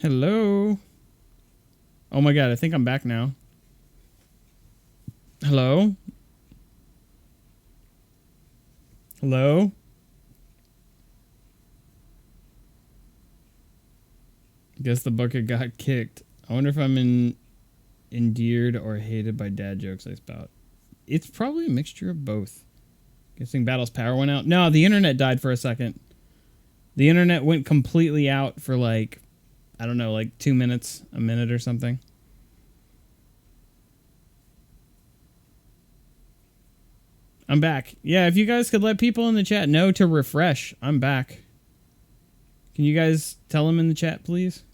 Hello? Oh my god, I think I'm back now. Hello? Hello? Guess the bucket got kicked. I wonder if I'm endeared or hated by dad jokes I spout. It's probably a mixture of both. Guessing Battle's power went out. No, the internet died for a second. The internet went completely out for like, I don't know, like 2 minutes, a minute or something. I'm back. Yeah, if you guys could let people in the chat know to refresh, I'm back. Can you guys tell them in the chat, please?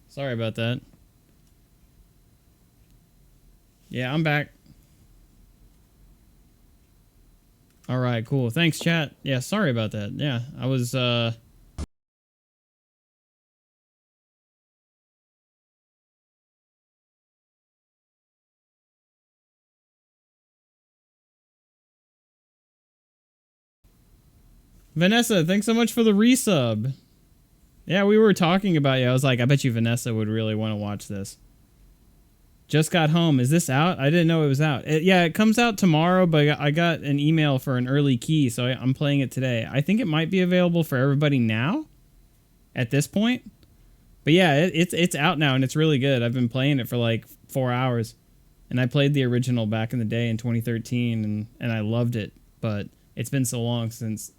Sorry about that. Yeah, I'm back. All right, cool. Thanks, chat. Yeah, sorry about that. Yeah, I was, Vanessa, thanks so much for the resub. Yeah, we were talking about you. I was like, I bet you Vanessa would really want to watch this. Just got home. Is this out? I didn't know it was out. Yeah, it comes out tomorrow, but I got an email for an early key, so I'm playing it today. I think it might be available for everybody now at this point. But yeah, it's out now, and it's really good. I've been playing it for like 4 hours. And I played the original back in the day in 2013, and I loved it. But it's been so long since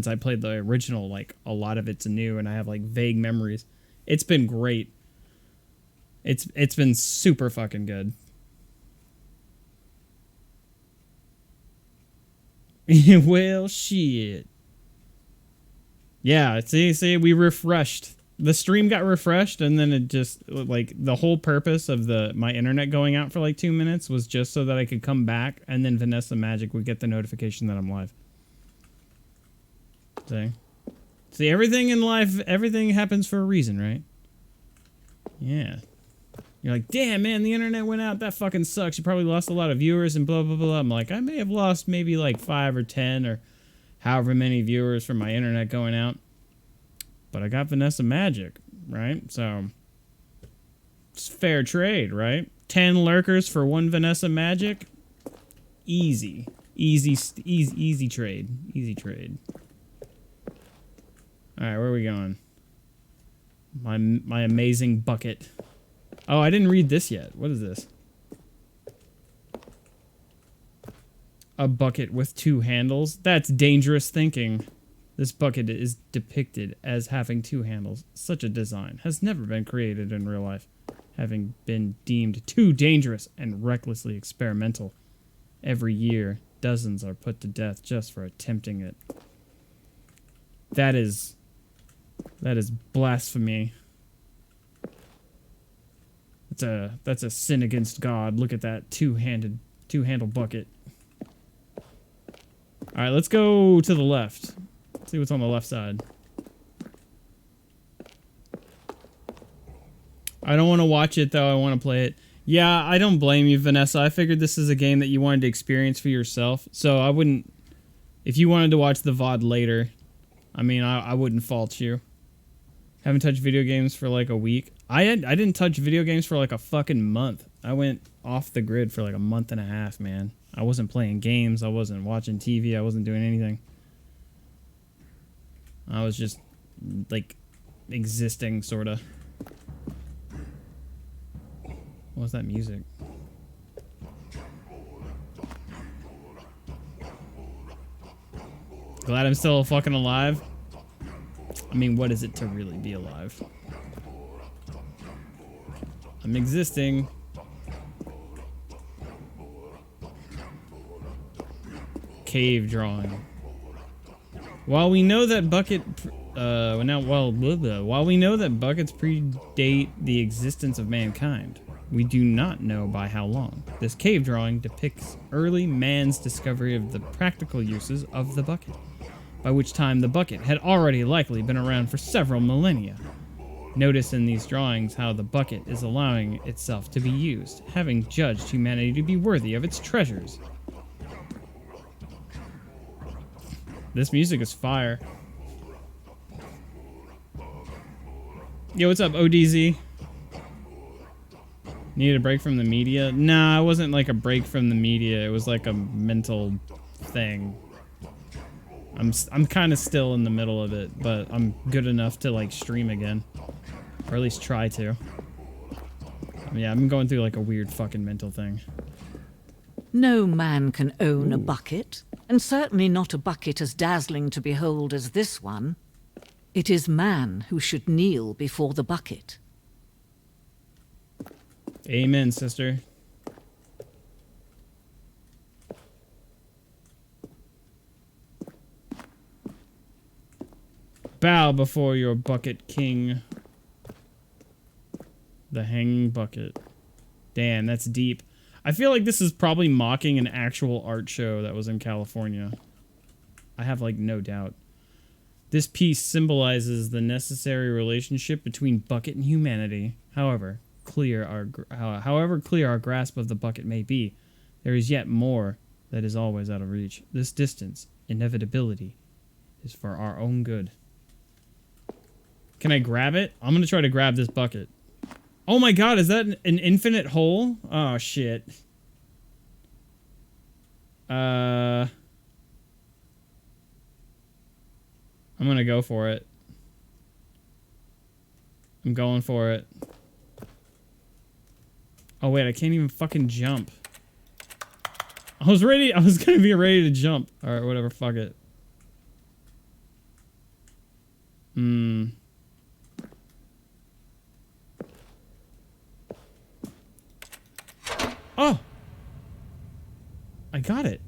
I played the original, like a lot of it's new, and I have like vague memories. It's been great. It's been super fucking good. Well, shit. Yeah, see, we refreshed. The stream got refreshed, and then it just, like, the whole purpose of my internet going out for like 2 minutes was just so that I could come back, and then Vanessa Magic would get the notification that I'm live. See, everything in life, everything happens for a reason, right? Yeah. You're like, damn, man, the internet went out. That fucking sucks. You probably lost a lot of viewers and blah, blah, blah. I'm like, I may have lost maybe like 5 or 10 or however many viewers from my internet going out. But I got Vanessa Magic, right? So, it's fair trade, right? 10 lurkers for 1 Vanessa Magic. Easy. Easy trade. Easy trade. Alright, where are we going? My amazing bucket. Oh, I didn't read this yet. What is this? A bucket with 2 handles? That's dangerous thinking. This bucket is depicted as having 2 handles. Such a design has never been created in real life, having been deemed too dangerous and recklessly experimental. Every year, dozens are put to death just for attempting it. That is blasphemy. That's a sin against God. Look at that two-handle bucket. All right, let's go to the left. See what's on the left side. I don't want to watch it though. I want to play it. Yeah, I don't blame you, Vanessa. I figured this is a game that you wanted to experience for yourself. So I wouldn't, if you wanted to watch the VOD later, I mean, I wouldn't fault you. Haven't touched video games for like a week. I didn't touch video games for like a fucking month. I went off the grid for like a month and a half, man. I wasn't playing games. I wasn't watching TV. I wasn't doing anything. I was just like existing, sorta. What's that music? Glad I'm still fucking alive. I mean, what is it to really be alive? I'm existing. Cave drawing. While we know that buckets predate the existence of mankind, we do not know by how long. This cave drawing depicts early man's discovery of the practical uses of the bucket, by which time the bucket had already likely been around for several millennia. Notice in these drawings how the bucket is allowing itself to be used, having judged humanity to be worthy of its treasures. This music is fire. Yo, what's up, ODZ? Needed a break from the media? Nah, it wasn't like a break from the media. It was like a mental thing. I'm kind of still in the middle of it, but I'm good enough to like stream again, or at least try to. Yeah, I'm going through like a weird fucking mental thing. No man can own a bucket, and certainly not a bucket as dazzling to behold as this one. It is man who should kneel before the bucket. Amen, sister. Bow before your bucket king. The hanging bucket. Damn, that's deep. I feel like this is probably mocking an actual art show that was in California. I have like no doubt. This piece symbolizes the necessary relationship between bucket and humanity. However clear our grasp of the bucket may be, there is yet more that is always out of reach. This distance, inevitability, is for our own good. Can I grab it? I'm gonna try to grab this bucket. Oh my god, is that an infinite hole? Oh shit. I'm gonna go for it. I'm going for it. Oh wait, I can't even fucking jump. I was gonna be ready to jump. Alright, whatever, fuck it. Oh! I got it.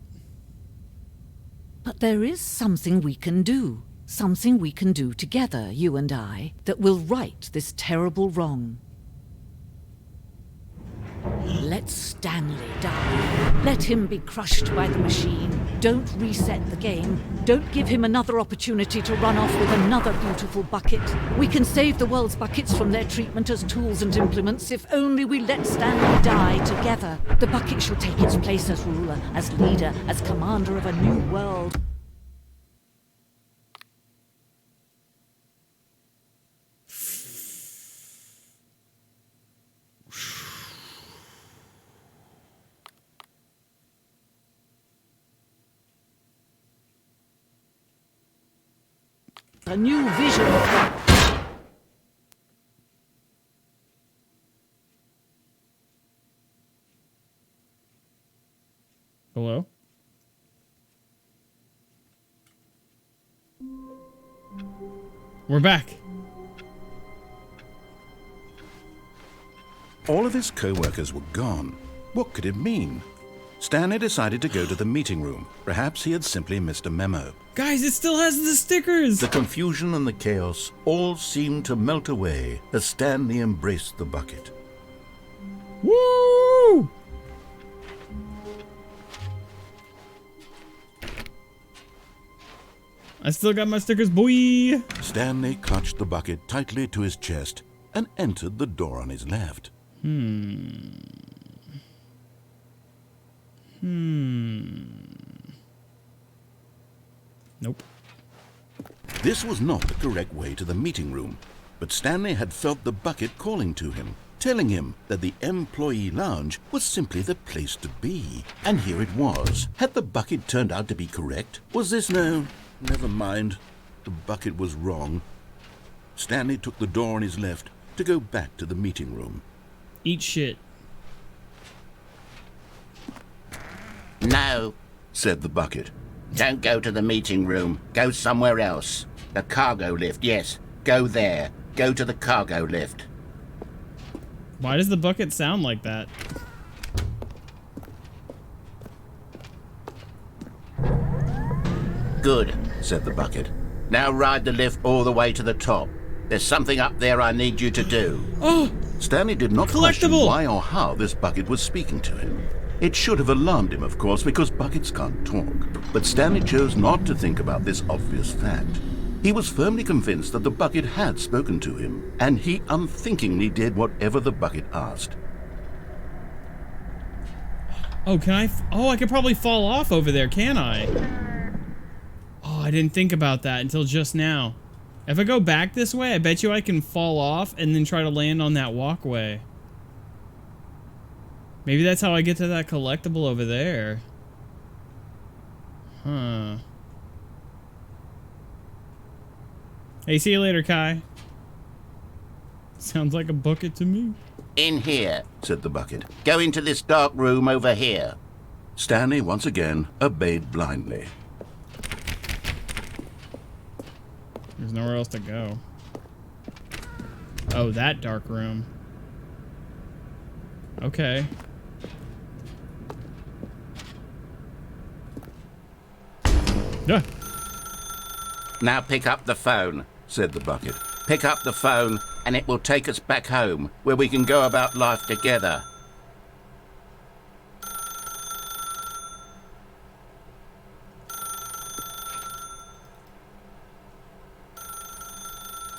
But there is something we can do. Something we can do together, you and I, that will right this terrible wrong. Let Stanley die. Let him be crushed by the machine. Don't reset the game. Don't give him another opportunity to run off with another beautiful bucket. We can save the world's buckets from their treatment as tools and implements if only we let Stanley die together. The bucket shall take its place as ruler, as leader, as commander of a new world. A new vision. Hello? We're back. All of his co-workers were gone. What could it mean? Stanley decided to go to the meeting room. Perhaps he had simply missed a memo. Guys, it still has the stickers! The confusion and the chaos all seemed to melt away as Stanley embraced the bucket. Woo! I still got my stickers, boy! Stanley clutched the bucket tightly to his chest and entered the door on his left. Nope. This was not the correct way to the meeting room, but Stanley had felt the bucket calling to him, telling him that the employee lounge was simply the place to be. And here it was. Had the bucket turned out to be correct? Was this no? Never mind. The bucket was wrong. Stanley took the door on his left to go back to the meeting room. Eat shit. No, said the bucket. don't go to the meeting room. Go somewhere else. The cargo lift, yes. Go there. Go to the cargo lift. Why does the bucket sound like that? Good, Said the bucket. now ride the lift all the way to the top. There's something up there I need you to do. Oh! Stanley did not question Collectible! why or how this bucket was speaking to him. It should have alarmed him, of course, because buckets can't talk. But Stanley chose not to think about this obvious fact. He was firmly convinced that the bucket had spoken to him, and he unthinkingly did whatever the bucket asked. Oh, can I? Oh, I could probably fall off over there, can I? Oh, I didn't think about that until just now. If I go back this way, I bet you I can fall off and then try to land on that walkway. Maybe that's how I get to that collectible over there. Huh. Hey, see you later, Kai. Sounds like a bucket to me. In here, said the bucket. Go into this dark room over here. Stanley once again obeyed blindly. There's nowhere else to go. Oh, that dark room. Okay. Yeah. Now pick up the phone, Said the bucket. pick up the phone, and it will take us back home, where we can go about life together.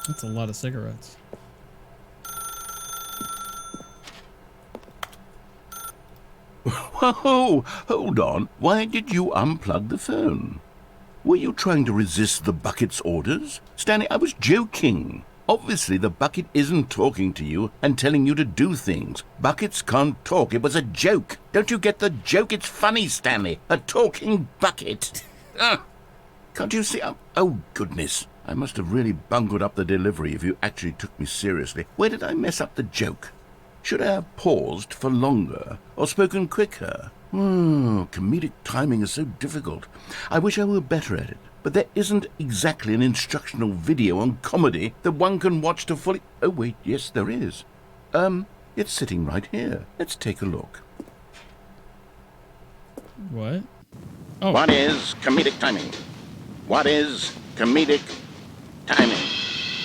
That's a lot of cigarettes. Whoa, hold on. Why did you unplug the phone? Were you trying to resist the bucket's orders? Stanley, I was joking. Obviously, the bucket isn't talking to you and telling you to do things. Buckets can't talk. It was a joke. Don't you get the joke? It's funny, Stanley. A talking bucket. Can't you see? Oh, goodness. I must have really bungled up the delivery if you actually took me seriously. Where did I mess up the joke? Should I have paused for longer or spoken quicker? Comedic timing is so difficult. I wish I were better at it. But there isn't exactly an instructional video on comedy that one can watch to fully... Oh, wait, yes, there is. It's sitting right here. Let's take a look. What? Oh. What is comedic timing? What is comedic timing?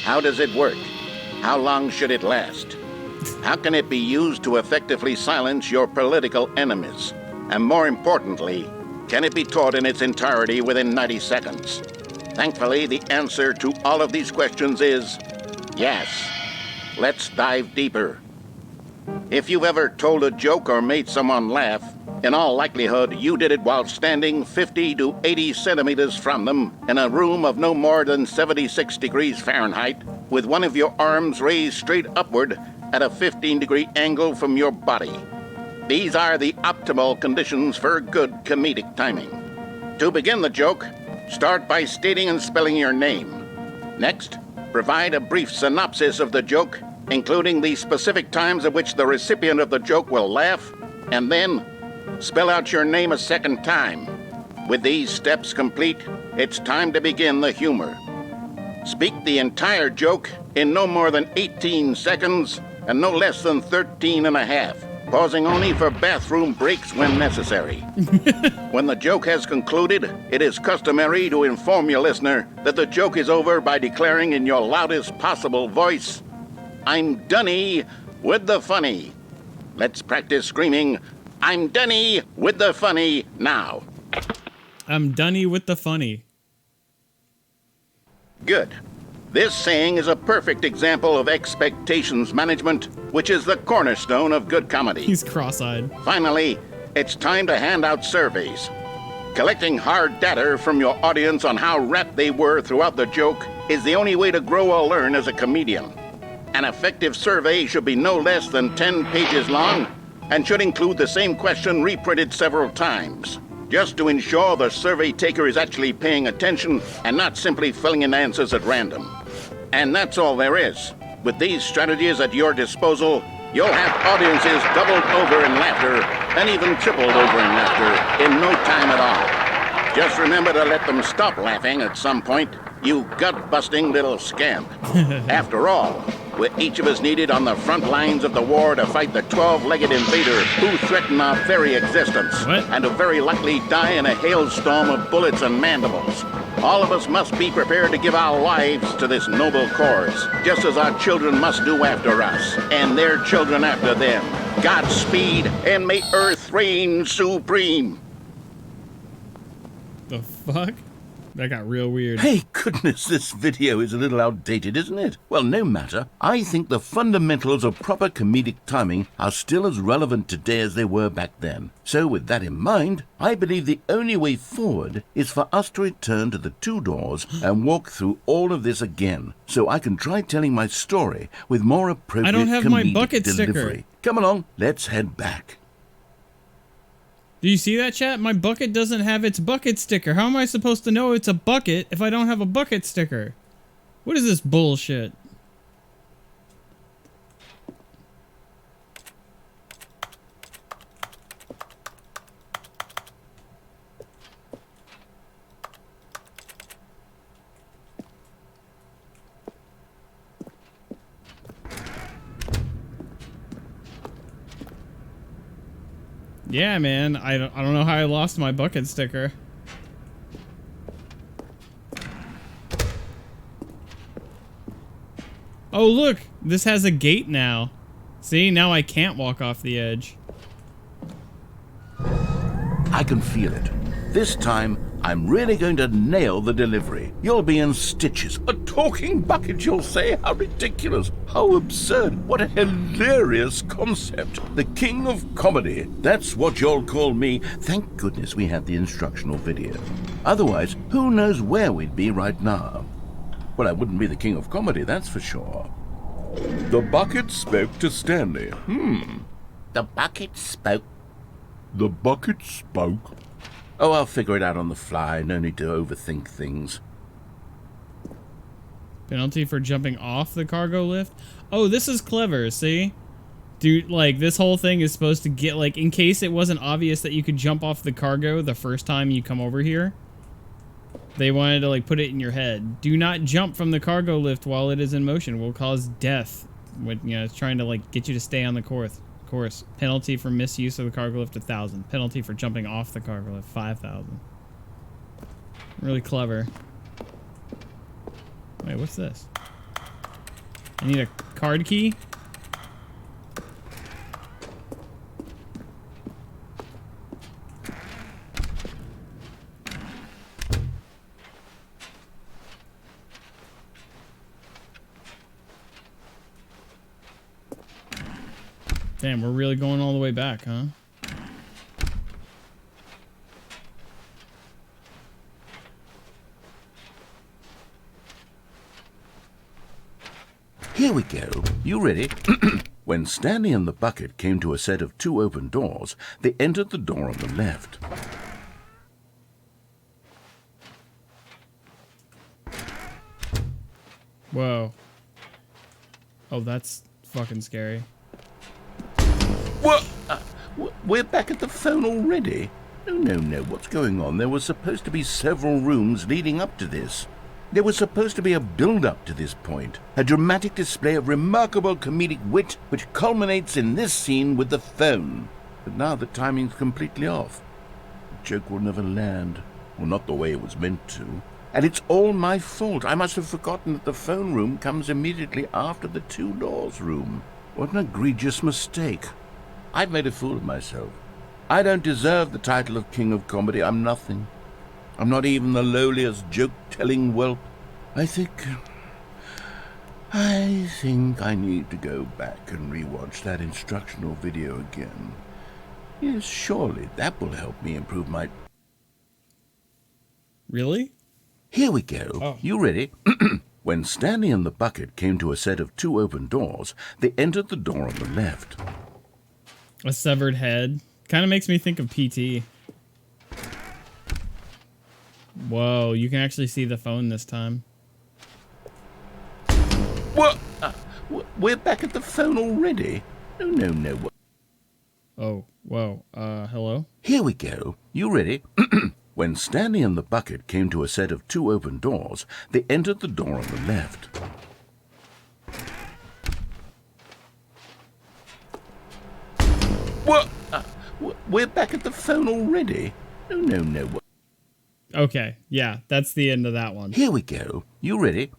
How does it work? How long should it last? How can it be used to effectively silence your political enemies? And more importantly, can it be taught in its entirety within 90 seconds? Thankfully, the answer to all of these questions is yes. Let's dive deeper. If you've ever told a joke or made someone laugh, in all likelihood, you did it while standing 50 to 80 centimeters from them in a room of no more than 76 degrees Fahrenheit, with one of your arms raised straight upward at a 15-degree angle from your body. These are the optimal conditions for good comedic timing. To begin the joke, start by stating and spelling your name. Next, provide a brief synopsis of the joke, including the specific times at which the recipient of the joke will laugh, and then spell out your name a second time. With these steps complete, it's time to begin the humor. Speak the entire joke in no more than 18 seconds and no less than 13 and a half, pausing only for bathroom breaks when necessary. When the joke has concluded, it is customary to inform your listener that the joke is over by declaring in your loudest possible voice, "I'm Dunny with the funny." Let's practice screaming, "I'm Dunny with the funny" now. I'm Dunny with the funny. Good. This saying is a perfect example of expectations management, which is the cornerstone of good comedy. He's cross-eyed. Finally, it's time to hand out surveys. Collecting hard data from your audience on how rapt they were throughout the joke is the only way to grow or learn as a comedian. An effective survey should be no less than 10 pages long and should include the same question reprinted several times, just to ensure the survey taker is actually paying attention and not simply filling in answers at random. And that's all there is. With these strategies at your disposal, you'll have audiences doubled over in laughter and even tripled over in laughter in no time at all. Just remember to let them stop laughing at some point, you gut-busting little scamp. After all, we're each of us needed on the front lines of the war to fight the 12-legged invader who threaten our very existence. What? And to very likely die in a hailstorm of bullets and mandibles. All of us must be prepared to give our lives to this noble cause, just as our children must do after us, and their children after them. Godspeed, and may Earth reign supreme. The fuck? That got real weird. Hey, goodness, this video is a little outdated, isn't it? Well, no matter. I think the fundamentals of proper comedic timing are still as relevant today as they were back then. So with that in mind, I believe the only way forward is for us to return to the 2 doors and walk through all of this again, so I can try telling my story with more appropriate I don't have my comedic bucket delivery. sticker. Come along, let's head back. Do you see that, chat? My bucket doesn't have its bucket sticker. How am I supposed to know it's a bucket if I don't have a bucket sticker? What is this bullshit? Yeah, man. I don't know how I lost my bucket sticker. Oh, look. This has a gate now. See, now I can't walk off the edge. I can feel it. This time, I'm really going to nail the delivery. You'll be in stitches. A talking bucket, you'll say? How ridiculous. How absurd. What a hilarious concept. The king of comedy. That's what you'll call me. Thank goodness we had the instructional video. Otherwise, who knows where we'd be right now. Well, I wouldn't be the king of comedy, that's for sure. The bucket spoke to Stanley. The bucket spoke. The bucket spoke. Oh, I'll figure it out on the fly. No need to overthink things. Penalty for jumping off the cargo lift? Oh, this is clever, see? Dude, like, this whole thing is supposed to get, like, in case it wasn't obvious that you could jump off the cargo the first time you come over here, they wanted to, like, put it in your head. Do not jump from the cargo lift while it is in motion. Will cause death. When, you know, it's trying to, like, get you to stay on the course. Penalty for misuse of the cargo lift, 1,000. Penalty for jumping off the cargo lift, 5,000. Really clever. Wait, what's this? I need a card key? Damn, we're really going all the way back, huh? Here we go. You ready? When Stanley and the bucket came to a set of 2 open doors, they entered the door on the left. Whoa. Oh, that's fucking scary. What? We're back at the phone already? No. What's going on? There were supposed to be several rooms leading up to this. There was supposed to be a build-up to this point. A dramatic display of remarkable comedic wit which culminates in this scene with the phone. But now the timing's completely off. The joke will never land. Well, not the way it was meant to. And it's all my fault. I must have forgotten that the phone room comes immediately after the 2 doors room. What an egregious mistake. I've made a fool of myself. I don't deserve the title of King of Comedy. I'm nothing. I'm not even the lowliest joke-telling whelp. I think I need to go back and rewatch that instructional video again. Yes, surely that will help me improve my... Really? Here we go. Oh. You ready? When Stanley and the bucket came to a set of 2 open doors, they entered the door on the left. A severed head. Kind of makes me think of PT. Whoa, you can actually see the phone this time. What? We're back at the phone already? No. Oh, whoa. Hello? Here we go. You ready? When Stanley and the bucket came to a set of 2 open doors, they entered the door on the left. What? We're back at the phone already? No. Okay, yeah, that's the end of that one. Here we go. You ready?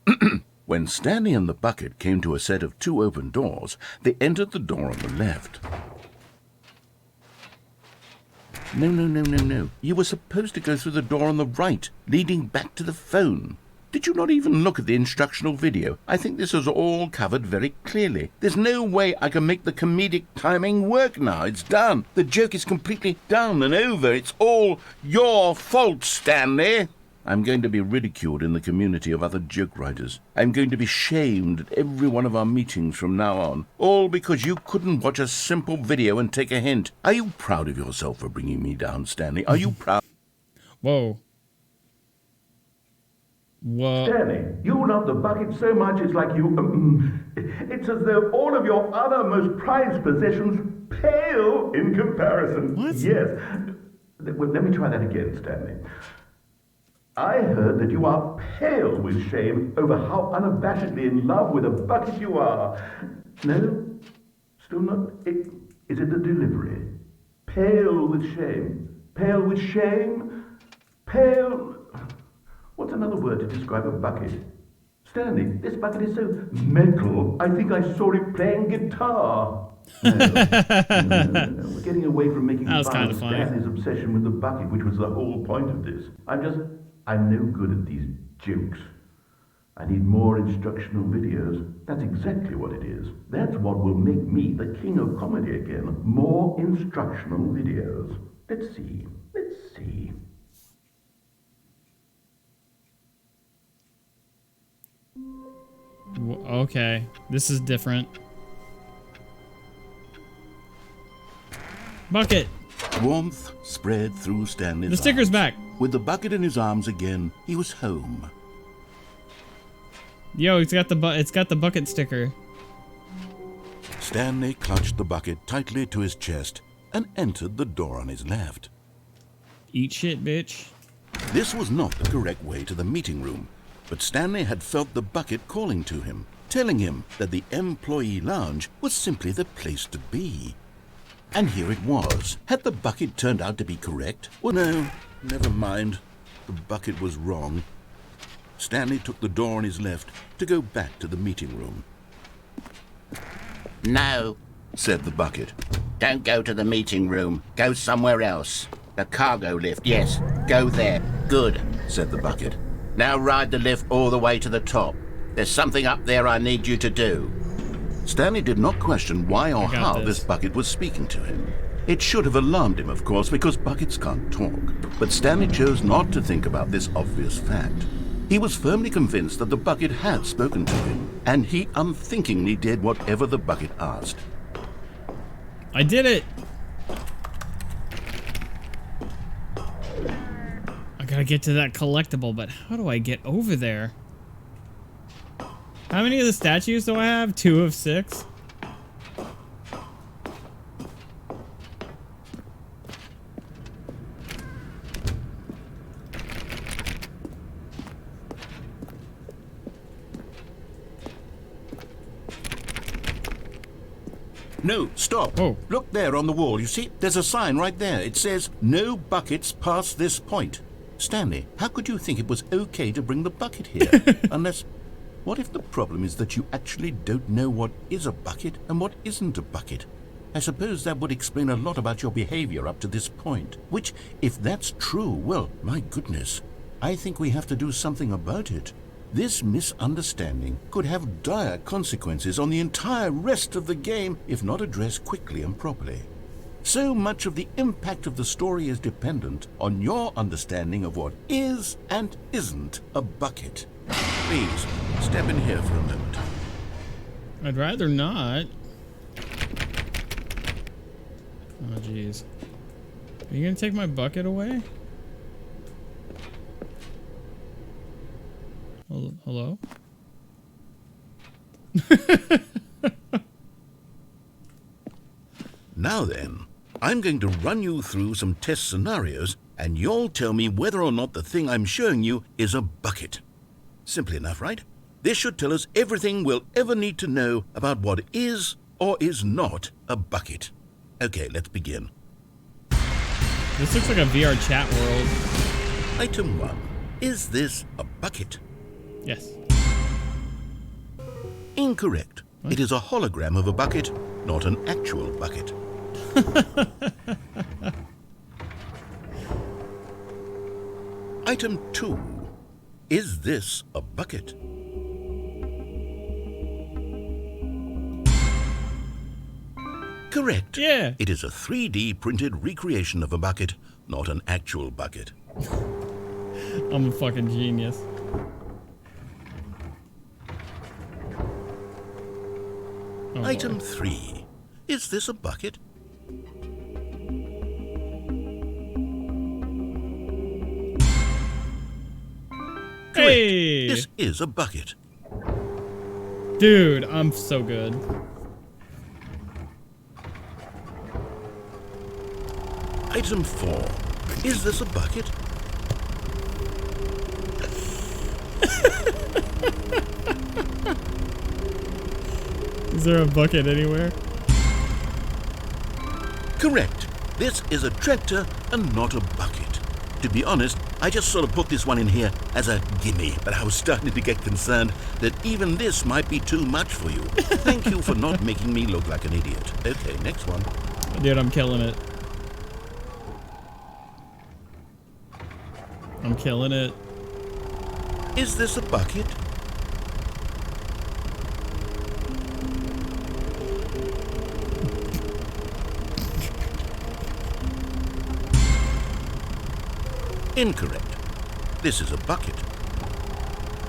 When Stanley and the bucket came to a set of 2 open doors, they entered the door on the left. No. You were supposed to go through the door on the right, leading back to the phone. Did you not even look at the instructional video? I think this is all covered very clearly. There's no way I can make the comedic timing work now. It's done. The joke is completely done and over. It's all your fault, Stanley. I'm going to be ridiculed in the community of other joke writers. I'm going to be shamed at every one of our meetings from now on. All because you couldn't watch a simple video and take a hint. Are you proud of yourself for bringing me down, Stanley? Are you proud? Whoa. Whoa. Stanley, you love the bucket so much it's like you... it's as though all of your other most prized possessions pale in comparison. What? Yes. Well, let me try that again, Stanley. I heard that you are pale with shame over how unabashedly in love with a bucket you are. No? Still not? Is it the delivery? Pale with shame. Pale with shame? Pale... What's another word to describe a bucket? Stanley, this bucket is so metal, I think I saw it playing guitar. No. We're getting away from making fun of Stanley's obsession with the bucket, which was the whole point of this. I'm no good at these jokes. I need more instructional videos. That's exactly what it is. That's what will make me the king of comedy again. More instructional videos. Let's see. Okay, this is different. Bucket. Warmth spread through Stanley's The sticker's arms. back. With the bucket in his arms again, he was home. Yo, it's got the bucket sticker. Stanley clutched the bucket tightly to his chest and entered the door on his left. Eat shit, bitch. This was not the correct way to the meeting room, but Stanley had felt the bucket calling to him, telling him that the employee lounge was simply the place to be. And here it was. Had the bucket turned out to be correct? Well, no, never mind. The bucket was wrong. Stanley took the door on his left to go back to the meeting room. No, Said the bucket. don't go to the meeting room. Go somewhere else. The cargo lift, yes. Go there. Good. Said the bucket. Now ride the lift all the way to the top. There's something up there I need you to do. Stanley did not question why or how this bucket was speaking to him. It should have alarmed him, of course, because buckets can't talk. But Stanley chose not to think about this obvious fact. He was firmly convinced that the bucket had spoken to him, and he unthinkingly did whatever the bucket asked. I did it! I gotta get to that collectible, but how do I get over there? How many of the statues do I have? 2 of 6? No, stop. Oh. Look there on the wall. You see, there's a sign right there. It says, "No buckets past this point." Stanley, how could you think it was okay to bring the bucket here? Unless, what if the problem is that you actually don't know what is a bucket and what isn't a bucket? I suppose that would explain a lot about your behavior up to this point. Which, if that's true, well, my goodness, I think we have to do something about it. This misunderstanding could have dire consequences on the entire rest of the game if not addressed quickly and properly. So much of the impact of the story is dependent on your understanding of what is and isn't a bucket. Please, step in here for a moment. I'd rather not. Oh, jeez. Are you gonna take my bucket away? Hello? Now then, I'm going to run you through some test scenarios, and you'll tell me whether or not the thing I'm showing you is a bucket. Simple enough, right? This should tell us everything we'll ever need to know about what is or is not a bucket. Okay, let's begin. This looks like a VR chat world. Item 1. Is this a bucket? Yes. Incorrect. What? It is a hologram of a bucket, not an actual bucket. Item 2. Is this a bucket? Correct. Yeah. It is a 3D printed recreation of a bucket, not an actual bucket. I'm a fucking genius. Oh, Item boy. 3. Is this a bucket? Correct. Hey! This is a bucket. Dude, I'm so good. Item 4. Is this a bucket? Is there a bucket anywhere? Correct. This is a tractor and not a bucket. To be honest, I just sort of put this one in here as a gimme, but I was starting to get concerned that even this might be too much for you. Thank you for not making me look like an idiot. Okay, next one. Dude, I'm killing it. I'm killing it. Is this a bucket? Incorrect. This is a bucket.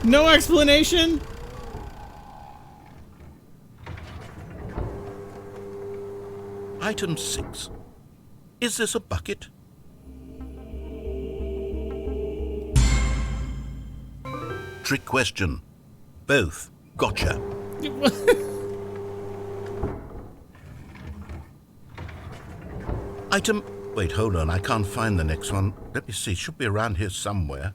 No explanation? Item 6. Is this a bucket? Trick question. Both. Gotcha. Item... Wait, hold on. I can't find the next one. Let me see. It should be around here somewhere.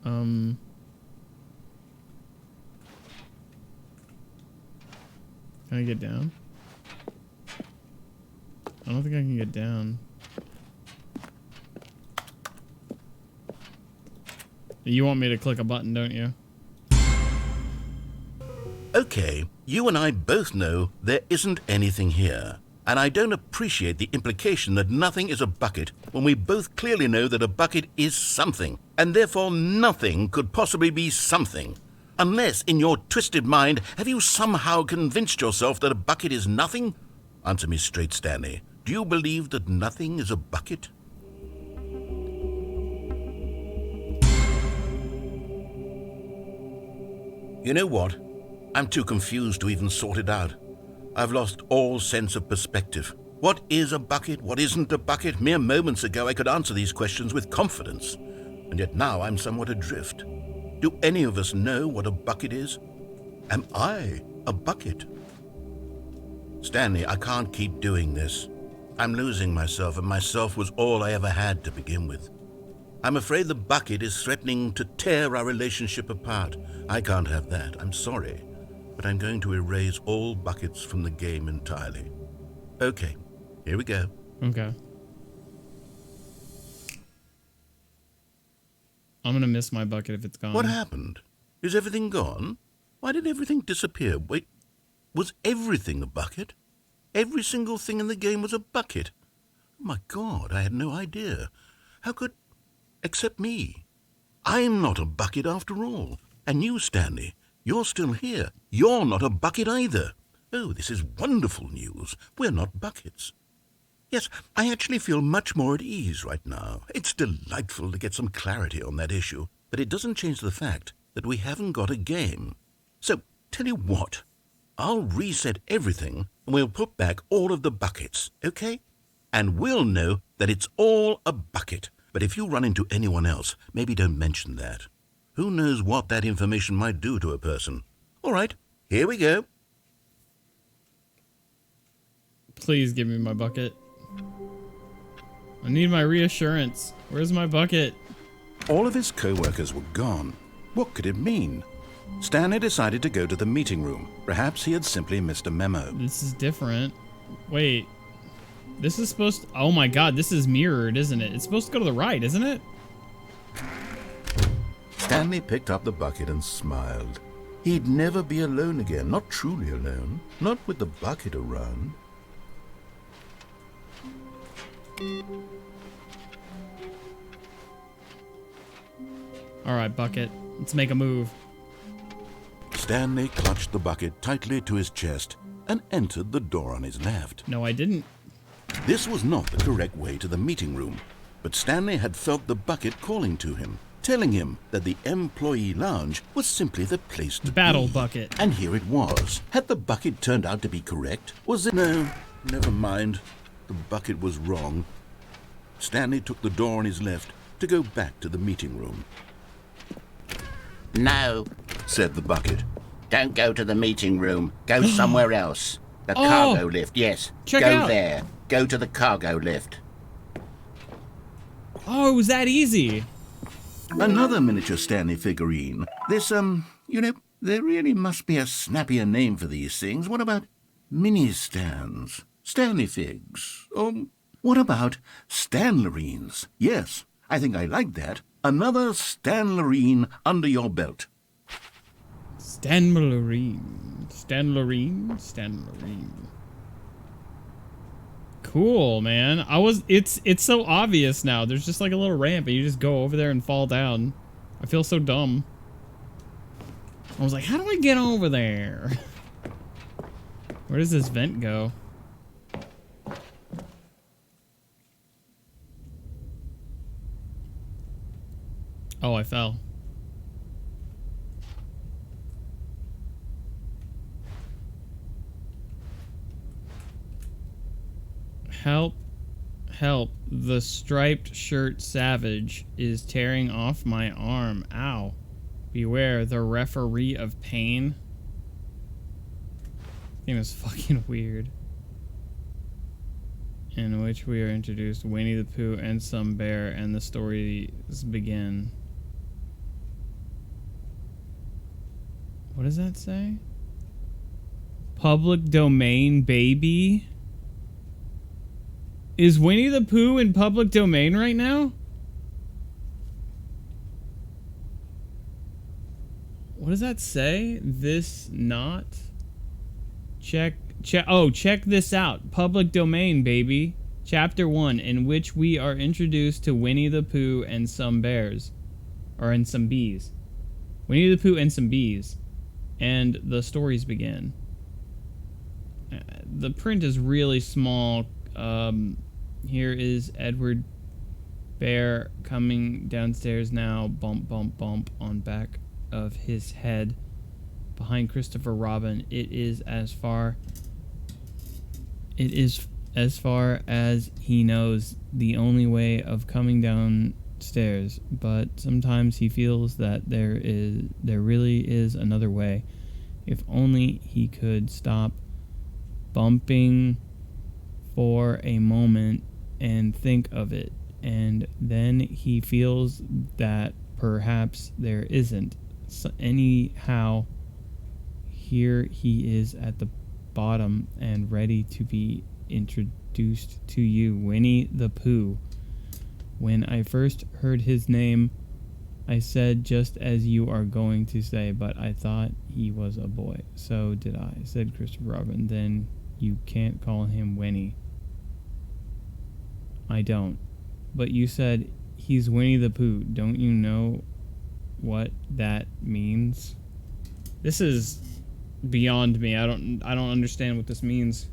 Can I get down? I don't think I can get down. You want me to click a button, don't you? Okay, you and I both know there isn't anything here. And I don't appreciate the implication that nothing is a bucket when we both clearly know that a bucket is something, and therefore nothing could possibly be something. Unless, in your twisted mind, have you somehow convinced yourself that a bucket is nothing? Answer me straight, Stanley. Do you believe that nothing is a bucket? You know what? I'm too confused to even sort it out. I've lost all sense of perspective. What is a bucket? What isn't a bucket? Mere moments ago I could answer these questions with confidence, and yet now I'm somewhat adrift. Do any of us know what a bucket is? Am I a bucket? Stanley, I can't keep doing this. I'm losing myself, and myself was all I ever had to begin with. I'm afraid the bucket is threatening to tear our relationship apart. I can't have that. I'm sorry. But I'm going to erase all buckets from the game entirely. Okay, here we go. Okay. I'm gonna miss my bucket if it's gone. What happened? Is everything gone? Why did everything disappear? Wait, was everything a bucket? Every single thing in the game was a bucket? Oh my God, I had no idea. How could... Except me. I'm not a bucket after all. And you, Stanley, you're still here. You're not a bucket either. Oh, this is wonderful news. We're not buckets. Yes, I actually feel much more at ease right now. It's delightful to get some clarity on that issue, but it doesn't change the fact that we haven't got a game. So, tell you what, I'll reset everything and we'll put back all of the buckets, okay? And we'll know that it's all a bucket. But if you run into anyone else, maybe don't mention that. Who knows what that information might do to a person? All right, here we go. Please give me my bucket. I need my reassurance. Where's my bucket? All of his co-workers were gone. What could it mean? Stanley decided to go to the meeting room. Perhaps he had simply missed a memo. This is different. Wait. This is supposed to... Oh my God, this is mirrored, isn't it? It's supposed to go to the right, isn't it? Stanley picked up the bucket and smiled. He'd never be alone again, not truly alone, not with the bucket around. All right, bucket. Let's make a move. Stanley clutched the bucket tightly to his chest and entered the door on his left. No, I didn't. This was not the correct way to the meeting room, but Stanley had felt the bucket calling to him, telling him that the employee lounge was simply the place to Battle be. bucket. And here it was. Had the bucket turned out to be correct? Was it? No, never mind. The bucket was wrong. Stanley took the door on his left to go back to the meeting room. No, Said the bucket. don't go to the meeting room. Go somewhere else. The Oh. cargo lift, yes. Check go out. there. Go to the cargo lift. Oh, it was that easy. Another miniature Stanley figurine. This, there really must be a snappier name for these things. What about mini-stands? Stanley figs? What about Stanlerines? Yes, I think I like that. Another Stanlerine under your belt. Stanlerine. Cool, man. It's so obvious now. There's just like a little ramp and you just go over there and fall down. I feel so dumb. I was like, how do I get over there? Where does this vent go? Oh, I fell. Help. Help. The striped shirt savage is tearing off my arm. Ow. Beware the referee of pain. This game is fucking weird. In which we are introduced Winnie the Pooh and some bear, and the stories begin. What does that say? Public domain, baby? Is Winnie the Pooh in public domain right now? What does that say? This not? Check this out. Public domain, baby. Chapter 1, in which we are introduced to Winnie the Pooh and some bears. Or and some bees. Winnie the Pooh and some bees. And the stories begin. The print is really small. Here is Edward Bear coming downstairs now. Bump, bump, bump on back of his head. Behind Christopher Robin. It is as far as he knows the only way of coming downstairs, but sometimes he feels that there really is another way. If only he could stop bumping for a moment and think of it, and then he feels that perhaps there isn't. So anyhow, here he is at the bottom and ready to be introduced to you, Winnie the Pooh. When I first heard his name, I said just as you are going to say, but I thought he was a boy. So did I, said Christopher Robin. Then you can't call him Winnie. I don't. But you said he's Winnie the Pooh. Don't you know what that means? This is beyond me. I don't understand what this means.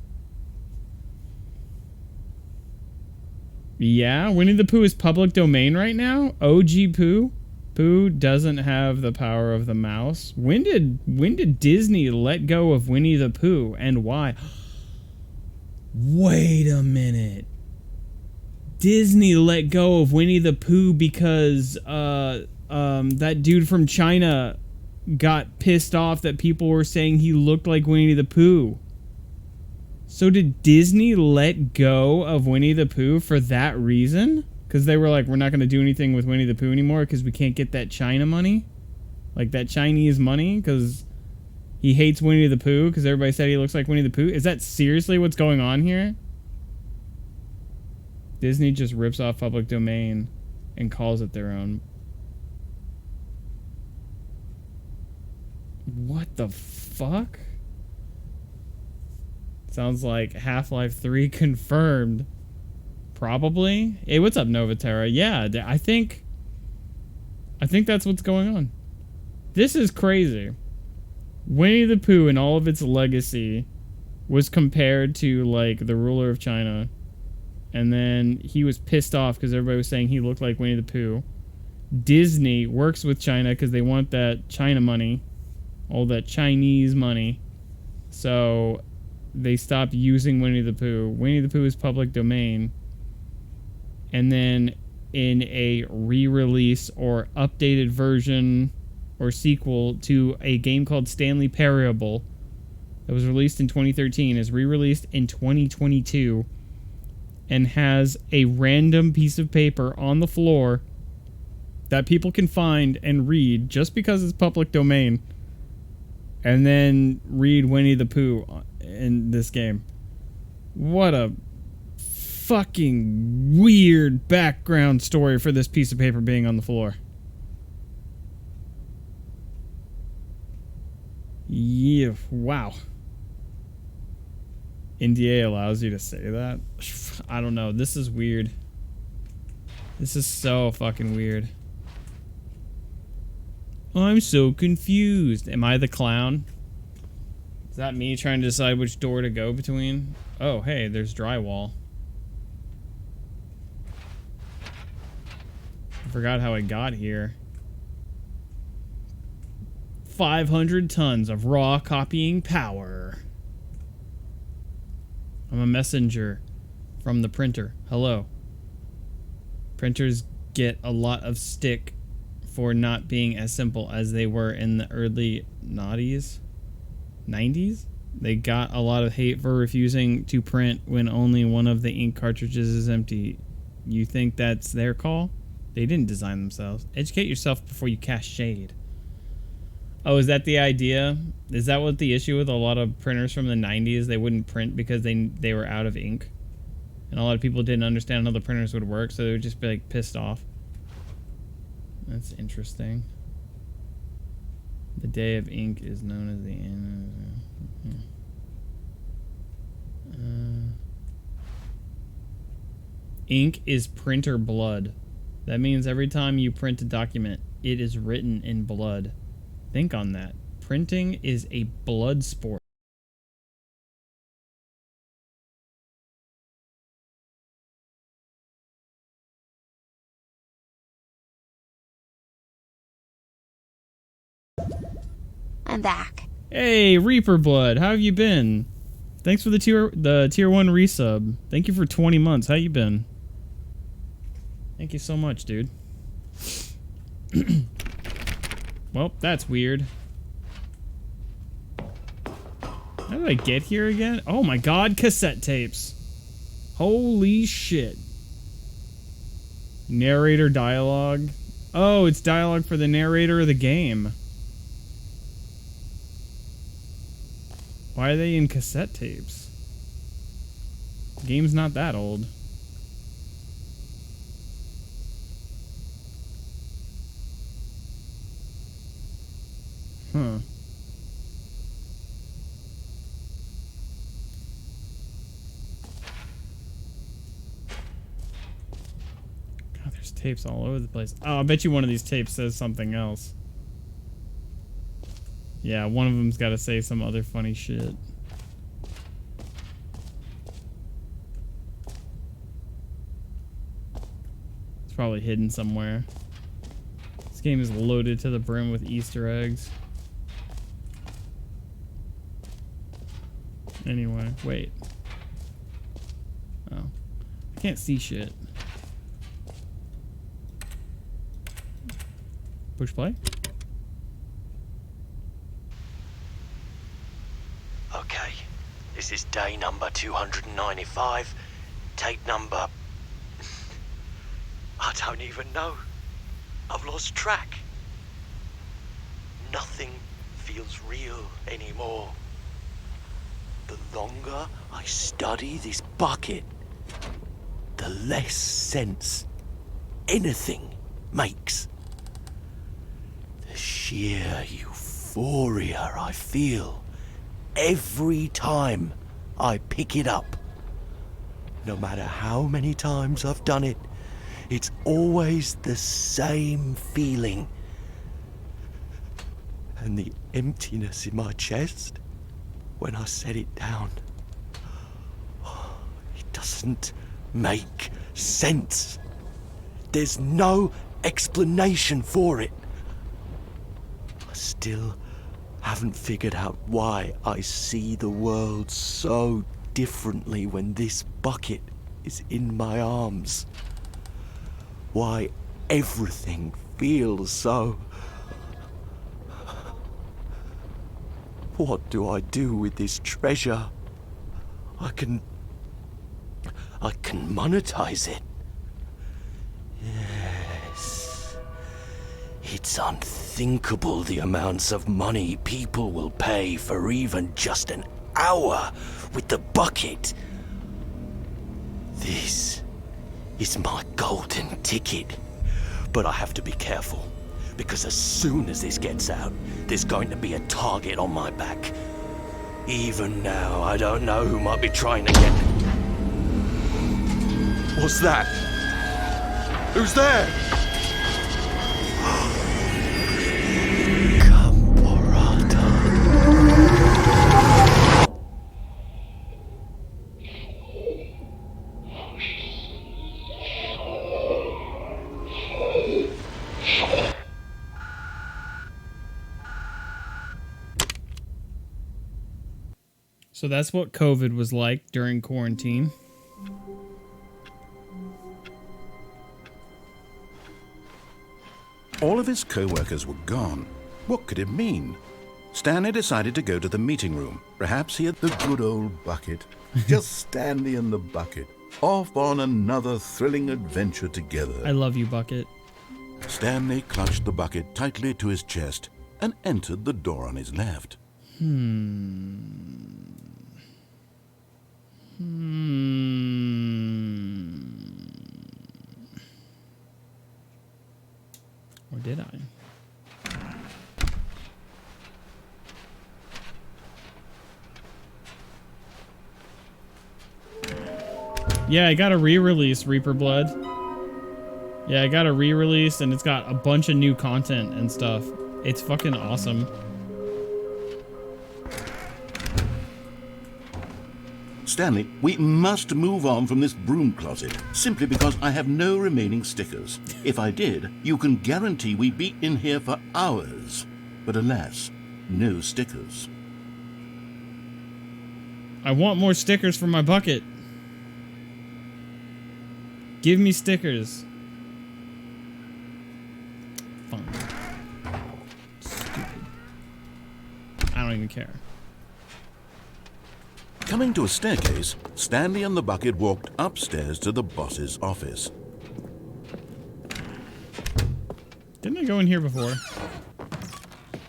Yeah, Winnie the Pooh is public domain right now? OG Pooh? Pooh doesn't have the power of the mouse. When did Disney let go of Winnie the Pooh, and why? Wait a minute. Disney let go of Winnie the Pooh because that dude from China got pissed off that people were saying he looked like Winnie the Pooh. So did Disney let go of Winnie the Pooh for that reason? Because they were like, we're not going to do anything with Winnie the Pooh anymore because we can't get that China money? Like that Chinese money? Because he hates Winnie the Pooh because everybody said he looks like Winnie the Pooh? Is that seriously what's going on here? Disney just rips off public domain and calls it their own. What the fuck? Sounds like Half-Life 3 confirmed. Probably. Hey, what's up, Novaterra? Yeah, I think that's what's going on. This is crazy. Winnie the Pooh and all of its legacy was compared to, like, the ruler of China. And then he was pissed off because everybody was saying he looked like Winnie the Pooh. Disney works with China because they want that China money. All that Chinese money. So they stopped using Winnie the Pooh. Winnie the Pooh is public domain. And then in a re-release or updated version or sequel to a game called Stanley Parable that was released in 2013 is re-released in 2022 and has a random piece of paper on the floor that people can find and read just because it's public domain, and then read Winnie the Pooh in this game. What a fucking weird background story for this piece of paper being on the floor. Yeah, wow. NDA allows you to say that? I don't know. This is weird. This is so fucking weird. I'm so confused. Am I the clown? Is that me trying to decide which door to go between? Oh, hey, there's drywall. I forgot how I got here. 500 tons of raw copying power. I'm a messenger from the printer. Hello. Printers get a lot of stick for not being as simple as they were in the early 90s. They got a lot of hate for refusing to print when only one of the ink cartridges is empty. You think that's their call? They didn't design themselves. Educate yourself before you cast shade. Oh, is that the idea? Is that what the issue with a lot of printers from the 90s? They wouldn't print because they were out of ink. And a lot of people didn't understand how the printers would work, so they would just be like pissed off. That's interesting. The day of ink is known as the end. Ink is printer blood. That means every time you print a document, it is written in blood. Think on that. Printing is a blood sport. I'm back. Hey, Reaper Blood, how have you been? Thanks for the tier 1 resub. Thank you for 20 months. How you been? Thank you so much, dude. Well, that's weird. How did I get here again? Oh my god, cassette tapes. Holy shit. Narrator dialogue. Oh, it's dialogue for the narrator of the game. Why are they in cassette tapes? The game's not that old. Huh. God, there's tapes all over the place. Oh, I bet you one of these tapes says something else. Yeah, one of them's got to say some other funny shit. It's probably hidden somewhere. This game is loaded to the brim with Easter eggs. Anyway, wait. Oh. I can't see shit. Push play? Okay, this is day number 295. Tape number... I don't even know. I've lost track. Nothing feels real anymore. The longer I study this bucket, the less sense anything makes. The sheer euphoria I feel every time I pick it up. No matter how many times I've done it, it's always the same feeling. And the emptiness in my chest when I set it down, it doesn't make sense. There's no explanation for it. I still haven't figured out why I see the world so differently when this bucket is in my arms. Why everything feels so... What do I do with this treasure? I can monetize it. Yes. It's unthinkable the amounts of money people will pay for even just an hour with the bucket. This is my golden ticket. But I have to be careful, because as soon as this gets out, there's going to be a target on my back. Even now, I don't know who might be trying to get... What's that? Who's there? So that's what COVID was like during quarantine. All of his co-workers were gone. What could it mean? Stanley decided to go to the meeting room. Perhaps he had The good old bucket. Just Stanley and the bucket. Off on another thrilling adventure together. I love you, Bucket. Stanley clutched the bucket tightly to his chest and entered the door on his left. Or did I? Yeah, I got a re-release, Reaper Blood. Yeah, I got a re-release, and it's got a bunch of new content and stuff. It's fucking awesome. Stanley, we must move on from this broom closet, simply because I have no remaining stickers. If I did, you can guarantee we'd be in here for hours. But alas, no stickers. I want more stickers for my bucket. Give me stickers. Fine. Stupid. I don't even care. Coming to a staircase, Stanley and the bucket walked upstairs to the boss's office. Didn't I go in here before?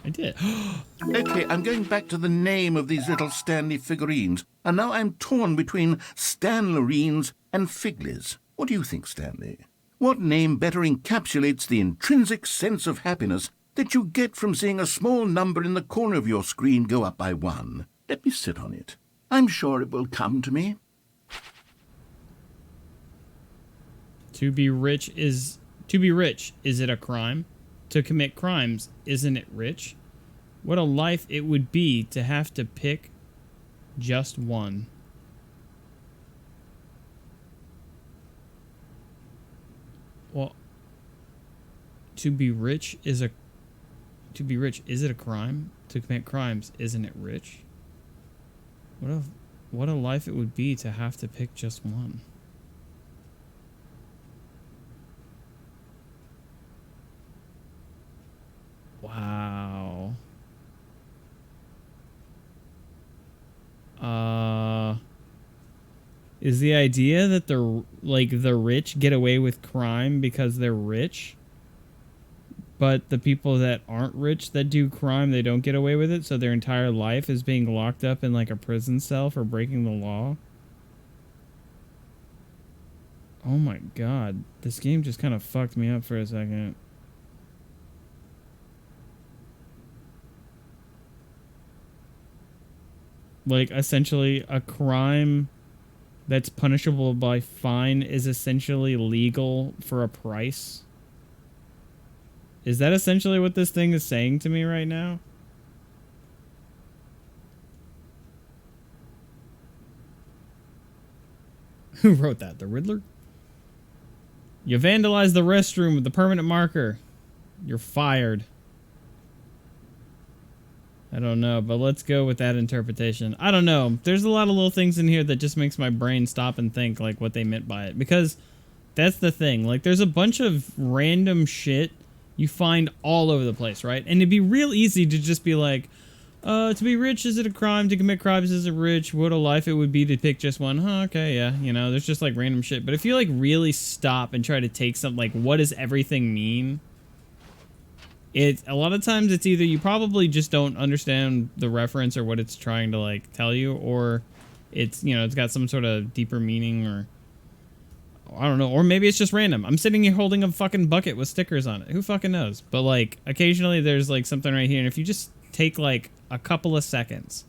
I did. Okay, I'm going back to the name of these little Stanley figurines, and now I'm torn between Stanlerines and Figlies. What do you think, Stanley? What name better encapsulates the intrinsic sense of happiness that you get from seeing a small number in the corner of your screen go up by 1? Let me sit on it. I'm sure it will come to me. To be rich, is it a crime? To commit crimes, isn't it rich? What a life it would be to have to pick just one. Well, to be rich, is it a crime? To commit crimes, isn't it rich? What a life it would be to have to pick just one. Wow. Is the idea that the rich get away with crime because they're rich? But the people that aren't rich that do crime, they don't get away with it, so their entire life is being locked up in like a prison cell for breaking the law? Oh my god. This game just kind of fucked me up for a second. like, essentially a crime that's punishable by fine is essentially legal for a price? Is that essentially what this thing is saying to me right now? Who wrote that? The Riddler? You vandalized the restroom with the permanent marker. You're fired. I don't know, but let's go with that interpretation. I don't know. There's a lot of little things in here that just makes my brain stop and think, like, what they meant by it. Because that's the thing. Like, there's a bunch of random shit you find all over the place, right? And it'd be real easy to just be like, to be rich, is it a crime? To commit crimes, is it rich? What a life it would be to pick just one. Huh, okay, yeah. You know, there's just, like, random shit. But if you, like, really stop and try to take something, like, what does everything mean? A lot of times it's either you probably just don't understand the reference or what it's trying to, like, tell you, or it's, you know, it's got some sort of deeper meaning, or I don't know, or maybe it's just random. I'm sitting here holding a fucking bucket with stickers on it. Who fucking knows? But, like, occasionally there's, like, something right here, and if you just take, like, a couple of seconds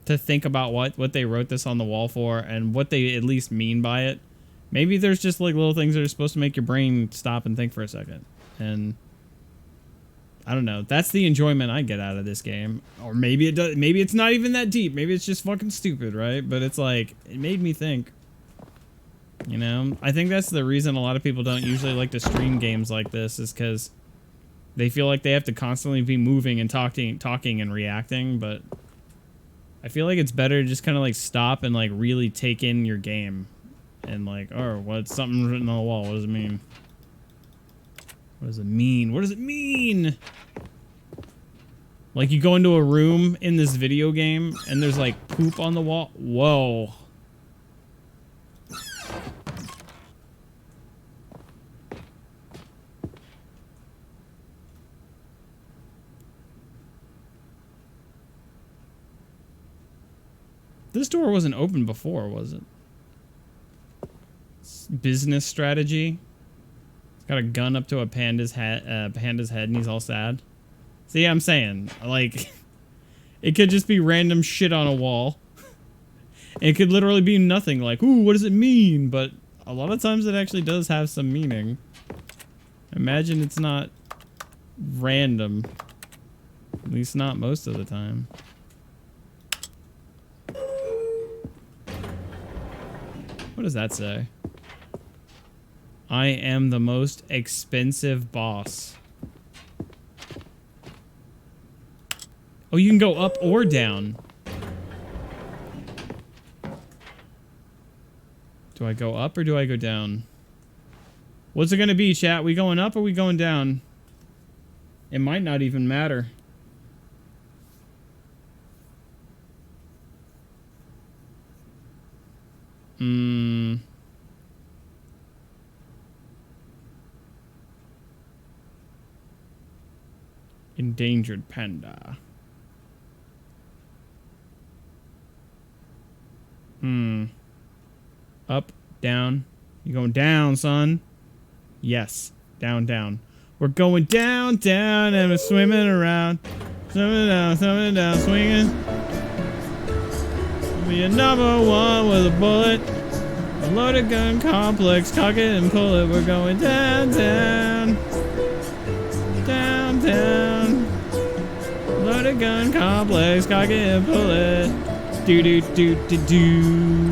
to think about what they wrote this on the wall for and what they at least mean by it, maybe there's just, like, little things that are supposed to make your brain stop and think for a second. And I don't know. That's the enjoyment I get out of this game. Or maybe it does. Maybe it's not even that deep. Maybe it's just fucking stupid, right? But it's like, it made me think. You know? I think that's the reason a lot of people don't usually like to stream games like this, is because they feel like they have to constantly be moving and talking and reacting. But I feel like it's better to just kind of like stop and like really take in your game. And like, oh, what's something written on the wall? What does it mean? What does it mean? What does it mean? Like, you go into a room in this video game and there's like poop on the wall. Whoa. This door wasn't open before, was it? Business strategy. Got a gun up to a panda's head, and he's all sad. See, I'm saying, like, it could just be random shit on a wall. It could literally be nothing, like, ooh, what does it mean? But a lot of times it actually does have some meaning. Imagine it's not random. At least not most of the time. What does that say? I am the most expensive boss. Oh, you can go up or down. Do I go up or do I go down? What's it gonna be, chat? We going up or we going down? It might not even matter. Endangered panda. Up, down. You going down, son? Yes. Down, down. We're going down, down, and we're swimming around. Swimming down, swinging. Be a number one with a bullet. A loaded gun complex. Cock it and pull it. We're going down, down. Down, down. Loaded gun complex. Cock it and pull it. Do, do, do, do, do.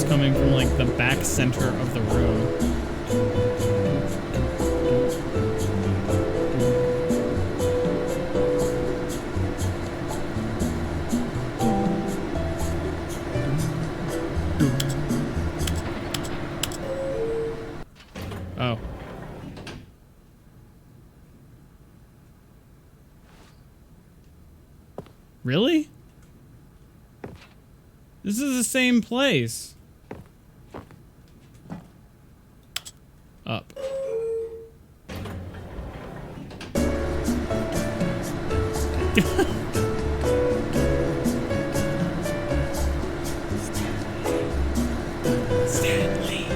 sounds coming from like the back center of the room. Oh. Really? This is the same place. Up. Stanley.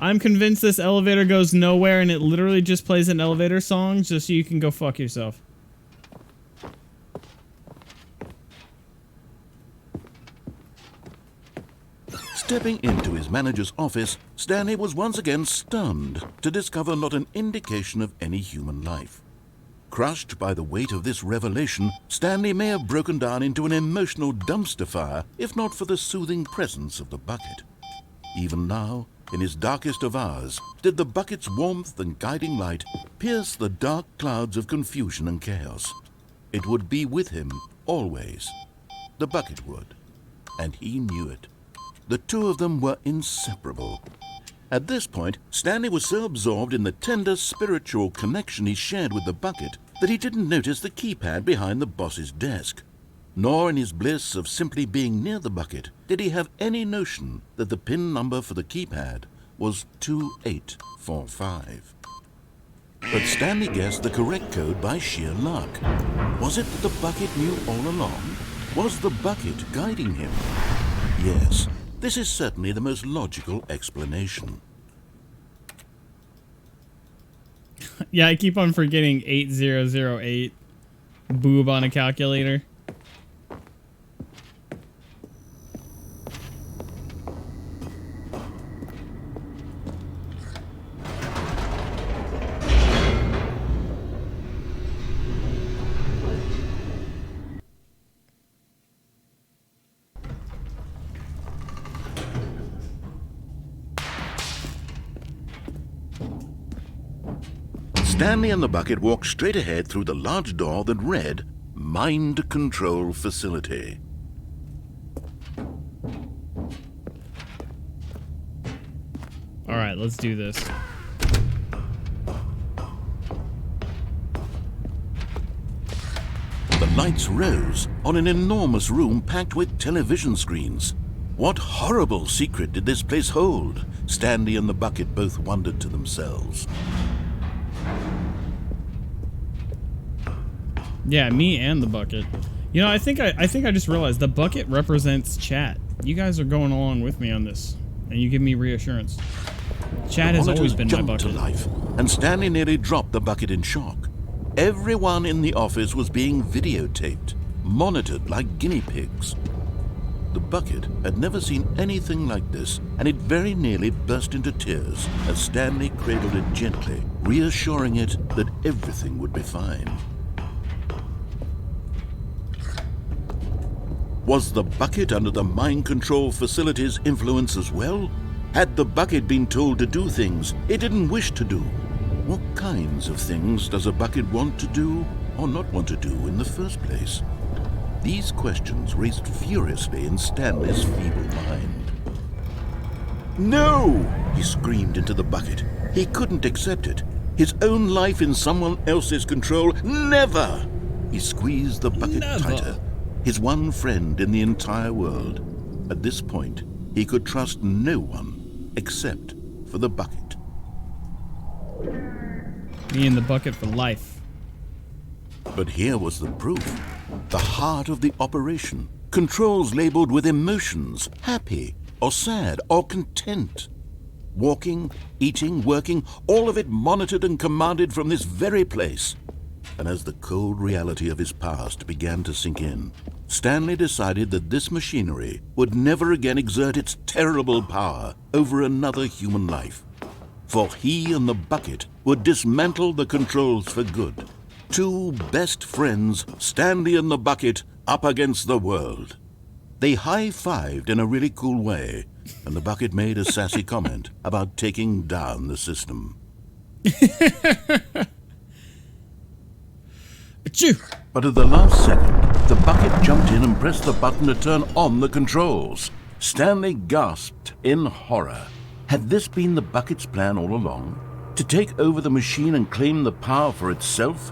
I'm convinced this elevator goes nowhere and it literally just plays an elevator song just so you can go fuck yourself. Stepping into his manager's office, Stanley was once again stunned to discover not an indication of any human life. Crushed by the weight of this revelation, Stanley may have broken down into an emotional dumpster fire if not for the soothing presence of the bucket. Even now, in his darkest of hours, did the bucket's warmth and guiding light pierce the dark clouds of confusion and chaos. It would be with him always. The bucket would, and he knew it. The two of them were inseparable. At this point, Stanley was so absorbed in the tender spiritual connection he shared with the bucket that he didn't notice the keypad behind the boss's desk. Nor in his bliss of simply being near the bucket did he have any notion that the PIN number for the keypad was 2845. But Stanley guessed the correct code by sheer luck. Was it that the bucket knew all along? Was the bucket guiding him? Yes, this is certainly the most logical explanation. Yeah, I keep on forgetting 8008. Boob on a calculator. Stanley and the bucket walked straight ahead through the large door that read, Mind Control Facility. Alright, let's do this. The lights rose on an enormous room packed with television screens. What horrible secret did this place hold? Stanley and the bucket both wondered to themselves. Yeah, me and the bucket. You know, I think I just realized the bucket represents chat. You guys are going along with me on this, and you give me reassurance. Chat has always been my bucket. To life, and Stanley nearly dropped the bucket in shock. Everyone in the office was being videotaped, monitored like guinea pigs. The bucket had never seen anything like this, and it very nearly burst into tears as Stanley cradled it gently, reassuring it that everything would be fine. Was the bucket under the mind control facility's influence as well? Had the bucket been told to do things it didn't wish to do? What kinds of things does a bucket want to do or not want to do in the first place? These questions raced furiously in Stanley's feeble mind. No! He screamed into the bucket. He couldn't accept it. His own life in someone else's control. Never! He squeezed the bucket tighter. His one friend in the entire world. At this point, he could trust no one except for the bucket. Me and the bucket for life. But here was the proof. The heart of the operation. Controls labeled with emotions, happy or sad or content. Walking, eating, working, all of it monitored and commanded from this very place. And as the cold reality of his past began to sink in, Stanley decided that this machinery would never again exert its terrible power over another human life. For he and the bucket would dismantle the controls for good. Two best friends, Stanley and the bucket, up against the world. They high-fived in a really cool way, and the bucket made a sassy comment about taking down the system. But at the last second, the bucket jumped in and pressed the button to turn on the controls. Stanley gasped in horror. Had this been the bucket's plan all along? To take over the machine and claim the power for itself?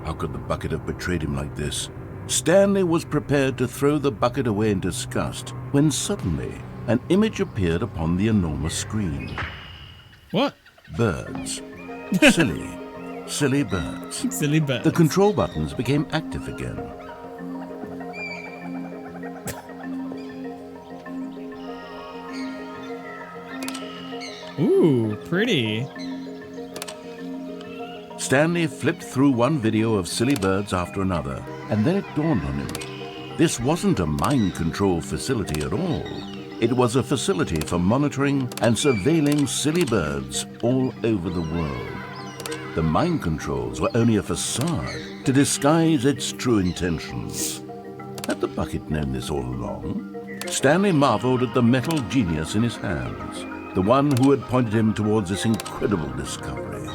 How could the bucket have betrayed him like this? Stanley was prepared to throw the bucket away in disgust when suddenly an image appeared upon the enormous screen. What? Birds. Silly birds. Silly birds. The control buttons became active again. Ooh, pretty. Stanley flipped through one video of silly birds after another, and then it dawned on him. This wasn't a mind control facility at all. It was a facility for monitoring and surveilling silly birds all over the world. The mind controls were only a facade to disguise its true intentions. Had the bucket known this all along? Stanley marveled at the metal genius in his hands, the one who had pointed him towards this incredible discovery.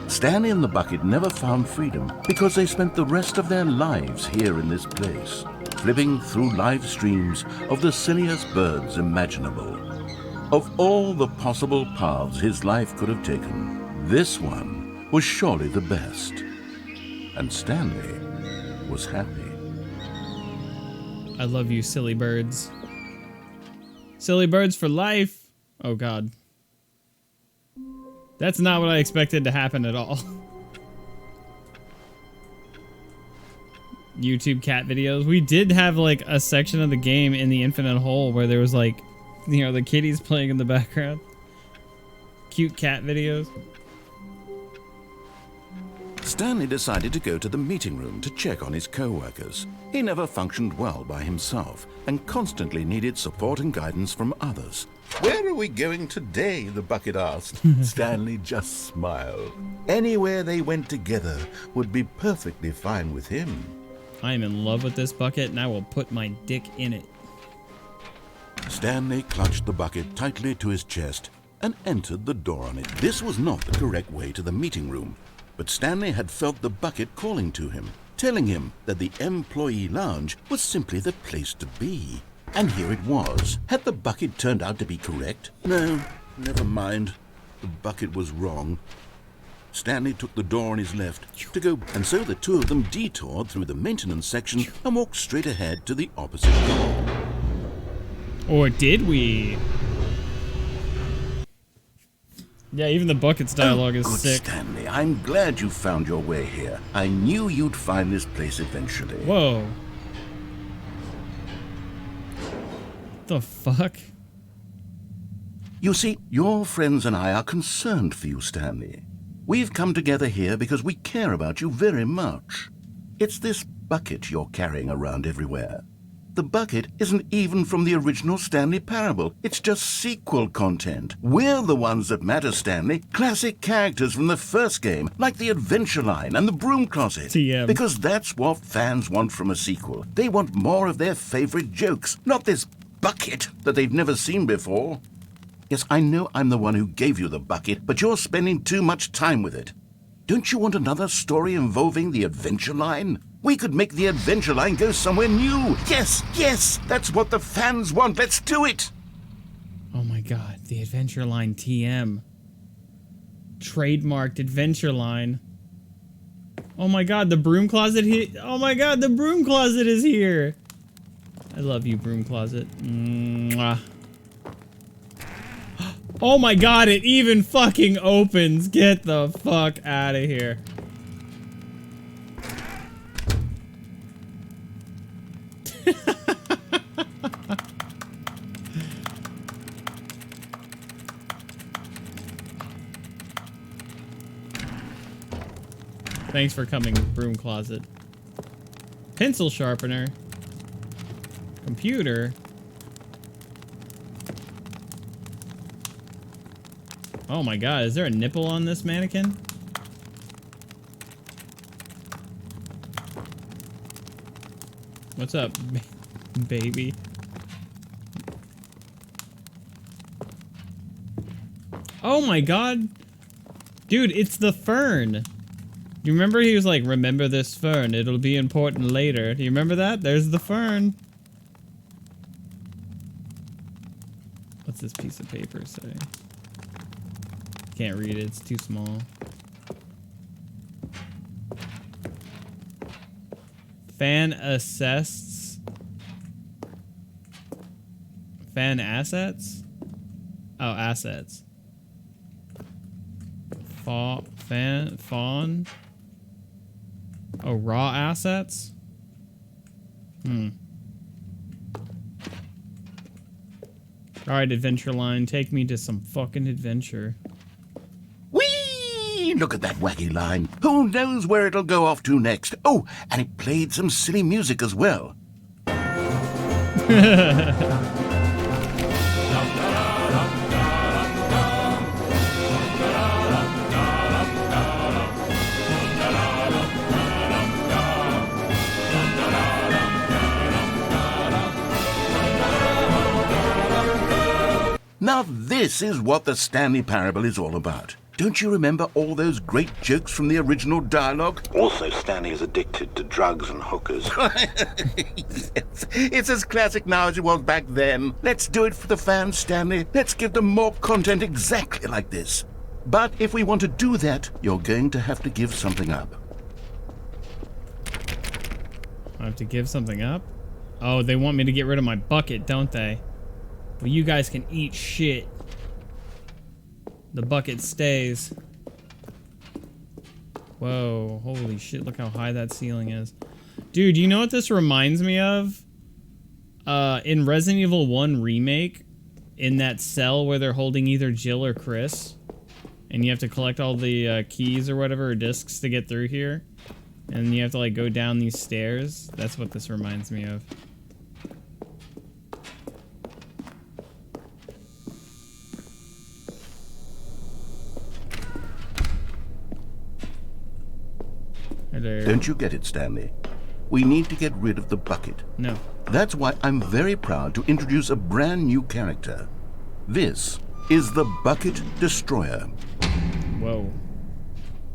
Stanley and the bucket never found freedom because they spent the rest of their lives here in this place, flipping through live streams of the silliest birds imaginable. Of all the possible paths his life could have taken, this one was surely the best. And Stanley was happy. I love you, silly birds. Silly birds for life. Oh, God. That's not what I expected to happen at all. YouTube cat videos. We did have like a section of the game in the Infinite Hole where there was like, you know, the kitties playing in the background. Cute cat videos. Stanley decided to go to the meeting room to check on his co-workers. He never functioned well by himself and constantly needed support and guidance from others. "Where are we going today?" the bucket asked. Stanley just smiled. Anywhere they went together would be perfectly fine with him. I am in love with this bucket and I will put my dick in it. Stanley clutched the bucket tightly to his chest and entered the door on it. This was not the correct way to the meeting room, but Stanley had felt the bucket calling to him, telling him that the employee lounge was simply the place to be. And here it was. Had the bucket turned out to be correct? No, never mind. The bucket was wrong. Stanley took the door on his left to go, and so the two of them detoured through the maintenance section and walked straight ahead to the opposite door. Or did we? Yeah, even the bucket's dialogue is good sick. Stanley, I'm glad you found your way here. I knew you'd find this place eventually. Whoa. The fuck? You see, your friends and I are concerned for you, Stanley. We've come together here because we care about you very much. It's this bucket you're carrying around everywhere. The bucket isn't even from the original Stanley Parable. It's just sequel content. We're the ones that matter, Stanley. Classic characters from the first game, like the Adventure Line and the Broom Closet. TM. Because that's what fans want from a sequel. They want more of their favorite jokes, not this bucket that they've never seen before. Yes, I know I'm the one who gave you the bucket, but you're spending too much time with it. Don't you want another story involving the Adventure Line? We could make the Adventure Line go somewhere new. Yes, yes, that's what the fans want. Let's do it. Oh my god, the Adventure Line TM. Trademarked Adventure Line. Oh my god, the Broom Closet oh my god, the Broom Closet is here. I love you, Broom Closet. Mwah. Oh my god, it even fucking opens. Get the fuck out of here. Thanks for coming, broom closet. Pencil sharpener. Computer. Oh my god, is there a nipple on this mannequin? What's up, baby? Oh my god. Dude, it's the fern. You remember he was like, remember this fern, it'll be important later. Do you remember that? There's the fern. What's this piece of paper say? Can't read it, it's too small. Fan assets? Fan assets? Oh, assets. Fawn? Oh, raw assets? Alright, adventure line, take me to some fucking adventure. Whee! Look at that wacky line. Who knows where it'll go off to next? Oh, and it played some silly music as well. Now this is what the Stanley Parable is all about. Don't you remember all those great jokes from the original dialogue? Also, Stanley is addicted to drugs and hookers. It's as classic now as it was back then. Let's do it for the fans, Stanley. Let's give them more content exactly like this. But if we want to do that, you're going to have to give something up. I have to give something up? Oh, they want me to get rid of my bucket, don't they? Well, you guys can eat shit. The bucket stays. Whoa, holy shit, look how high that ceiling is. Dude, you know what this reminds me of? In Resident Evil 1 Remake, in that cell where they're holding either Jill or Chris, and you have to collect all the keys or whatever, or discs to get through here, and you have to like go down these stairs. That's what this reminds me of. Don't you get it, Stanley? We need to get rid of the bucket. No. That's why I'm very proud to introduce a brand new character. This is the Bucket Destroyer. Whoa.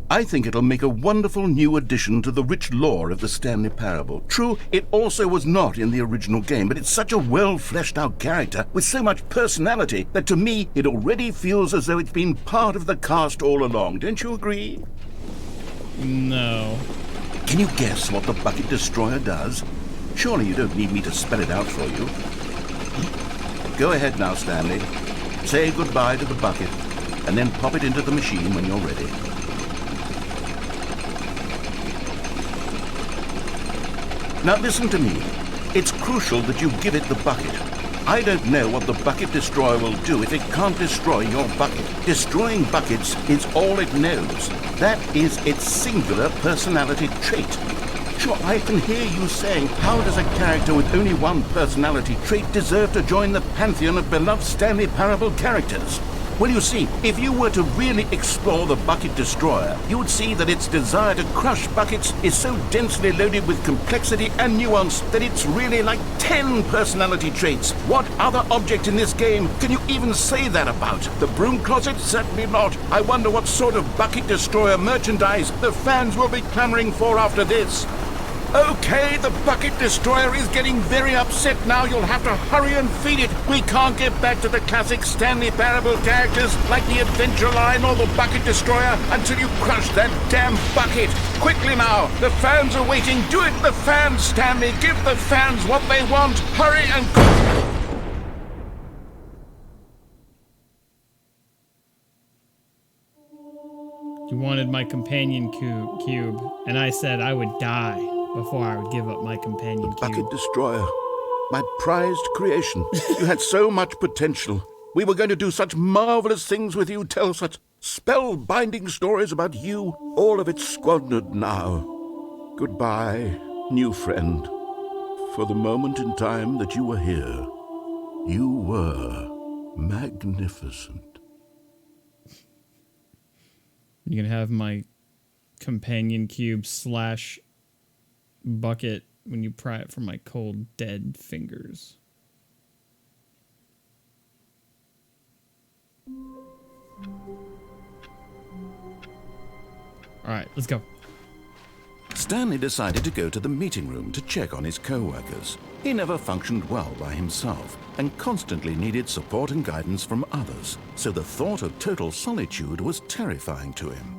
I think it'll make a wonderful new addition to the rich lore of the Stanley Parable. True, it also was not in the original game, but it's such a well-fleshed-out character with so much personality that to me it already feels as though it's been part of the cast all along. Don't you agree? No. Can you guess what the Bucket Destroyer does? Surely you don't need me to spell it out for you. Go ahead now, Stanley. Say goodbye to the bucket, and then pop it into the machine when you're ready. Now listen to me. It's crucial that you give it the bucket. I don't know what the Bucket Destroyer will do if it can't destroy your bucket. Destroying buckets is all it knows. That is its singular personality trait. Sure, I can hear you saying, how does a character with only one personality trait deserve to join the pantheon of beloved Stanley Parable characters? Well, you see, if you were to really explore the Bucket Destroyer, you would see that its desire to crush buckets is so densely loaded with complexity and nuance that it's really like 10 personality traits. What other object in this game can you even say that about? The broom closet? Certainly not. I wonder what sort of Bucket Destroyer merchandise the fans will be clamoring for after this. Okay, the Bucket Destroyer is getting very upset now. You'll have to hurry and feed it. We can't get back to the classic Stanley Parable characters like the Adventure Line or the Bucket Destroyer until you crush that damn bucket. Quickly now, the fans are waiting. Do it, the fans, Stanley. Give the fans what they want. Hurry and... wanted my companion cube, and I said I would die before I would give up my companion cube. Bucket Destroyer, my prized creation. You had so much potential. We were going to do such marvelous things with you, tell such spellbinding stories about you. All of it squandered now. Goodbye, new friend. For the moment in time that you were here, you were magnificent. You can have my companion cube / bucket when you pry it from my cold, dead fingers. Alright, let's go. Stanley decided to go to the meeting room to check on his co-workers. He never functioned well by himself and constantly needed support and guidance from others, so the thought of total solitude was terrifying to him.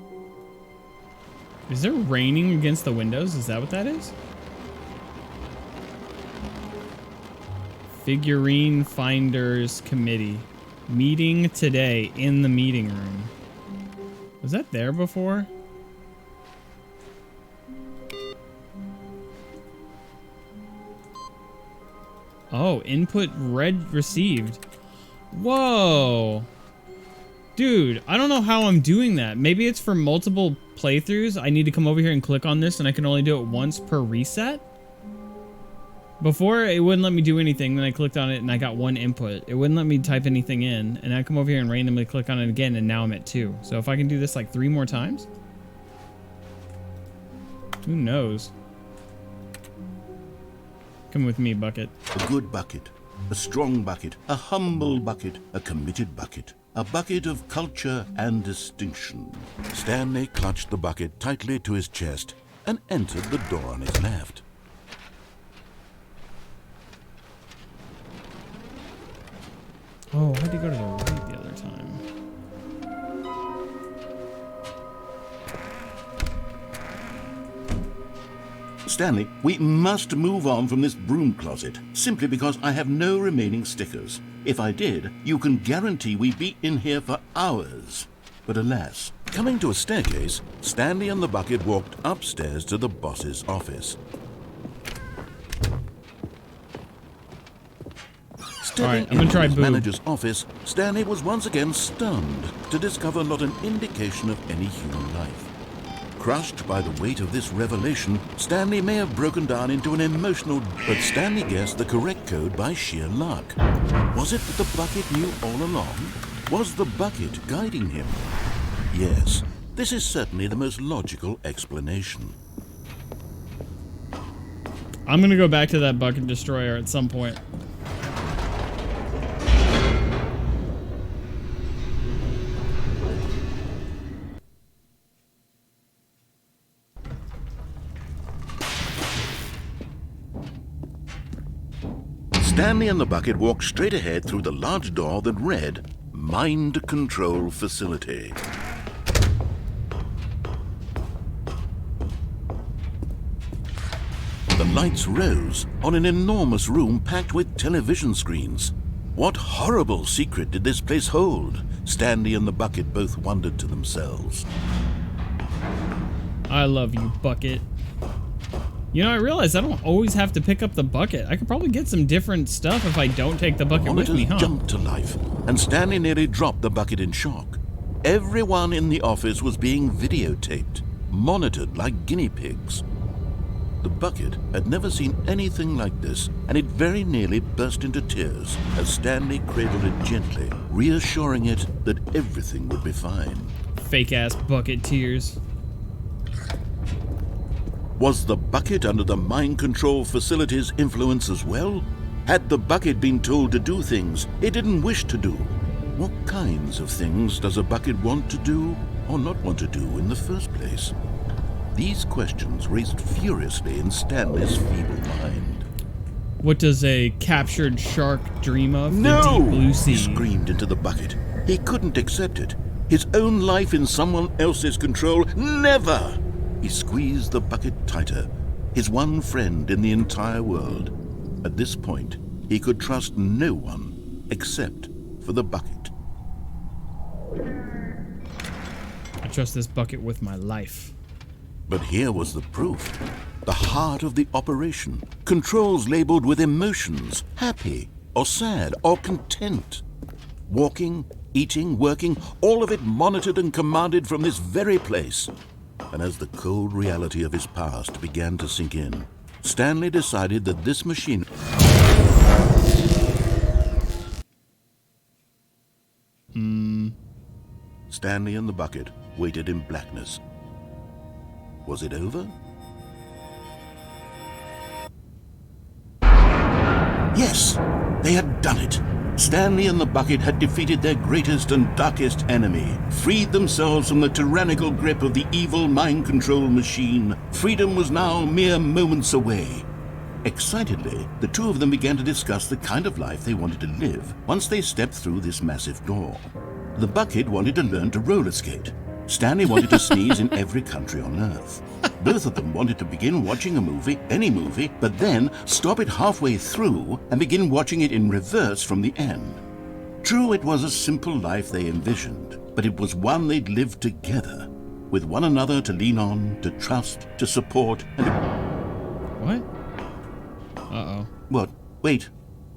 Is there raining against the windows? Is that what that is? Figurine Finders Committee. Meeting today in the meeting room. Was that there before? Oh, input read received. Whoa. Dude, I don't know how I'm doing that. Maybe it's for multiple playthroughs. I need to come over here and click on this and I can only do it once per reset. Before, it wouldn't let me do anything. Then I clicked on it and I got 1 input. It wouldn't let me type anything in. And I come over here and randomly click on it again and now I'm at 2. So if I can do this like 3 more times? Who knows? Come with me, Bucket. A good bucket, a strong bucket, a humble bucket, a committed bucket, a bucket of culture and distinction. Stanley clutched the bucket tightly to his chest and entered the door on his left. Oh, I had to go to the right the other time. Stanley, we must move on from this broom closet, simply because I have no remaining stickers. If I did, you can guarantee we'd be in here for hours. But alas, coming to a staircase, Stanley and the bucket walked upstairs to the boss's office. Stepping I'm gonna try into his boob. manager's office, Stanley was once again stunned to discover not an indication of any human life. Crushed by the weight of this revelation, Stanley may have broken down into an emotional, but Stanley guessed the correct code by sheer luck. Was it that the bucket knew all along? Was the bucket guiding him? Yes, this is certainly the most logical explanation. I'm gonna go back to that bucket destroyer at some point. Stanley and the bucket walked straight ahead through the large door that read, Mind Control Facility. The lights rose on an enormous room packed with television screens. What horrible secret did this place hold? Stanley and the bucket both wondered to themselves. I love you, Bucket. You know, I realize I don't always have to pick up the bucket. I could probably get some different stuff if I don't take the bucket with me, huh? Jumped to life, and Stanley nearly dropped the bucket in shock. Everyone in the office was being videotaped, monitored like guinea pigs. The bucket had never seen anything like this, and it very nearly burst into tears as Stanley cradled it gently, reassuring it that everything would be fine. Fake-ass bucket tears. Was the bucket under the mind control facility's influence as well? Had the bucket been told to do things it didn't wish to do? What kinds of things does a bucket want to do or not want to do in the first place? These questions raced furiously in Stanley's feeble mind. What does a captured shark dream of? No! The deep blue sea. He screamed into the bucket. He couldn't accept it. His own life in someone else's control, never! He squeezed the bucket tighter, his one friend in the entire world. At this point, he could trust no one except for the bucket. I trust this bucket with my life. But here was the proof. The heart of the operation. Controls labeled with emotions. Happy, or sad, or content. Walking, eating, working, all of it monitored and commanded from this very place. And as the cold reality of his past began to sink in, Stanley decided that this machine... Stanley and the bucket waited in blackness. Was it over? Yes, they had done it. Stanley and the bucket had defeated their greatest and darkest enemy, freed themselves from the tyrannical grip of the evil mind control machine. Freedom was now mere moments away. Excitedly, the two of them began to discuss the kind of life they wanted to live once they stepped through this massive door. The bucket wanted to learn to roller skate. Stanley wanted to sneeze in every country on Earth. Both of them wanted to begin watching a movie, any movie, but then stop it halfway through and begin watching it in reverse from the end. True, it was a simple life they envisioned, but it was one they'd lived together, with one another to lean on, to trust, to support, and to... What? Uh-oh. What? Wait.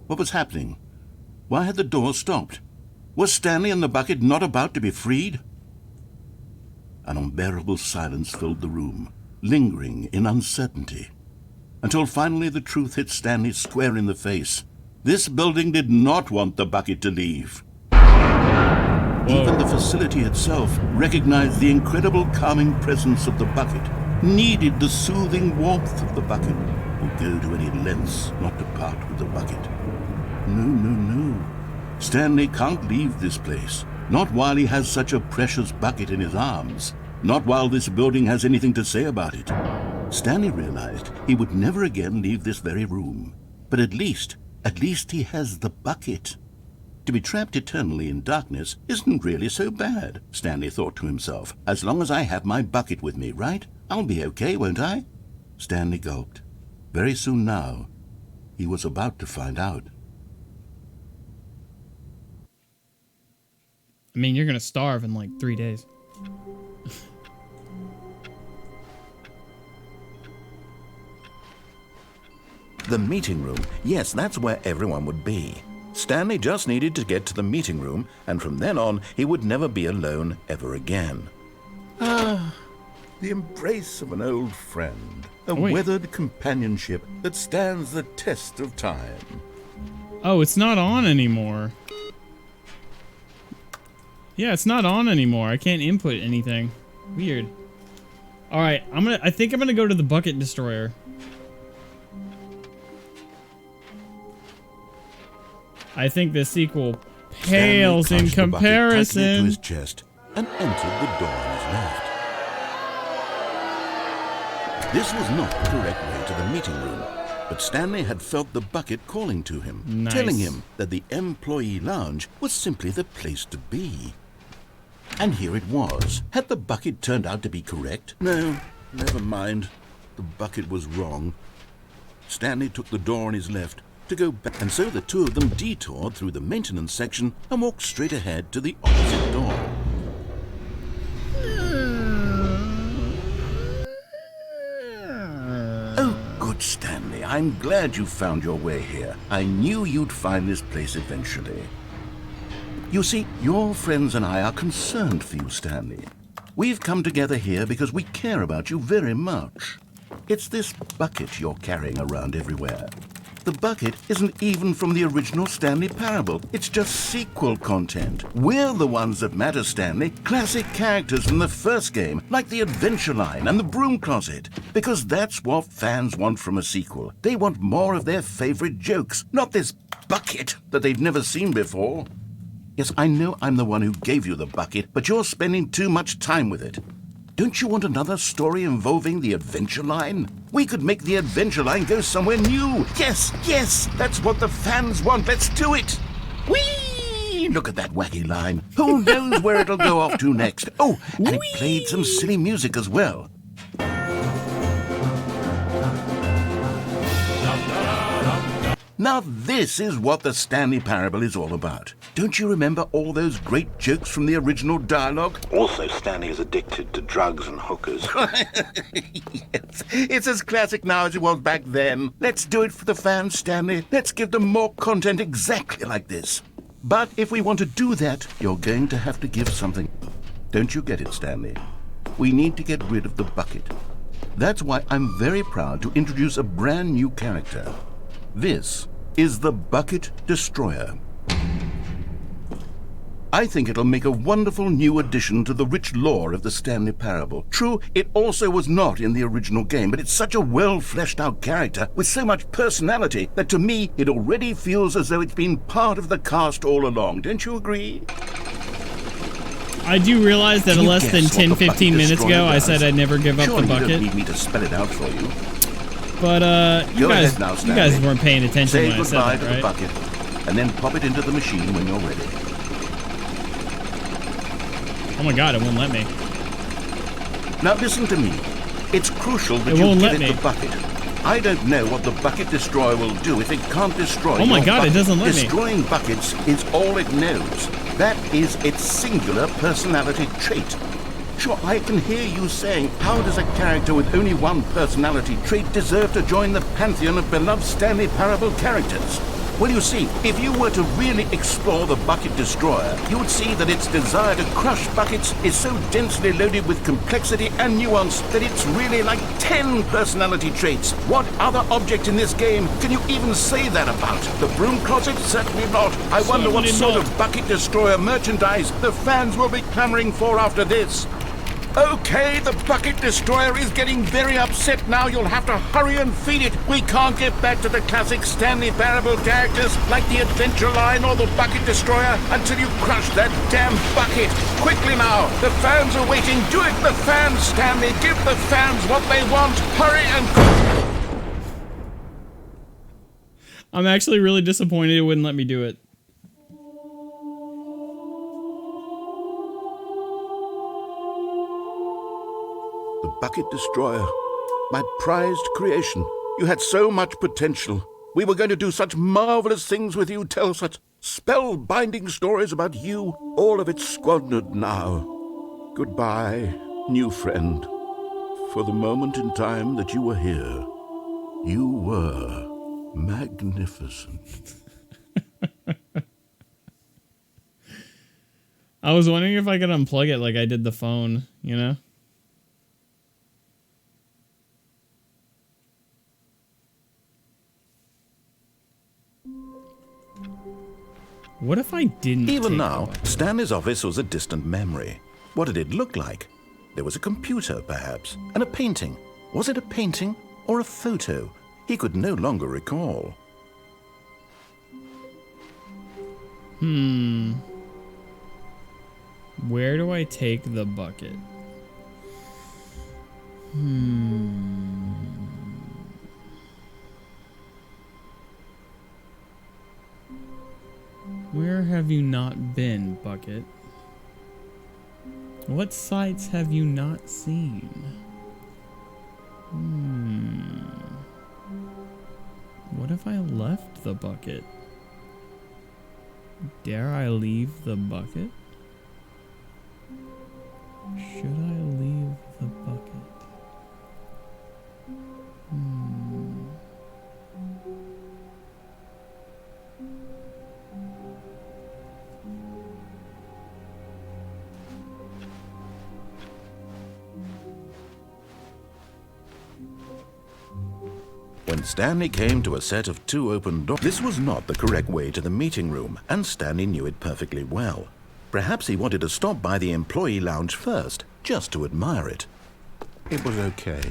What was happening? Why had the door stopped? Was Stanley and the bucket not about to be freed? An unbearable silence filled the room, lingering in uncertainty, until finally the truth hit Stanley square in the face. This building did not want the bucket to leave. Even the facility itself recognized the incredible calming presence of the bucket, needed the soothing warmth of the bucket, would go to any lengths not to part with the bucket. No. Stanley can't leave this place. Not while he has such a precious bucket in his arms. Not while this building has anything to say about it. Stanley realized he would never again leave this very room. But at least he has the bucket. To be trapped eternally in darkness isn't really so bad, Stanley thought to himself. As long as I have my bucket with me, right? I'll be okay, won't I? Stanley gulped. Very soon now, he was about to find out. I mean, you're gonna starve in like 3 days. The meeting room. Yes, that's where everyone would be. Stanley just needed to get to the meeting room, and from then on, he would never be alone ever again. Ah, the embrace of an old friend. A weathered companionship that stands the test of time. Oh, it's not on anymore. Yeah, it's not on anymore. I can't input anything. Weird. All right, I think I'm gonna go to the bucket destroyer. I think the sequel pales in comparison. Into his chest and entered the door on his left. This was not the correct way to the meeting room, but Stanley had felt the bucket calling to him, telling him that the employee lounge was simply the place to be. And here it was. Had the bucket turned out to be correct? No, never mind. The bucket was wrong. Stanley took the door on his left to go back, and so the two of them detoured through the maintenance section and walked straight ahead to the opposite door. Oh, good, Stanley. I'm glad you found your way here. I knew you'd find this place eventually. You see, your friends and I are concerned for you, Stanley. We've come together here because we care about you very much. It's this bucket you're carrying around everywhere. The bucket isn't even from the original Stanley Parable. It's just sequel content. We're the ones that matter, Stanley. Classic characters from the first game, like the Adventure Line and the Broom Closet. Because that's what fans want from a sequel. They want more of their favorite jokes, not this bucket that they've never seen before. Yes, I know I'm the one who gave you the bucket, but you're spending too much time with it. Don't you want another story involving the Adventure Line? We could make the Adventure Line go somewhere new. Yes, that's what the fans want. Let's do it. Whee! Look at that wacky line. Who knows where it'll go off to next? Oh, and it played some silly music as well. Now this is what the Stanley Parable is all about. Don't you remember all those great jokes from the original dialogue? Also, Stanley is addicted to drugs and hookers. Yes, it's as classic now as it was back then. Let's do it for the fans, Stanley. Let's give them more content exactly like this. But if we want to do that, you're going to have to give something. Don't you get it, Stanley? We need to get rid of the bucket. That's why I'm very proud to introduce a brand new character. This is the Bucket Destroyer. I think it'll make a wonderful new addition to the rich lore of the Stanley Parable. True, it also was not in the original game, but it's such a well-fleshed-out character with so much personality that to me it already feels as though it's been part of the cast all along. Don't you agree? I do realize that less than 10-15 minutes ago I said I'd never give up the bucket. You don't need me to spell it out for you. But you guys weren't paying attention when I said that, Say goodbye to right? the bucket, and then pop it into the machine when you're ready. Oh my god, it won't let me. Now listen to me. It's crucial that you give it the bucket. I don't know what the Bucket Destroyer will do if it can't destroy Oh my your god, bucket. it doesn't let me. Destroying buckets is all it knows. That is its singular personality trait. Sure, I can hear you saying, how does a character with only one personality trait deserve to join the pantheon of beloved Stanley Parable characters? Well, you see, if you were to really explore the Bucket Destroyer, you would see that its desire to crush buckets is so densely loaded with complexity and nuance that it's really like 10 personality traits. What other object in this game can you even say that about? The broom closet? Certainly not. I wonder what sort of Bucket Destroyer merchandise the fans will be clamoring for after this. Okay, the Bucket Destroyer is getting very upset now. You'll have to hurry and feed it. We can't get back to the classic Stanley Parable characters like the Adventure Line or the Bucket Destroyer until you crush that damn bucket. Quickly now, the fans are waiting. Do it, the fans, Stanley. Give the fans what they want. Hurry and... I'm actually really disappointed it wouldn't let me do it. Bucket Destroyer, my prized creation. You had so much potential. We were going to do such marvelous things with you, tell such spell-binding stories about you. All of it squandered now. Goodbye, new friend. For the moment in time that you were here, you were magnificent. I was wondering if I could unplug it like I did the phone, you know? What if I didn't? Even now, Stanley's office was a distant memory. What did it look like? There was a computer, perhaps, and a painting. Was it a painting or a photo? He could no longer recall. Where do I take the bucket? Where have you not been, Bucket? What sights have you not seen? What if I left the bucket? Dare I leave the bucket? Should I leave the bucket? When Stanley came to a set of 2 open doors, this was not the correct way to the meeting room, and Stanley knew it perfectly well. Perhaps he wanted to stop by the employee lounge first, just to admire it. It was okay.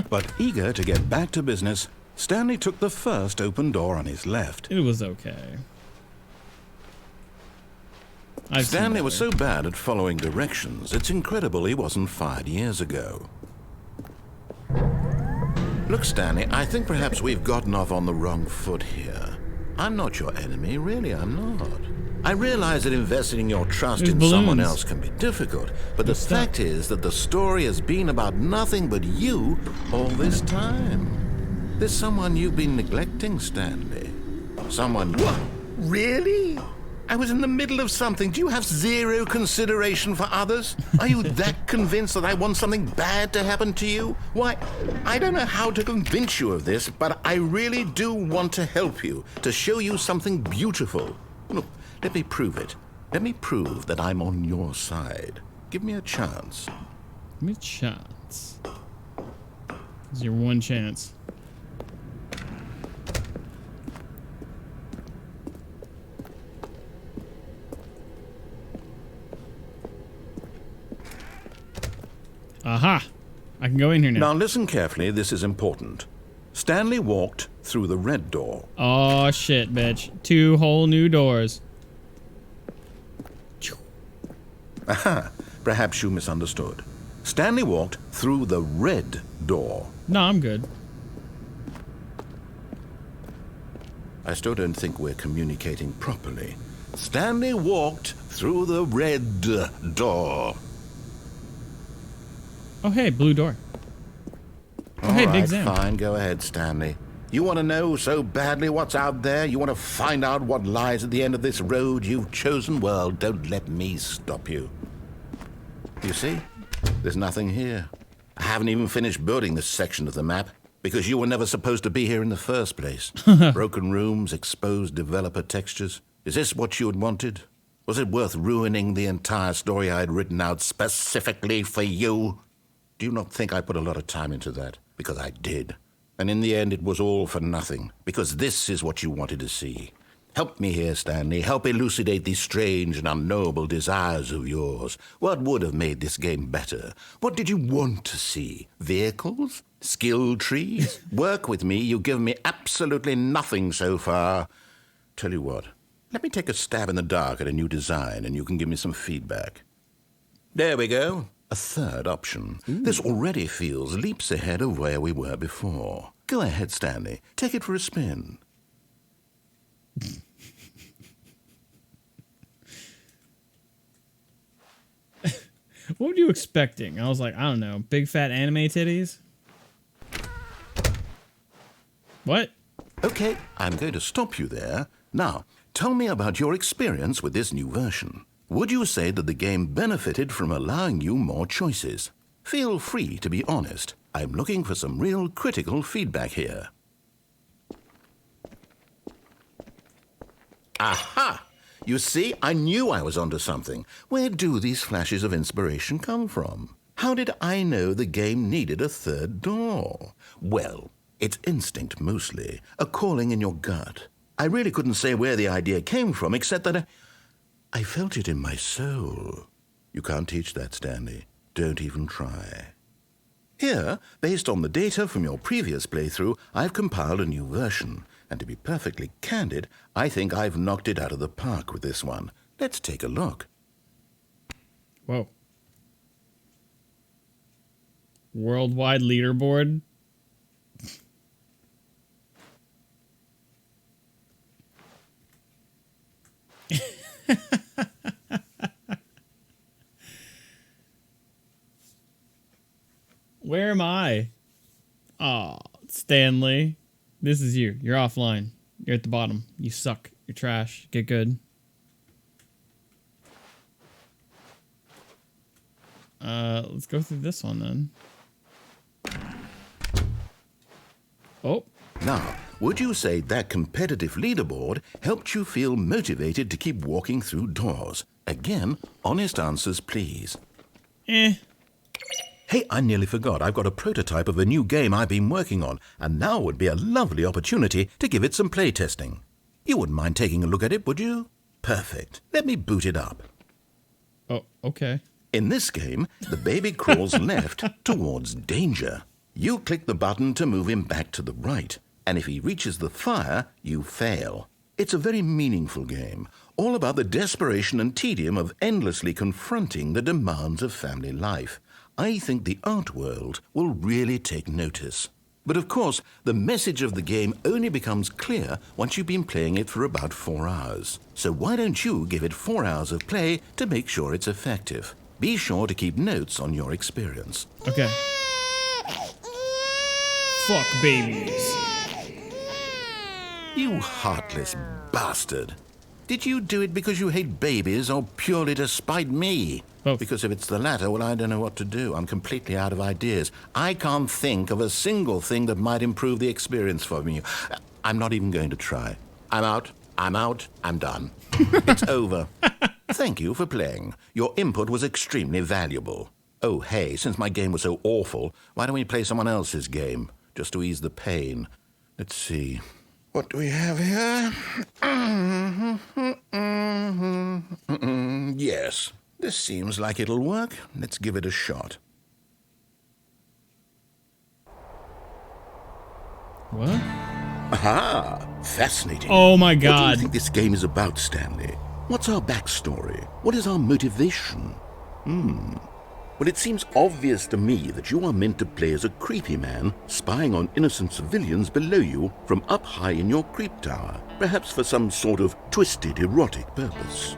But eager to get back to business, Stanley took the first open door on his left. It was okay. Stanley was so bad at following directions, it's incredible he wasn't fired years ago. Look, Stanley, I think perhaps we've gotten off on the wrong foot here. I'm not your enemy, really, I'm not. I realize that investing your trust in someone else can be difficult, but the fact is that the story has been about nothing but you all this time. There's someone you've been neglecting, Stanley. Someone Really? I was in the middle of something. Do you have zero consideration for others? Are you that convinced that I want something bad to happen to you? Why, I don't know how to convince you of this, but I really do want to help you, to show you something beautiful. Look, let me prove it. Let me prove that I'm on your side. Give me a chance. Give me a chance. This is your one chance. Aha! I can go in here now. Now listen carefully, this is important. Stanley walked through the red door. Oh shit, bitch. 2 whole new doors. Aha! Perhaps you misunderstood. Stanley walked through the red door. No, I'm good. I still don't think we're communicating properly. Stanley walked through the red door. Oh hey, blue door. Oh hey, big Zam. Fine, go ahead, Stanley. You want to know so badly what's out there? You want to find out what lies at the end of this road you've chosen? Well, don't let me stop you. You see? There's nothing here. I haven't even finished building this section of the map because you were never supposed to be here in the first place. Broken rooms, exposed developer textures. Is this what you had wanted? Was it worth ruining the entire story I had written out specifically for you? Do you not think I put a lot of time into that? Because I did. And in the end, it was all for nothing. Because this is what you wanted to see. Help me here, Stanley. Help elucidate these strange and unknowable desires of yours. What would have made this game better? What did you want to see? Vehicles? Skill trees? Work with me. You've given me absolutely nothing so far. Tell you what. Let me take a stab in the dark at a new design, and you can give me some feedback. There we go. A third option. Ooh. This already feels leaps ahead of where we were before. Go ahead, Stanley. Take it for a spin. What were you expecting? I was like, I don't know. Big fat anime titties? What? Okay, I'm going to stop you there. Now, tell me about your experience with this new version. Would you say that the game benefited from allowing you more choices? Feel free to be honest. I'm looking for some real critical feedback here. Aha! You see, I knew I was onto something. Where do these flashes of inspiration come from? How did I know the game needed a third door? Well, it's instinct mostly, a calling in your gut. I really couldn't say where the idea came from, except that I felt it in my soul. You can't teach that, Stanley. Don't even try. Here, based on the data from your previous playthrough, I've compiled a new version. And to be perfectly candid, I think I've knocked it out of the park with this one. Let's take a look. Whoa. Worldwide leaderboard? Where am I? Oh, Stanley. This is you. You're offline. You're at the bottom. You suck. You're trash. Get good. Let's go through this one then. Oh. Now, would you say that competitive leaderboard helped you feel motivated to keep walking through doors? Again, honest answers, please. Eh. Hey, I nearly forgot. I've got a prototype of a new game I've been working on, and now would be a lovely opportunity to give it some playtesting. You wouldn't mind taking a look at it, would you? Perfect. Let me boot it up. Oh, okay. In this game, the baby crawls left towards danger. You click the button to move him back to the right, and if he reaches the fire, you fail. It's a very meaningful game, all about the desperation and tedium of endlessly confronting the demands of family life. I think the art world will really take notice. But of course, the message of the game only becomes clear once you've been playing it for about 4 hours. So why don't you give it 4 hours of play to make sure it's effective? Be sure to keep notes on your experience. Okay. Fuck babies. You heartless bastard. Did you do it because you hate babies or purely to spite me? Both. Because if it's the latter, well, I don't know what to do. I'm completely out of ideas. I can't think of a single thing that might improve the experience for me. I'm not even going to try. I'm out. I'm done. It's over. Thank you for playing. Your input was extremely valuable. Oh, hey, since my game was so awful, why don't we play someone else's game, just to ease the pain? Let's see. What do we have here? Yes, this seems like it'll work. Let's give it a shot. What? Aha! Fascinating. Oh my What do god. you think this game is about, Stanley? What's our backstory? What is our motivation? Well, it seems obvious to me that you are meant to play as a creepy man spying on innocent civilians below you from up high in your creep tower, perhaps for some sort of twisted erotic purpose.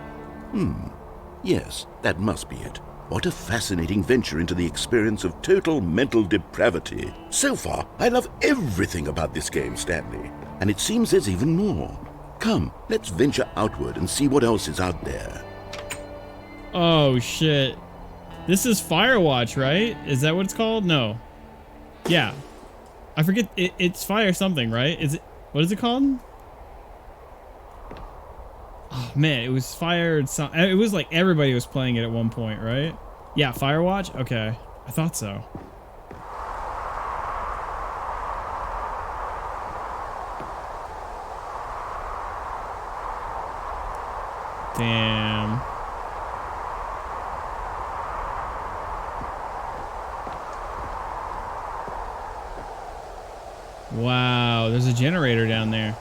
Yes, that must be it. What a fascinating venture into the experience of total mental depravity. So far, I love everything about this game, Stanley, and it seems there's even more. Come, let's venture outward and see what else is out there. Oh shit. This is Firewatch, right? Is that what it's called? No. Yeah. I forget. It's Fire something, right? Is it? What is it called? Oh man, it was Fire. It was like everybody was playing it at one point, right? Yeah, Firewatch. Okay, I thought so. Damn. Wow, there's a generator down there.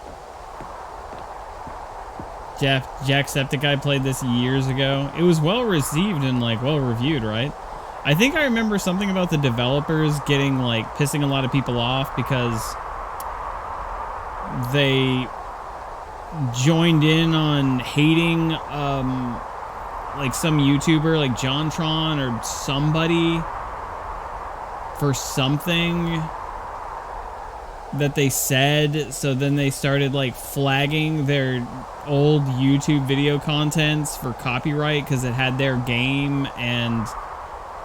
Jacksepticeye played this years ago. It was well received and like well reviewed, right? I think I remember something about the developers getting like pissing a lot of people off because they joined in on hating like some YouTuber like JonTron or somebody for something that they said, so then they started like flagging their old YouTube video contents for copyright because it had their game, and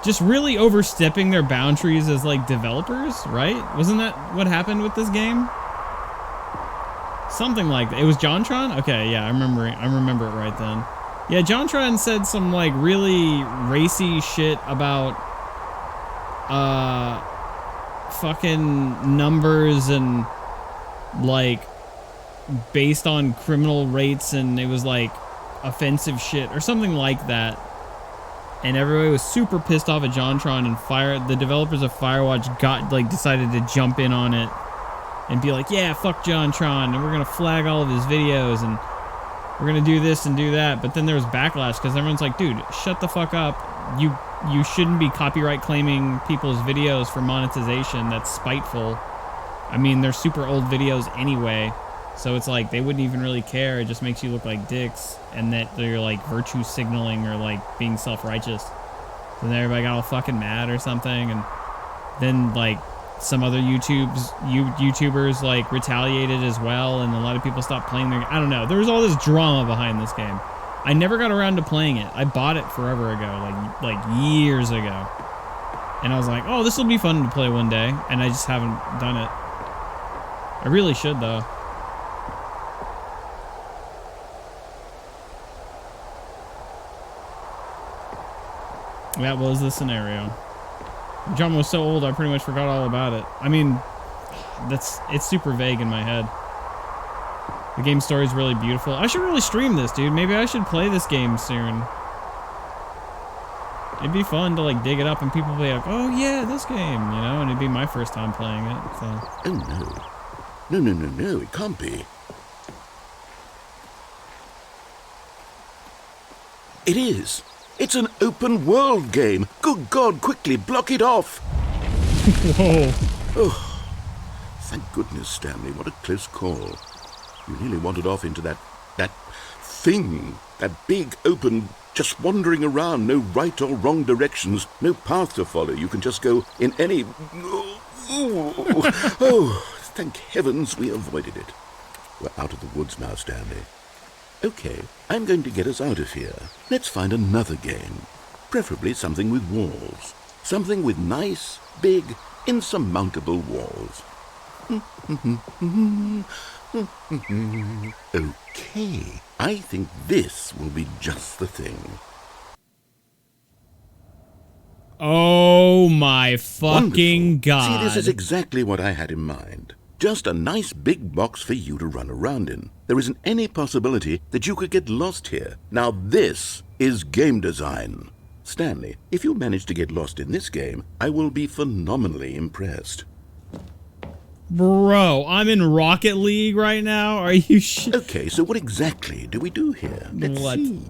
just really overstepping their boundaries as like developers, right? Wasn't that what happened with this game? Something like that. It was JonTron? Okay, yeah, I remember it right then. Yeah, JonTron said some like really racy shit about fucking numbers and like based on criminal rates, and it was like offensive shit or something like that, and everybody was super pissed off at JonTron, and the developers of Firewatch decided to jump in on it and be like, yeah, fuck JonTron, and we're gonna flag all of his videos and we're gonna do this and do that. But then there was backlash because everyone's like, dude, shut the fuck up. You shouldn't be copyright claiming people's videos for monetization. That's spiteful. I mean, they're super old videos anyway, so it's like they wouldn't even really care. It just makes you look like dicks, and that they're like virtue signaling or like being self-righteous. And then everybody got all fucking mad or something, and then like some other YouTubers like retaliated as well, and a lot of people stopped playing their. I don't know. There was all this drama behind this game. I never got around to playing it. I bought it forever ago, like years ago. And I was like, oh, this will be fun to play one day. And I just haven't done it. I really should, though. That was the scenario. John was so old, I pretty much forgot all about it. I mean, it's super vague in my head. The game story is really beautiful. I should really stream this, dude. Maybe I should play this game soon. It'd be fun to like dig it up and people be like, oh yeah, this game, you know, and it'd be my first time playing it. So. Oh no. No, it can't be. It is. It's an open world game. Good God, quickly block it off. Whoa. Oh, thank goodness, Stanley. What a close call. You nearly wandered off into that thing. That big, open, just wandering around. No right or wrong directions. No path to follow. You can just go in any... Oh, thank heavens we avoided it. We're out of the woods now, Stanley. Okay, I'm going to get us out of here. Let's find another game. Preferably something with walls. Something with nice, big, insurmountable walls. Okay, I think this will be just the thing. Oh my fucking Wonderful. god. See, this is exactly what I had in mind. Just a nice big box for you to run around in. There isn't any possibility that you could get lost here. Now this is game design. Stanley, if you manage to get lost in this game, I will be phenomenally impressed. Bro, I'm in Rocket League right now. Are you Okay, so what exactly do we do here? Let's What? see.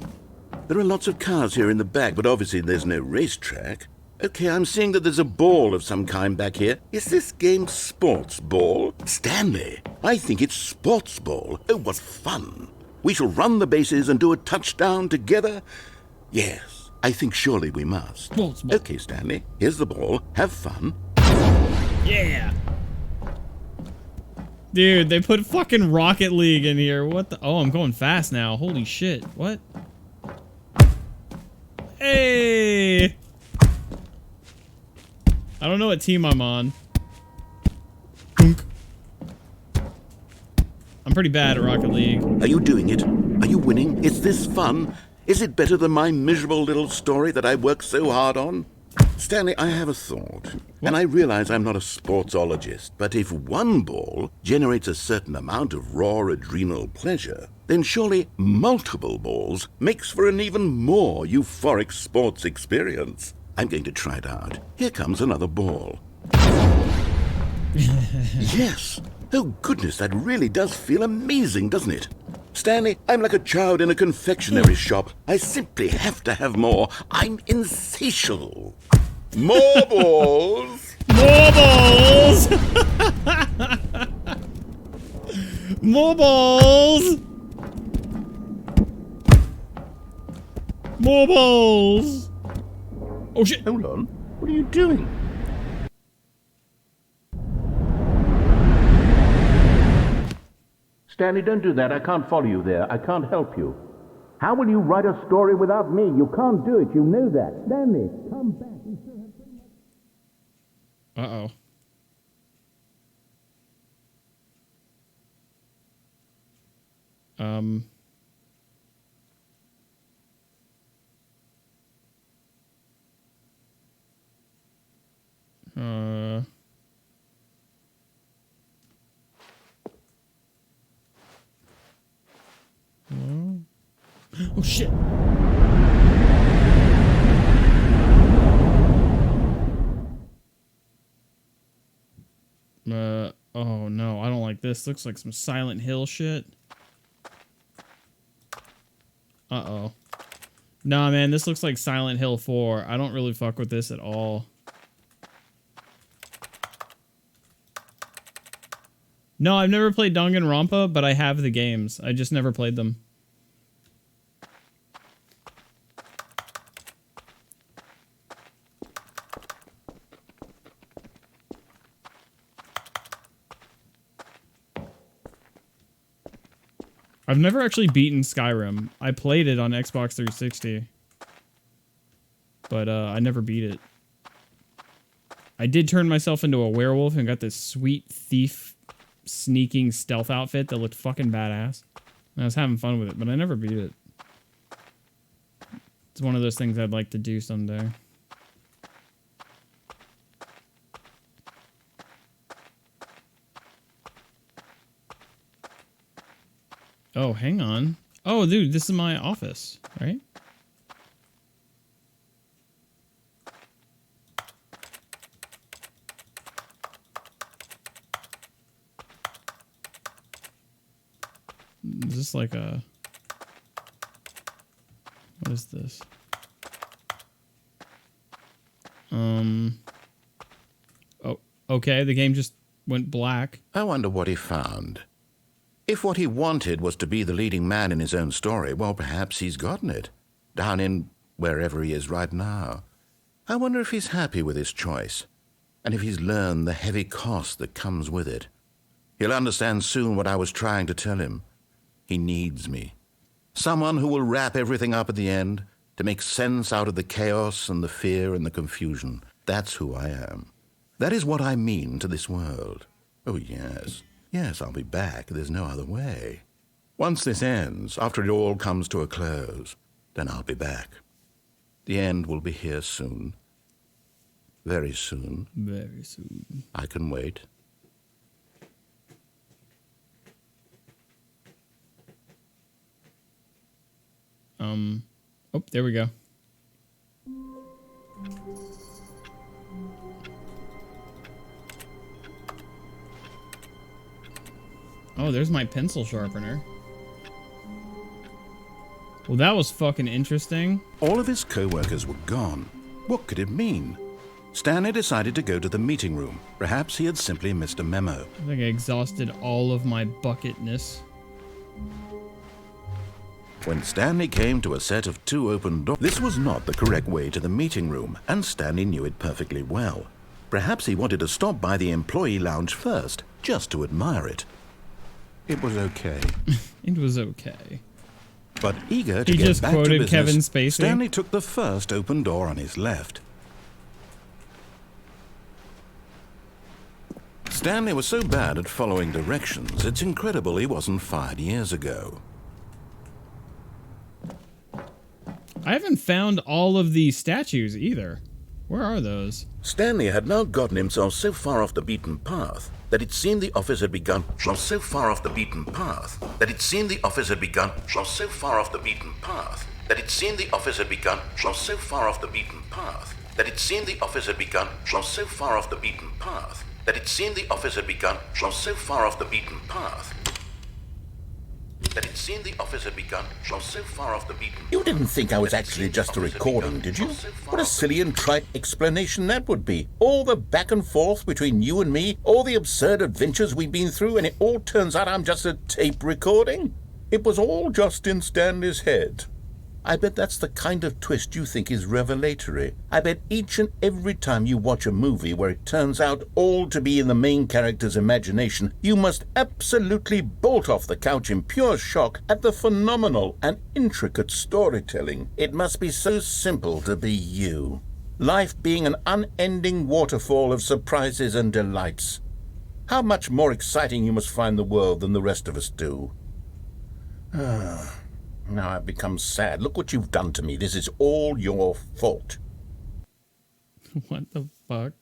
There are lots of cars here in the back, but obviously there's no racetrack. Okay, I'm seeing that there's a ball of some kind back here. Is this game sports ball? Stanley, I think it's sports ball. Oh, what fun. We shall run the bases and do a touchdown together. Yes, I think surely we must. Sports ball. Okay, Stanley, here's the ball. Have fun. Yeah. Dude, they put fucking Rocket League in here. What the? Oh, I'm going fast now. Holy shit. What? Hey. I don't know what team I'm on. Dunk. I'm pretty bad at Rocket League. Are you doing it? Are you winning? Is this fun? Is it better than my miserable little story that I worked so hard on? Stanley, I have a thought. And I realize I'm not a sportsologist, but if one ball generates a certain amount of raw adrenal pleasure, then surely multiple balls makes for an even more euphoric sports experience. I'm going to try it out. Here comes another ball. Yes! Oh goodness, that really does feel amazing, doesn't it? Stanley, I'm like a child in a confectionery shop. I simply have to have more. I'm insatiable. More balls! More balls! More balls! More balls! Oh shit! Hold on. What are you doing? Stanley, don't do that. I can't follow you there. I can't help you. How will you write a story without me? You can't do it. You know that. Stanley, come back. You still have so much. Uh-oh. Oh shit. Oh no, I don't like this. Looks like some Silent Hill shit. Uh-oh. Nah, man, this looks like Silent Hill 4. I don't really fuck with this at all. No, I've never played Danganronpa, but I have the games. I just never played them. I've never actually beaten Skyrim. I played it on Xbox 360. But I never beat it. I did turn myself into a werewolf and got this sweet thief sneaking stealth outfit that looked fucking badass. And I was having fun with it, but I never beat it. It's one of those things I'd like to do someday. Oh, hang on. Oh, dude, this is my office, right? Is this like a... What is this? Oh, okay, the game just went black. I wonder what he found. If what he wanted was to be the leading man in his own story, well, perhaps he's gotten it. Down in wherever he is right now. I wonder if he's happy with his choice. And if he's learned the heavy cost that comes with it. He'll understand soon what I was trying to tell him. He needs me. Someone who will wrap everything up at the end to make sense out of the chaos and the fear and the confusion. That's who I am. That is what I mean to this world. Oh, yes. Yes, I'll be back. There's no other way. Once this ends, after it all comes to a close, then I'll be back. The end will be here soon. Very soon. Very soon. I can wait. Oh, there we go. Oh, there's my pencil sharpener. Well, that was fucking interesting. All of his co-workers were gone. What could it mean? Stanley decided to go to the meeting room. Perhaps he had simply missed a memo. I think I exhausted all of my bucketness. When Stanley came to a set of 2 open doors, this was not the correct way to the meeting room, and Stanley knew it perfectly well. Perhaps he wanted to stop by the employee lounge first, just to admire it. It was okay. It was okay. But eager to He get just back to quoted business, Kevin Spacey. Stanley took the first open door on his left. Stanley was so bad at following directions, it's incredible he wasn't fired years ago. I haven't found all of the statues either. Where are those? Stanley had now gotten himself so far off the beaten path that it seemed the office had begun from so far off the beaten path that it seemed the office had begun from so far off the beaten path that it seemed the office had begun from so far off the beaten path that it seemed the office had begun from so far off the beaten path that it seemed the office had begun from so far off the beaten path that it seemed the office had begun from so far off the beaten path. You didn't think I was actually just a recording, did you? What a silly and trite explanation that would be. All the back and forth between you and me, all the absurd adventures we've been through, and it all turns out I'm just a tape recording? It was all just in Stanley's head. I bet that's the kind of twist you think is revelatory. I bet each and every time you watch a movie where it turns out all to be in the main character's imagination, you must absolutely bolt off the couch in pure shock at the phenomenal and intricate storytelling. It must be so simple to be you. Life being an unending waterfall of surprises and delights. How much more exciting you must find the world than the rest of us do. Now I've become sad. Look what you've done to me. This is all your fault. What the fuck?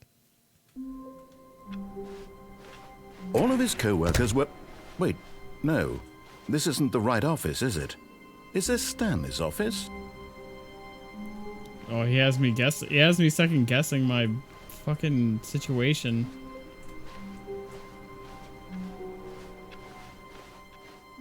All of his co-workers were... Wait, no. This isn't the right office, is it? Is this Stanley's office? Oh, he has me second guessing my fucking situation.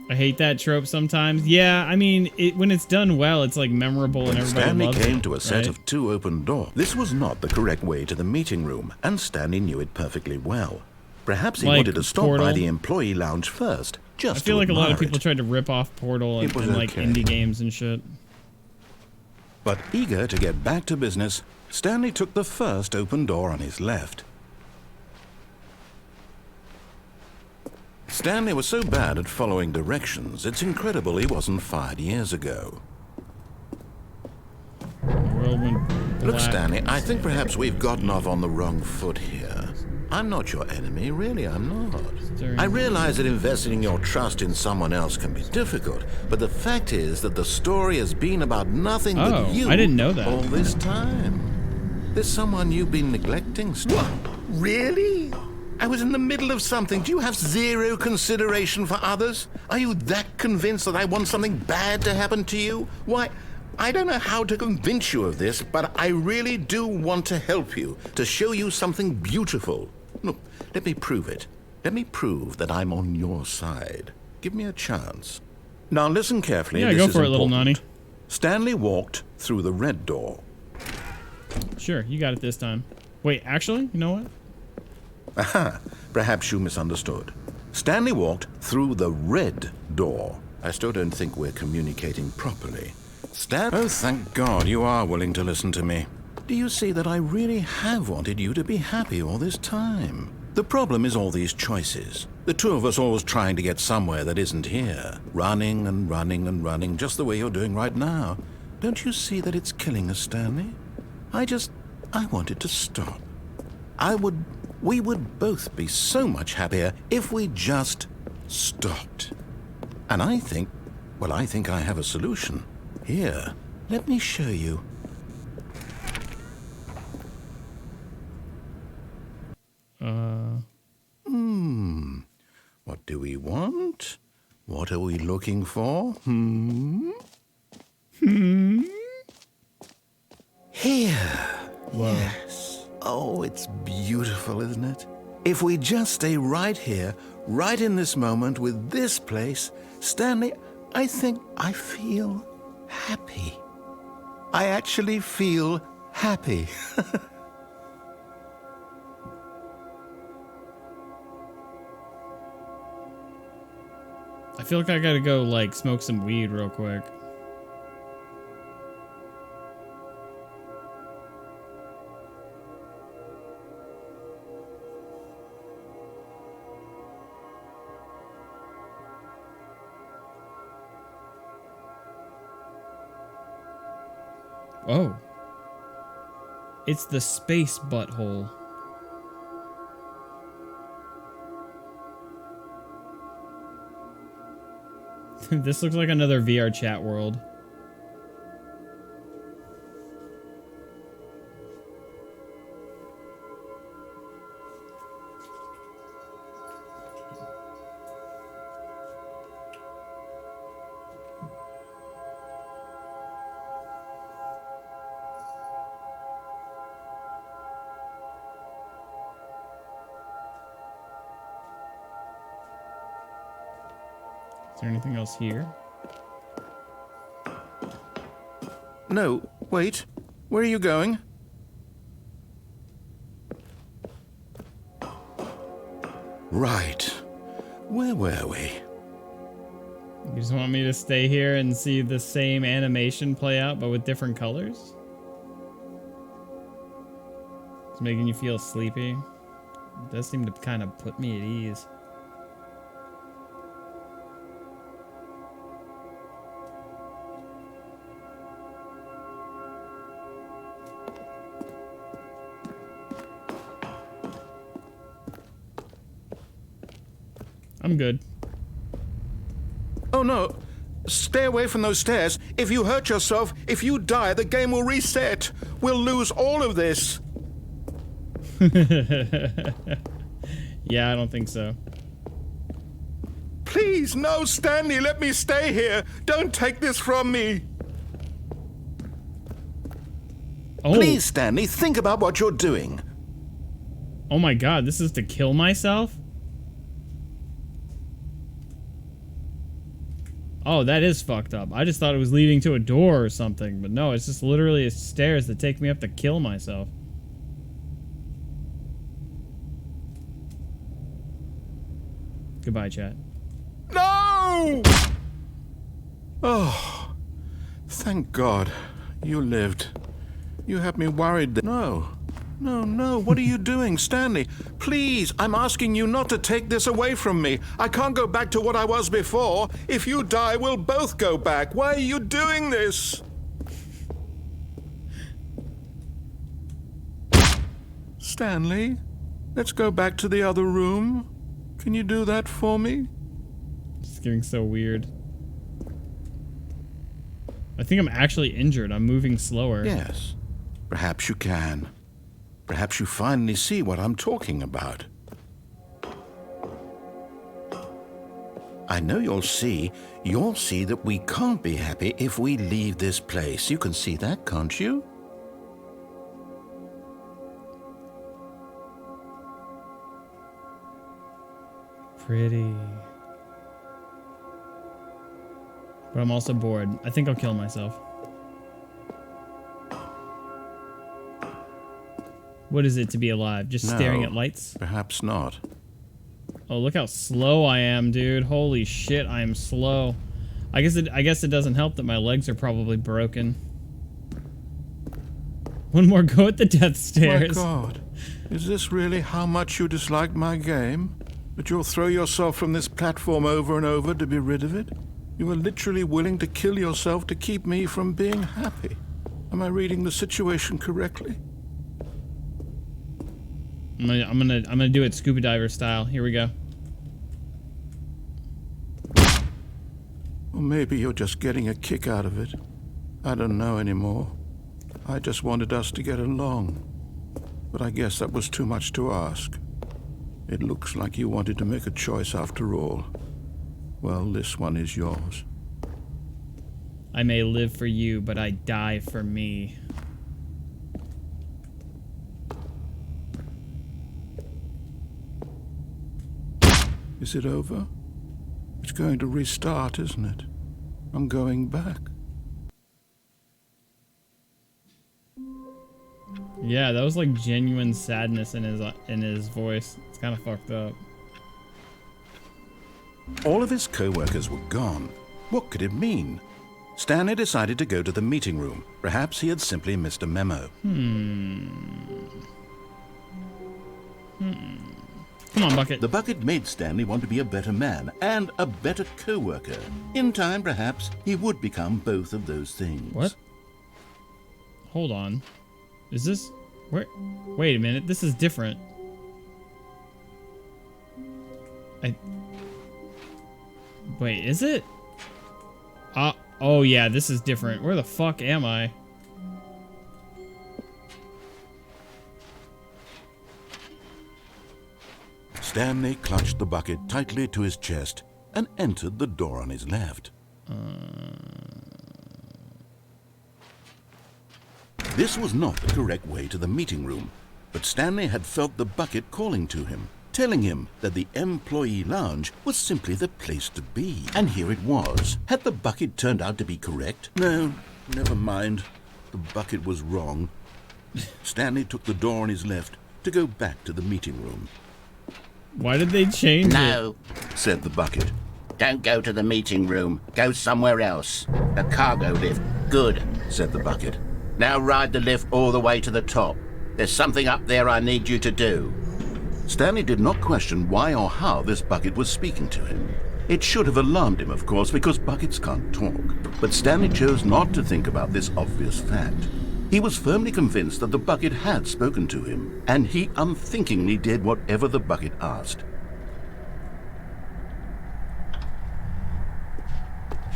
I hate that trope sometimes. Yeah, I mean, when it's done well, it's like memorable and everybody Stanley loves came it, to a set right? of 2 open doors. This was not the correct way to the meeting room, and Stanley knew it perfectly well. Perhaps he Like wanted to stop Portal. by the employee lounge first, just I feel to like a lot of admire people it. tried to rip off Portal and, It was like okay. indie games and shit. But eager to get back to business, Stanley took the first open door on his left. Stanley was so bad at following directions, it's incredible he wasn't fired years ago. Whirlwind Look, Black. Stanley, I think perhaps we've gotten off on the wrong foot here. I'm not your enemy, really, I'm not. I realize that investing your trust in someone else can be difficult, but the fact is that the story has been about nothing but you I didn't know that. all this time. There's someone you've been neglecting, Stanley. Really? I was in the middle of something. Do you have zero consideration for others? Are you that convinced that I want something bad to happen to you? Why, I don't know how to convince you of this, but I really do want to help you, to show you something beautiful. Look, let me prove it. Let me prove that I'm on your side. Give me a chance. Now listen carefully. Yeah, this go is for it, little important. Nani. Stanley walked through the red door. Sure, you got it this time. Wait, actually, you know what? Aha, perhaps you misunderstood. Stanley walked through the red door. I still don't think we're communicating properly. Oh, thank God you are willing to listen to me. Do you see that I really have wanted you to be happy all this time? The problem is all these choices. The two of us always trying to get somewhere that isn't here. Running and running and running, just the way you're doing right now. Don't you see that it's killing us, Stanley? I want it to stop. We would both be so much happier if we just stopped. And I think I have a solution. Here, let me show you. What do we want? What are we looking for? Here. Whoa. Yes. Oh, it's beautiful, isn't it? If we just stay right here, right in this moment with this place, Stanley, I think I feel happy. I actually feel happy. I feel like I gotta go, like, smoke some weed real quick. Oh. It's the space butthole. This looks like another VR chat world. Is there anything else here? No, wait. Where are you going? Right. Where were we? You just want me to stay here and see the same animation play out, but with different colors? It's making you feel sleepy. It does seem to kind of put me at ease. I'm good. Oh no. Stay away from those stairs. If you hurt yourself, if you die, the game will reset. We'll lose all of this. Yeah, I don't think so. Please, no, Stanley, let me stay here. Don't take this from me. Oh. Please, Stanley, think about what you're doing. Oh my god, this is to kill myself? Oh, that is fucked up. I just thought it was leading to a door or something, but no, it's just literally stairs that take me up to kill myself. Goodbye, chat. No! Oh, thank God you lived. You had me worried. No, what are you doing, Stanley? Please, I'm asking you not to take this away from me. I can't go back to what I was before. If you die, we'll both go back. Why are you doing this? Stanley, let's go back to the other room. Can you do that for me? It's getting so weird. I think I'm actually injured. I'm moving slower. Yes, perhaps you can. Perhaps you finally see what I'm talking about. I know you'll see that we can't be happy if we leave this place. You can see that, can't you? Pretty. But I'm also bored. I think I'll kill myself. What is it to be alive? Just staring at lights? Perhaps not. Oh, look how slow I am, dude. Holy shit, I am slow. I guess it doesn't help that my legs are probably broken. One more go at the death stairs. My God. Is this really how much you dislike my game? That you'll throw yourself from this platform over and over to be rid of it? You are literally willing to kill yourself to keep me from being happy. Am I reading the situation correctly? I'm gonna do it scuba diver style. Here we go. Or maybe you're just getting a kick out of it. I don't know anymore. I just wanted us to get along. But I guess that was too much to ask. It looks like you wanted to make a choice after all. Well, this one is yours. I may live for you, but I die for me. Is it over? It's going to restart, isn't it? I'm going back. Yeah, that was like genuine sadness in his voice. It's kind of fucked up. All of his co-workers were gone. What could it mean? Stanley decided to go to the meeting room. Perhaps he had simply missed a memo. Come on, Bucket. The bucket made Stanley want to be a better man and a better co-worker. In time, perhaps, he would become both of those things. What? Hold on. Is this... Where? Wait a minute. This is different. Wait, is it? Oh yeah, this is different. Where the fuck am I? Stanley clutched the bucket tightly to his chest and entered the door on his left. This was not the correct way to the meeting room, but Stanley had felt the bucket calling to him, telling him that the employee lounge was simply the place to be. And here it was. Had the bucket turned out to be correct? No, never mind. The bucket was wrong. Stanley took the door on his left to go back to the meeting room. Why did they change it? No, Said the bucket. don't go to the meeting room. Go somewhere else. The cargo lift. Good. Said the bucket. Now ride the lift all the way to the top. There's something up there I need you to do. Stanley did not question why or how this bucket was speaking to him. It should have alarmed him, of course, because buckets can't talk. But Stanley chose not to think about this obvious fact. He was firmly convinced that the bucket had spoken to him, and he unthinkingly did whatever the bucket asked.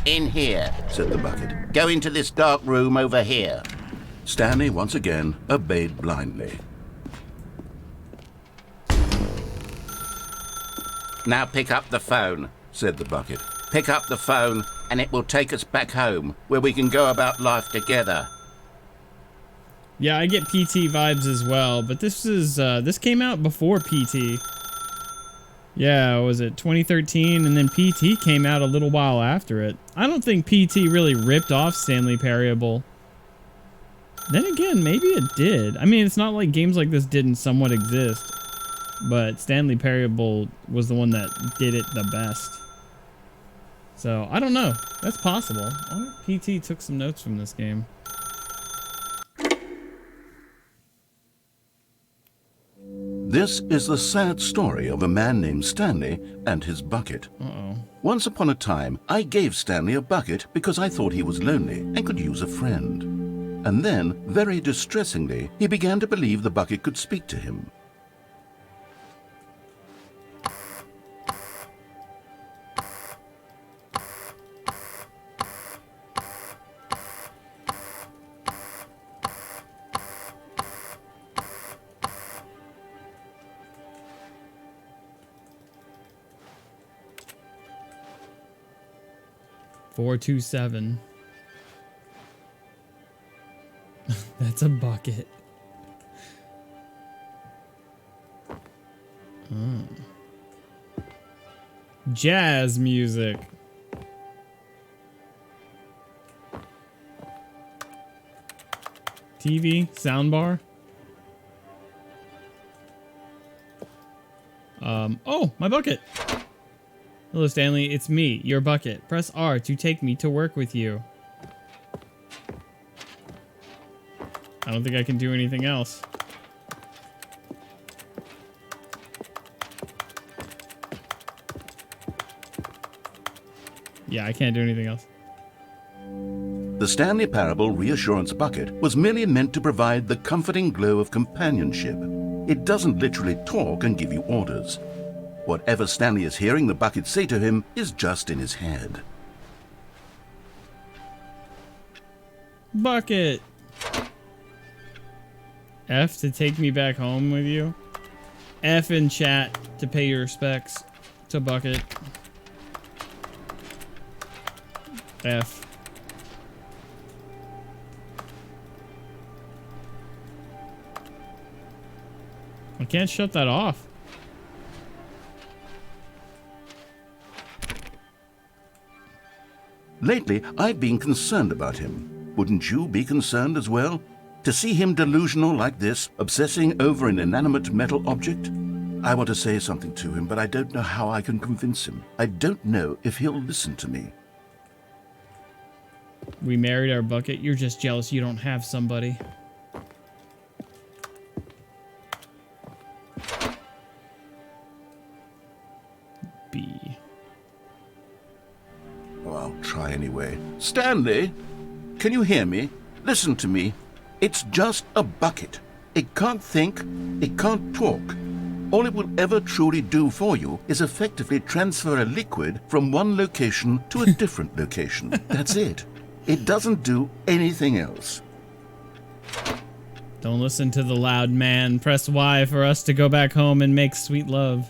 In here. Said the bucket. Go into this dark room over here. Stanley once again obeyed blindly. Now pick up the phone. Said the bucket. Pick up the phone and it will take us back home where we can go about life together. Yeah, I get PT vibes as well, but this is this came out before PT. Yeah, was it 2013? And then PT came out a little while after it. I don't think PT really ripped off Stanley Parable. Then again, maybe it did. I mean, it's not like games like this didn't somewhat exist, but Stanley Parable was the one that did it the best. So, I don't know. That's possible. I wonder if PT took some notes from this game. This is the sad story of a man named Stanley and his bucket. Uh-oh. Once upon a time, I gave Stanley a bucket because I thought he was lonely and could use a friend. And then, very distressingly, he began to believe the bucket could speak to him. $427. That's a bucket. Jazz music. TV, soundbar. Oh, my bucket. Hello, Stanley. It's me, your bucket. Press R to take me to work with you. I don't think I can do anything else. Yeah, I can't do anything else. The Stanley Parable Reassurance Bucket was merely meant to provide the comforting glow of companionship. It doesn't literally talk and give you orders. Whatever Stanley is hearing the bucket say to him is just in his head. Bucket! F to take me back home with you. F in chat to pay your respects to Bucket. F. I can't shut that off. Lately, I've been concerned about him. Wouldn't you be concerned as well? To see him delusional like this, obsessing over an inanimate metal object? I want to say something to him, but I don't know how I can convince him. I don't know if he'll listen to me. We married our Bucket. You're just jealous you don't have somebody. B. Oh, I'll try anyway. Stanley, can you hear me? Listen to me. It's just a bucket. It can't think. It can't talk. All it will ever truly do for you is effectively transfer a liquid from one location to a different location. That's it. It doesn't do anything else. Don't listen to the loud man. Press Y for us to go back home and make sweet love.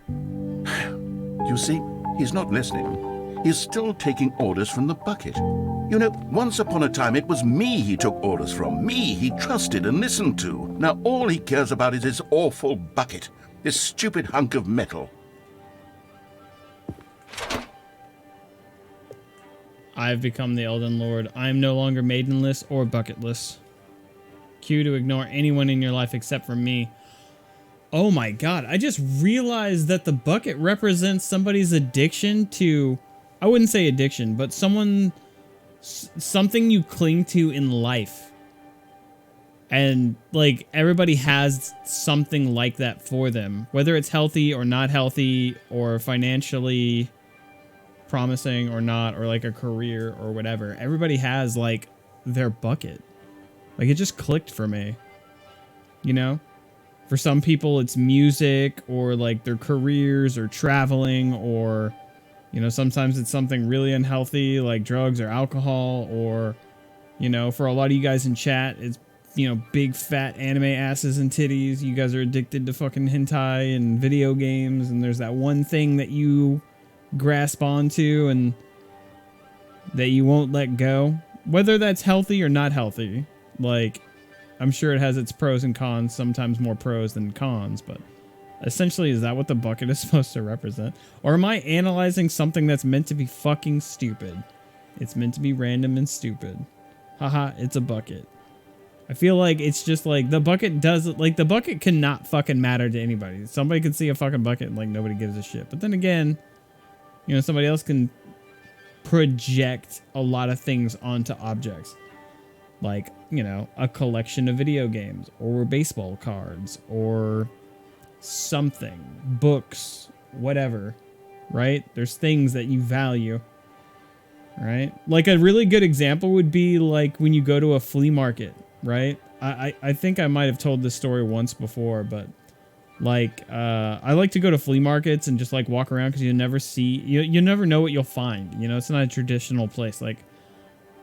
You see, he's not listening. He's still taking orders from the bucket. You know, once upon a time it was me he took orders from. Me he trusted and listened to. Now all he cares about is his awful bucket. This stupid hunk of metal. I've become the Elden Lord. I am no longer maidenless or bucketless. Q to ignore anyone in your life except for me. Oh my god, I just realized that the bucket represents somebody's addiction to... I wouldn't say addiction, but something you cling to in life. And, like, everybody has something like that for them. Whether it's healthy or not healthy, or financially promising or not, or like a career or whatever. Everybody has, like, their bucket. Like, it just clicked for me. You know? For some people, it's music, or, like, their careers, or traveling, or... You know, sometimes it's something really unhealthy like drugs or alcohol, or, you know, for a lot of you guys in chat, it's, you know, big fat anime asses and titties. You guys are addicted to fucking hentai and video games, and there's that one thing that you grasp onto and that you won't let go. Whether that's healthy or not healthy, like, I'm sure it has its pros and cons, sometimes more pros than cons, but... Essentially, is that what the bucket is supposed to represent? Or am I analyzing something that's meant to be fucking stupid? It's meant to be random and stupid. Haha, it's a bucket. I feel like it's just like, the bucket does... Like, the bucket cannot fucking matter to anybody. Somebody could see a fucking bucket and, like, nobody gives a shit. But then again, you know, somebody else can project a lot of things onto objects. Like, you know, a collection of video games, or baseball cards, or... something, books, whatever, right? There's things that you value, right? Like a really good example would be like when you go to a flea market, right? I think I might have told this story once before, but like I like to go to flea markets and just like walk around because you never see, you never know what you'll find. You know, it's not a traditional place. Like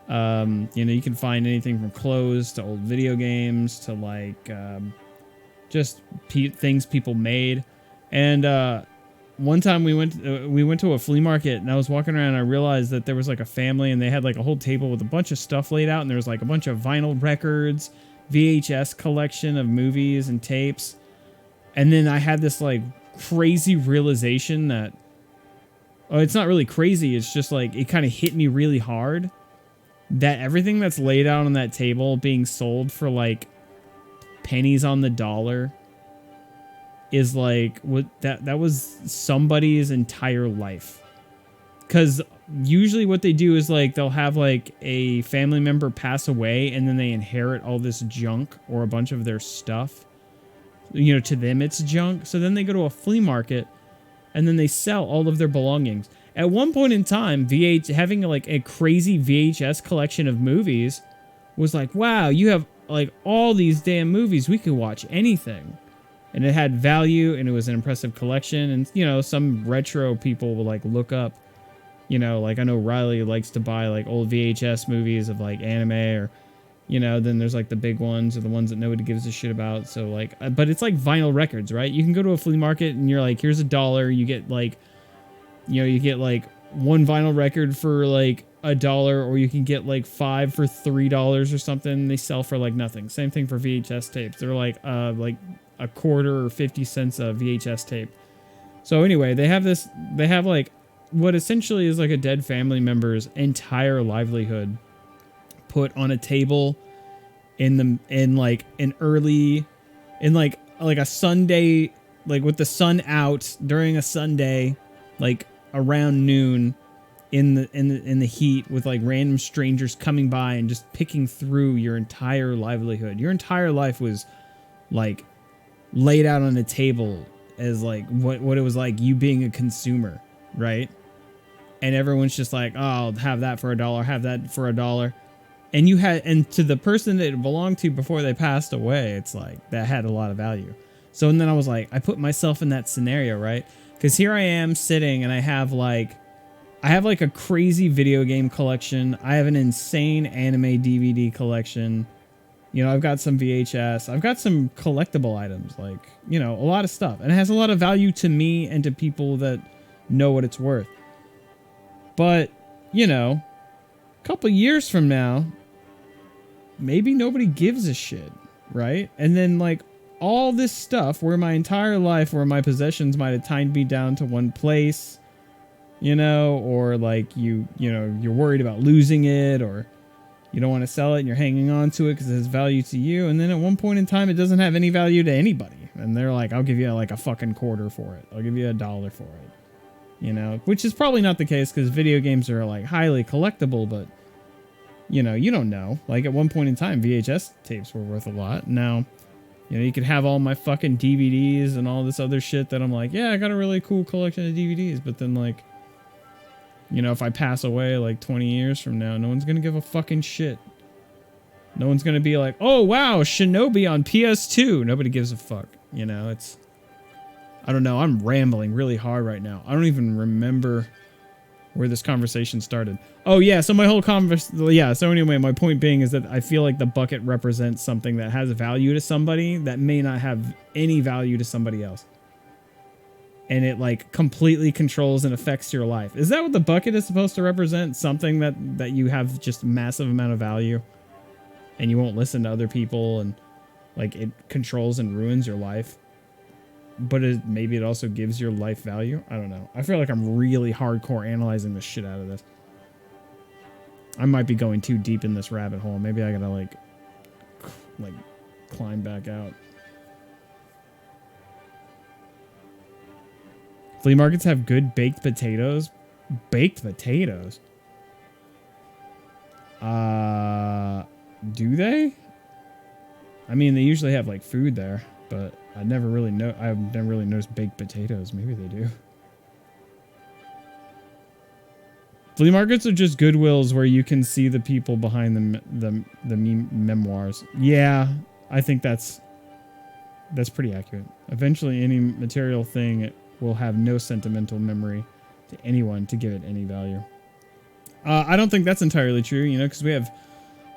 you know, you can find anything from clothes to old video games to like just things people made. And one time we went to a flea market, and I was walking around and I realized that there was like a family, and they had like a whole table with a bunch of stuff laid out, and there was like a bunch of vinyl records, VHS collection of movies and tapes. And then I had this like crazy realization that, oh, it's not really crazy, it's just like it kind of hit me really hard that everything that's laid out on that table being sold for like pennies on the dollar is like what that was somebody's entire life. Because usually what they do is like they'll have like a family member pass away, and then they inherit all this junk or a bunch of their stuff. You know, to them it's junk. So then they go to a flea market and then they sell all of their belongings. At one point in time, having like a crazy VHS collection of movies was like, wow, you have like all these damn movies. We could watch anything. And it had value, and it was an impressive collection. And, you know, some retro people will like look up, you know, like I know Riley likes to buy like old VHS movies of like anime, or, you know, then there's like the big ones or the ones that nobody gives a shit about. So like, but it's like vinyl records, right? You can go to a flea market and you're like, here's $1. You get like, you know, you get like one vinyl record for like $1, or you can get like 5 for $3 or something. They sell for like nothing. Same thing for VHS tapes. They're like a quarter or 50 cents a VHS tape. So anyway, they have like what essentially is like a dead family member's entire livelihood put on a table in like a Sunday, like with the sun out during a Sunday, like around noon in the heat, with like random strangers coming by and just picking through your entire livelihood. Your entire life was like laid out on a table as like what it was like you being a consumer, right? And everyone's just like, oh, I'll have that for $1, have that for $1. And to the person that it belonged to before they passed away, it's like that had a lot of value. So, and then I was like, I put myself in that scenario, right? Because here I am sitting and I have like a crazy video game collection. I have an insane anime DVD collection. You know, I've got some VHS. I've got some collectible items, like, you know, a lot of stuff. And it has a lot of value to me and to people that know what it's worth. But, you know, a couple years from now, maybe nobody gives a shit, right? And then, like, all this stuff where my entire life, where my possessions might have tied me down to one place, you know, or like you know, you're worried about losing it, or you don't want to sell it and you're hanging on to it because it has value to you. And then at one point in time, it doesn't have any value to anybody. And they're like, I'll give you like a fucking quarter for it. I'll give you $1 for it. You know, which is probably not the case because video games are like highly collectible, but you know, you don't know. Like at one point in time, VHS tapes were worth a lot. Now, you know, you could have all my fucking DVDs and all this other shit that I'm like, yeah, I got a really cool collection of DVDs. But then like, you know, if I pass away like 20 years from now, no one's going to give a fucking shit. No one's going to be like, oh, wow, Shinobi on PS2. Nobody gives a fuck. You know, it's, I don't know. I'm rambling really hard right now. I don't even remember where this conversation started. Oh, yeah. So my whole yeah. So anyway, my point being is that I feel like the bucket represents something that has value to somebody that may not have any value to somebody else. And it like completely controls and affects your life. Is that what the bucket is supposed to represent? Something that you have just massive amount of value and you won't listen to other people, and like it controls and ruins your life. But maybe it also gives your life value. I don't know. I feel like I'm really hardcore analyzing the shit out of this. I might be going too deep in this rabbit hole. Maybe I gotta like climb back out. Flea markets have good baked potatoes. Baked potatoes? Do they? I mean, they usually have like food there, but I've never really noticed baked potatoes. Maybe they do. Flea markets are just Goodwills where you can see the people behind the memoirs. Yeah, I think that's pretty accurate. Eventually, any material thing will have no sentimental memory to anyone to give it any value. I don't think that's entirely true, you know, because we have,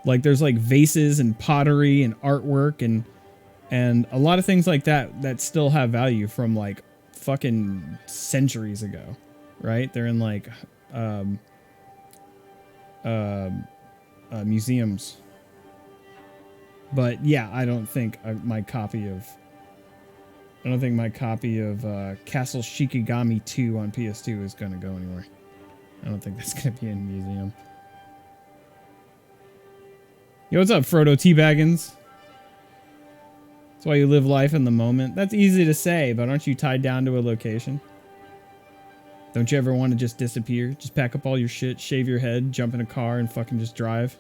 like, there's like vases and pottery and artwork and a lot of things like that still have value from like fucking centuries ago, right? They're in like museums. But yeah, I don't think my copy of Castle Shikigami 2 on PS2 is going to go anywhere. I don't think that's going to be in a museum. Yo, what's up, Frodo T-Baggins? That's why you live life in the moment. That's easy to say, but aren't you tied down to a location? Don't you ever want to just disappear? Just pack up all your shit, shave your head, jump in a car, and fucking just drive?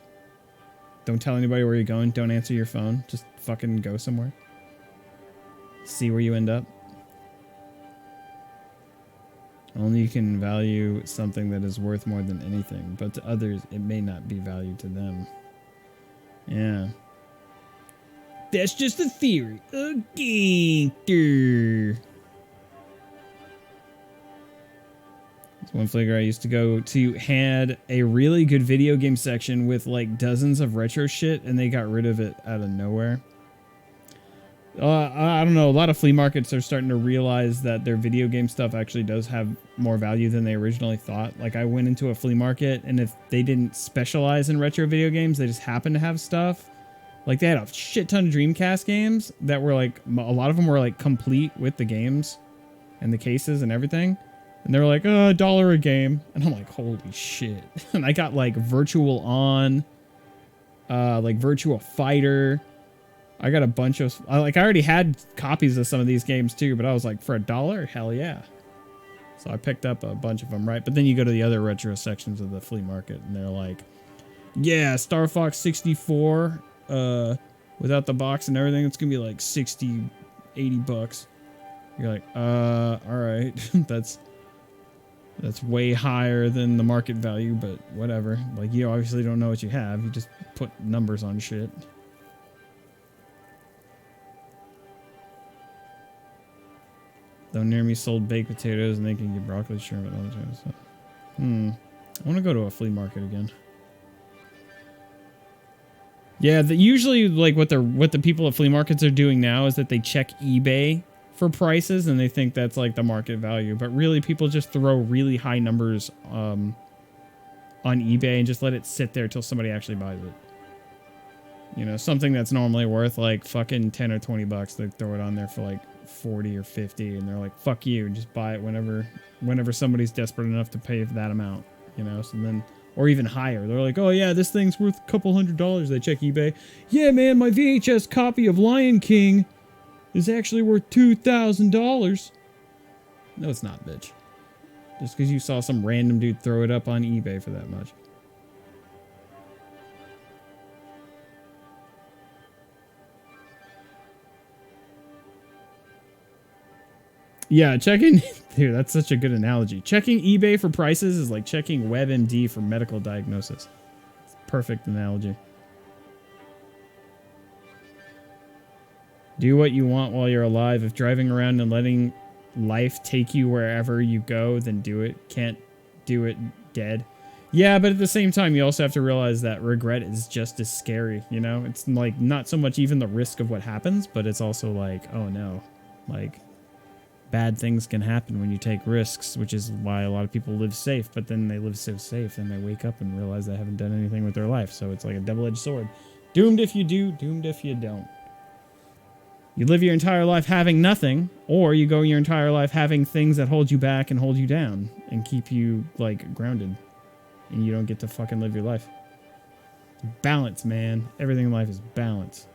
Don't tell anybody where you're going. Don't answer your phone. Just fucking go somewhere. See where you end up. Only you can value something that is worth more than anything, but to others, it may not be valued to them. Yeah. That's just a theory. Okay. There's one flavor I used to go to had a really good video game section with like dozens of retro shit, and they got rid of it out of nowhere. I don't know. A lot of flea markets are starting to realize that their video game stuff actually does have more value than they originally thought. Like, I went into a flea market, and if they didn't specialize in retro video games, they just happened to have stuff. Like, they had a shit ton of Dreamcast games that were like, a lot of them were like complete with the games and the cases and everything. And they were like, $1 a game. And I'm like, holy shit. And I got like Virtual On, like Virtua Fighter. I got a bunch of, like, I already had copies of some of these games too, but I was like, for $1? Hell yeah. So I picked up a bunch of them, right? But then you go to the other retro sections of the flea market, and they're like, yeah, Star Fox 64, without the box and everything, it's gonna be like 60, 80 bucks. You're like, all right. That's way higher than the market value, but whatever. Like, you obviously don't know what you have. You just put numbers on shit. Though near me sold baked potatoes, and they can get broccoli, shrimp, and all that kind of stuff. I want to go to a flea market again. Yeah, usually like what the people at flea markets are doing now is that they check eBay for prices, and they think that's like the market value. But really, people just throw really high numbers on eBay and just let it sit there till somebody actually buys it. You know, something that's normally worth like fucking 10 or 20 bucks, they throw it on there for like 40 or 50, and they're like, fuck you, and just buy it whenever somebody's desperate enough to pay for that amount, you know. So then, or even higher, they're like, oh yeah, this thing's worth a couple $100. They check eBay. Yeah, man, my VHS copy of Lion King is actually worth $2,000. No, it's not, bitch. Just because you saw some random dude throw it up on eBay for that much. Yeah, checking... Dude, that's such a good analogy. Checking eBay for prices is like checking WebMD for medical diagnosis. It's a perfect analogy. Do what you want while you're alive. If driving around and letting life take you wherever you go, then do it. Can't do it dead. Yeah, but at the same time, you also have to realize that regret is just as scary, you know? It's like not so much even the risk of what happens, but it's also like, oh no. Like... bad things can happen when you take risks, which is why a lot of people live safe, but then they live so safe and they wake up and realize they haven't done anything with their life. So it's like a double-edged sword. Doomed if you do, doomed if you don't. You live your entire life having nothing, or you go your entire life having things that hold you back and hold you down and keep you, like, grounded. And you don't get to fucking live your life. Balance, man. Everything in life is balance.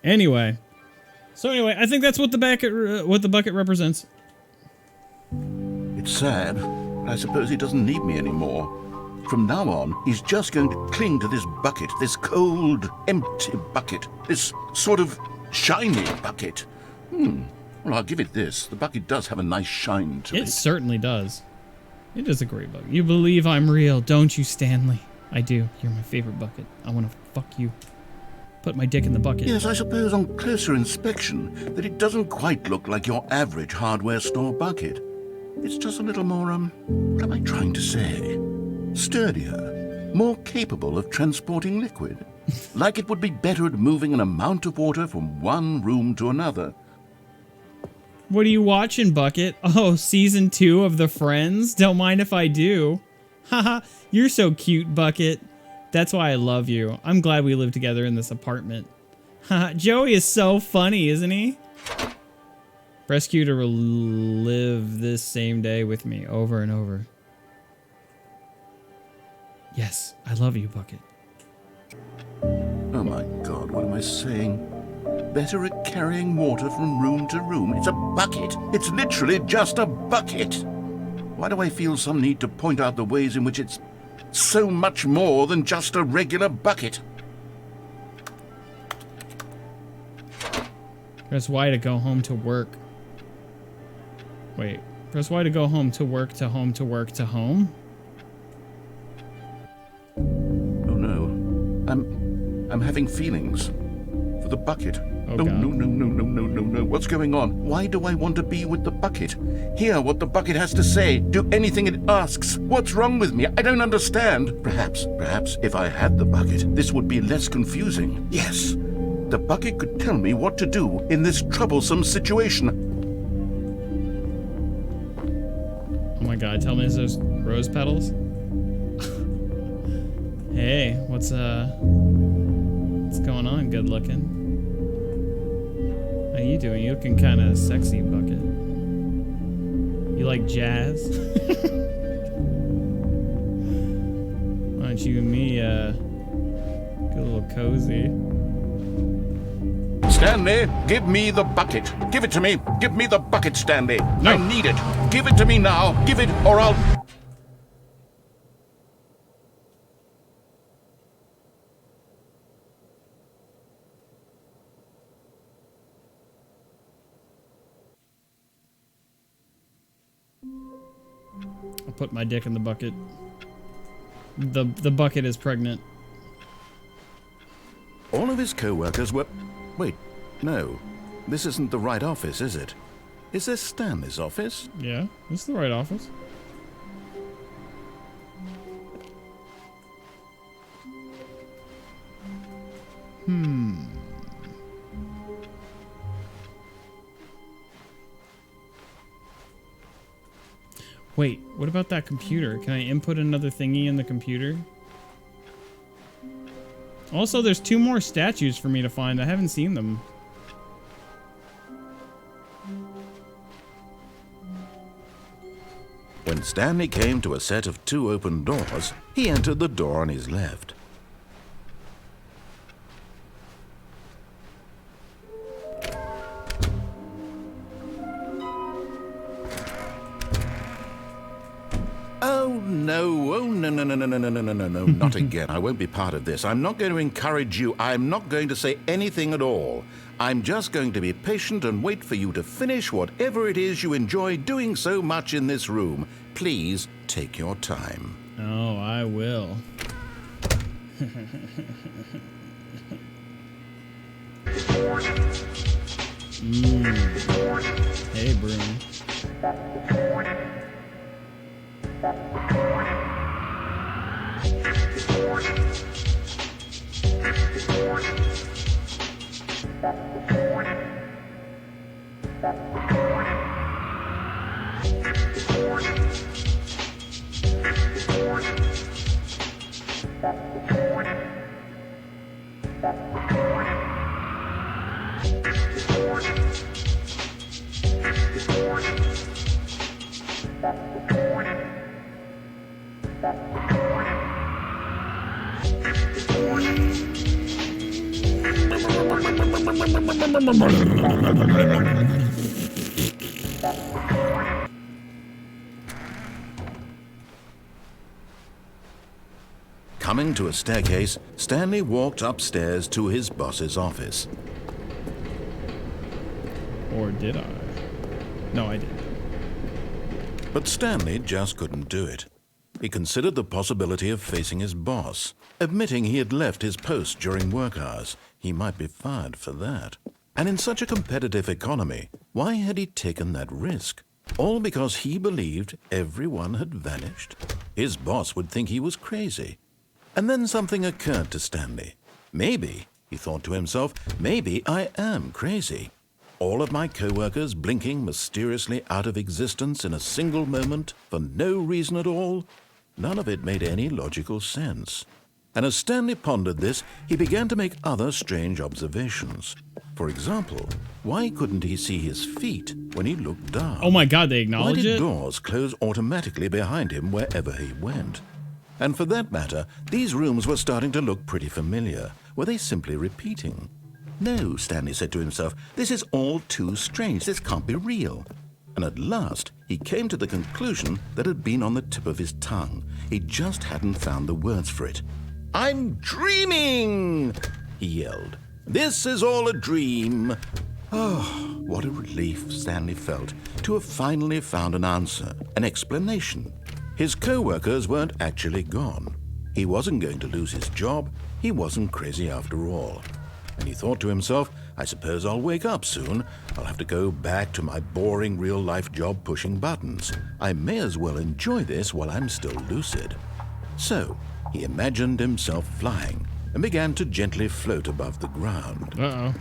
Anyway... So anyway, I think that's what the bucket represents. It's sad, but I suppose he doesn't need me anymore. From now on, he's just going to cling to this bucket, this cold, empty bucket, this sort of shiny bucket. Well, I'll give it this. The bucket does have a nice shine to it. It certainly does. It is a great bucket. You believe I'm real, don't you, Stanley? I do. You're my favorite bucket. I want to fuck you. Put my dick in the bucket. Yes, I suppose on closer inspection that it doesn't quite look like your average hardware store bucket. It's just a little more, what am I trying to say? Sturdier, more capable of transporting liquid. Like it would be better at moving an amount of water from one room to another. What are you watching, Bucket? Oh, season 2 of The Friends? Don't mind if I do. Haha, you're so cute, Bucket. That's why I love you. I'm glad we live together in this apartment. Haha, Joey is so funny, isn't he? Press Q to relive this same day with me over and over. Yes, I love you, Bucket. Oh my God, what am I saying? Better at carrying water from room to room. It's a bucket. It's literally just a bucket. Why do I feel some need to point out the ways in which it's so much more than just a regular bucket? Press Y to go home to work. Wait. Press Y to go home, to work, to home, to work, to home? Oh no. I'm having feelings. For the bucket. Oh, no, God. no. What's going on? Why do I want to be with the bucket? Hear what the bucket has to say. Do anything it asks. What's wrong with me? I don't understand. Perhaps if I had the bucket, this would be less confusing. Yes. The bucket could tell me what to do in this troublesome situation. Oh my God, tell me is those rose petals? Hey, what's going on, good looking? How you doing? You looking kind of sexy, Bucket. You like jazz? Why don't you and me, get a little cozy? Stanley, give me the bucket. Give it to me. Give me the bucket, Stanley. No. I need it. Give it to me now. Give it, or I'll... I'll put my dick in the bucket. The bucket is pregnant. All of his co-workers were... Wait, no. This isn't the right office, is it? Is this Stanley's office? Yeah, this is the right office. Wait, what about that computer? Can I input another thingy in the computer? Also, there's 2 more statues for me to find. I haven't seen them. When Stanley came to a set of 2 open doors, he entered the door on his left. Oh no, no, not again. I won't be part of this. I'm not going to encourage you. I'm not going to say anything at all. I'm just going to be patient and wait for you to finish whatever it is you enjoy doing so much in this room. Please take your time. Oh, I will. Hey, broom. Coming to a staircase, Stanley walked upstairs to his boss's office. Or did I? No, I didn't. But Stanley just couldn't do it. He considered the possibility of facing his boss. Admitting he had left his post during work hours, he might be fired for that. And in such a competitive economy, why had he taken that risk? All because he believed everyone had vanished? His boss would think he was crazy. And then something occurred to Stanley. Maybe, he thought to himself, maybe I am crazy. All of my co-workers blinking mysteriously out of existence in a single moment for no reason at all? None of it made any logical sense. And as Stanley pondered this, he began to make other strange observations. For example, why couldn't he see his feet when he looked down? Oh my God, they Why acknowledge did it? doors close automatically behind him wherever he went? And for that matter, these rooms were starting to look pretty familiar. Were they simply repeating? No, Stanley said to himself, this is all too strange. This can't be real. And at last, he came to the conclusion that had been on the tip of his tongue. He just hadn't found the words for it. I'm dreaming, he yelled. This is all a dream. Oh, What a relief Stanley felt to have finally found an answer, an explanation. His co-workers weren't actually gone. He wasn't going to lose his job. He wasn't crazy after all. And he thought to himself, I suppose I'll wake up soon. I'll have to go back to my boring real-life job pushing buttons. I may as well enjoy this while I'm still lucid. So, he imagined himself flying and began to gently float above the ground. Uh-oh.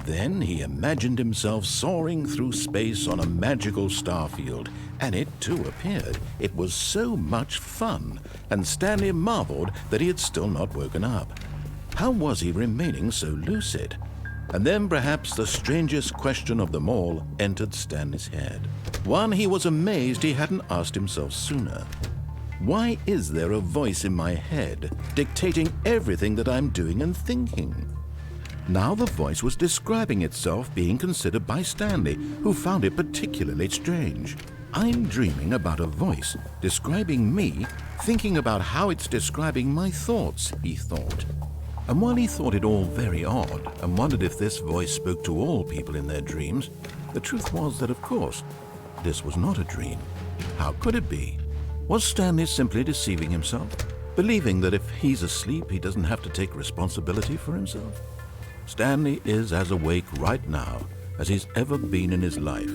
Then he imagined himself soaring through space on a magical starfield, and it too appeared. It was so much fun, and Stanley marveled that he had still not woken up. How was he remaining so lucid? And then perhaps the strangest question of them all entered Stanley's head. One he was amazed he hadn't asked himself sooner. Why is there a voice in my head dictating everything that I'm doing and thinking? Now the voice was describing itself being considered by Stanley, who found it particularly strange. I'm dreaming about a voice describing me, thinking about how it's describing my thoughts, he thought. And while he thought it all very odd and wondered if this voice spoke to all people in their dreams, the truth was that, of course, this was not a dream. How could it be? Was Stanley simply deceiving himself, believing that if he's asleep, he doesn't have to take responsibility for himself? Stanley is as awake right now as he's ever been in his life.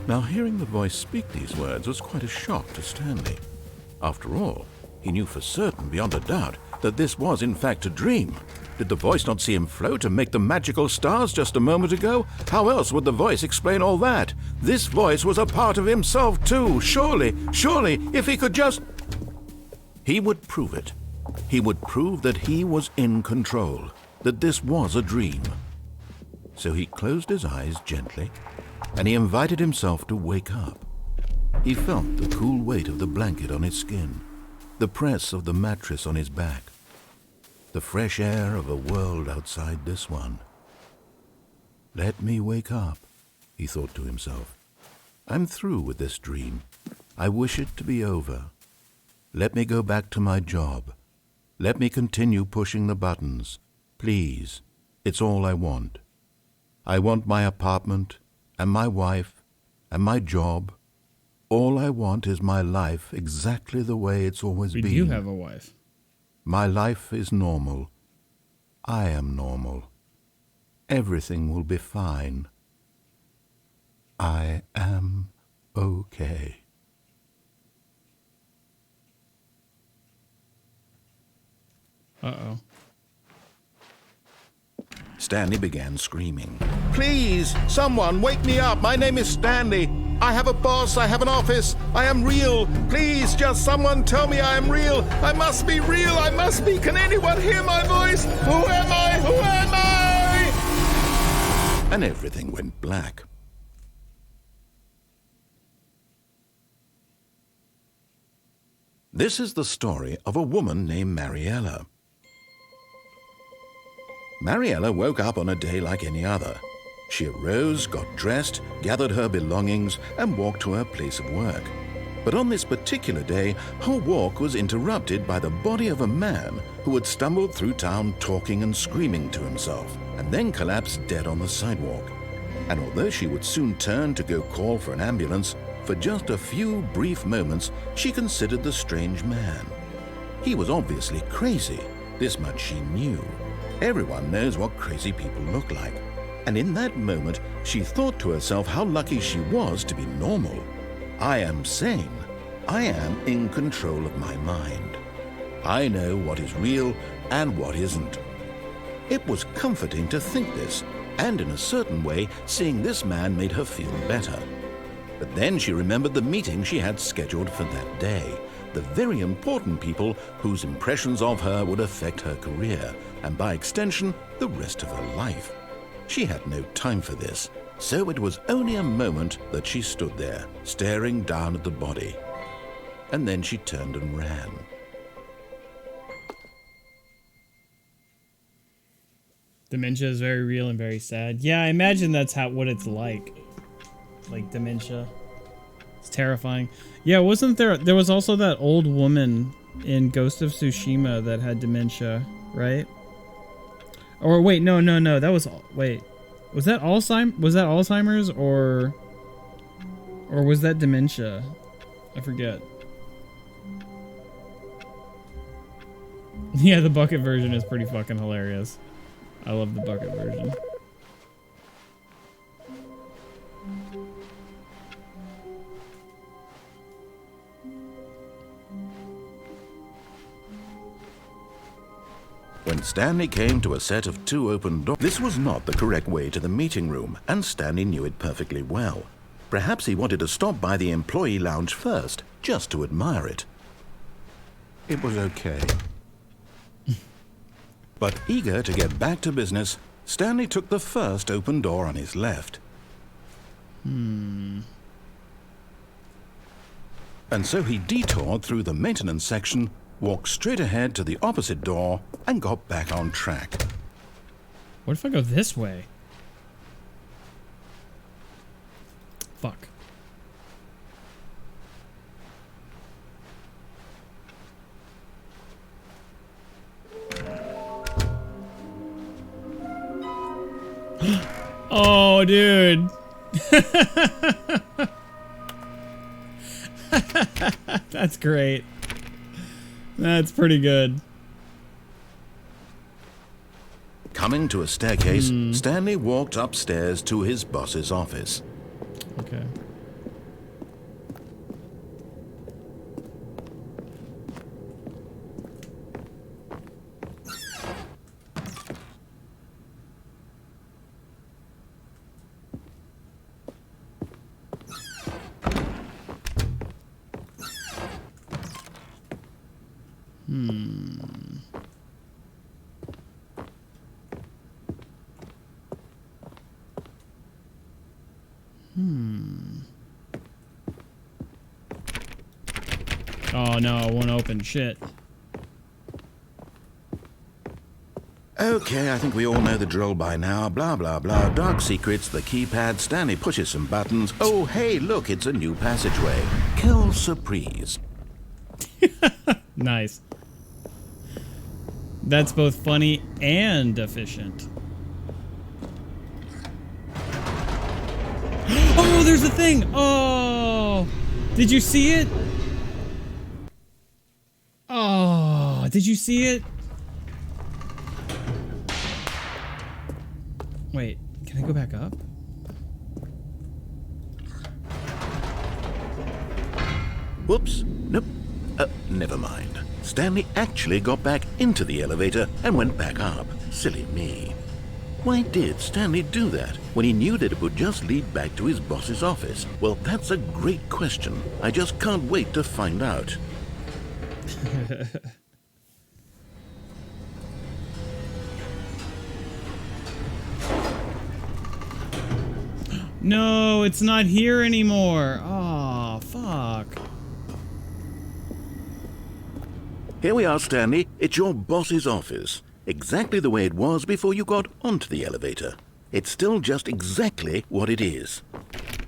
Now, hearing the voice speak these words was quite a shock to Stanley. After all, he knew for certain, beyond a doubt, that this was in fact a dream. Did the voice not see him float and make the magical stars just a moment ago? How else would the voice explain all that? This voice was a part of himself too. Surely, if he could just... He would prove it. He would prove that he was in control, that this was a dream. So he closed his eyes gently, and he invited himself to wake up. He felt the cool weight of the blanket on his skin, the press of the mattress on his back, the fresh air of a world outside this one. Let me wake up, he thought to himself. I'm through with this dream. I wish it to be over. Let me go back to my job. Let me continue pushing the buttons. Please, it's all I want. I want my apartment and my wife and my job. All I want is my life exactly the way it's always been. You have a wife. My life is normal. I am normal. Everything will be fine. I am okay. Uh-oh. Stanley began screaming. Please, someone, wake me up. My name is Stanley. I have a boss. I have an office. I am real. Please, just someone tell me I am real. I must be real. I must be. Can anyone hear my voice? Who am I? Who am I? And everything went black. This is the story of a woman named Mariella. Mariella woke up on a day like any other. She arose, got dressed, gathered her belongings, and walked to her place of work. But on this particular day, her walk was interrupted by the body of a man who had stumbled through town talking and screaming to himself, and then collapsed dead on the sidewalk. And although she would soon turn to go call for an ambulance, for just a few brief moments she considered the strange man. He was obviously crazy, this much she knew. Everyone knows what crazy people look like. And in that moment, she thought to herself how lucky she was to be normal. I am sane. I am in control of my mind. I know what is real and what isn't. It was comforting to think this, and in a certain way, seeing this man made her feel better. But then she remembered the meeting she had scheduled for that day, the very important people whose impressions of her would affect her career, and by extension, the rest of her life. She had no time for this, so it was only a moment that she stood there, staring down at the body. And then she turned and ran. Dementia is very real and very sad. Yeah, I imagine that's what it's like dementia. It's terrifying. Yeah, wasn't there was also that old woman in Ghost of Tsushima that had dementia, right? Or wait, no. Was Was that Alzheimer's or was that dementia? I forget. Yeah, the bucket version is pretty fucking hilarious. I love the bucket version. When Stanley came to a set of 2 open doors, this was not the correct way to the meeting room, and Stanley knew it perfectly well. Perhaps he wanted to stop by the employee lounge first, just to admire it. It was okay. But eager to get back to business, Stanley took the first open door on his left. And so he detoured through the maintenance section, walked straight ahead to the opposite door, and got back on track. What if I go this way? Fuck. Oh, dude. That's great. That's pretty good. Coming to a staircase, Stanley walked upstairs to his boss's office. Okay. Oh no, it won't open. Shit. Okay, I think we all know the drill by now. Blah, blah, blah. Dark secrets, the keypad. Stanley pushes some buttons. Oh, hey, look, it's a new passageway. Quelle surprise. Nice. That's both funny and efficient. Oh, there's a thing! Oh! Did you see it? Oh, did you see it? Wait, can I go back up? Whoops. Nope. Never mind. Stanley actually got back into the elevator and went back up. Silly me. Why did Stanley do that when he knew that it would just lead back to his boss's office? Well, that's a great question. I just can't wait to find out. No, it's not here anymore. Oh, fuck. Here we are, Stanley. It's your boss's office. Exactly the way it was before you got onto the elevator. It's still just exactly what it is.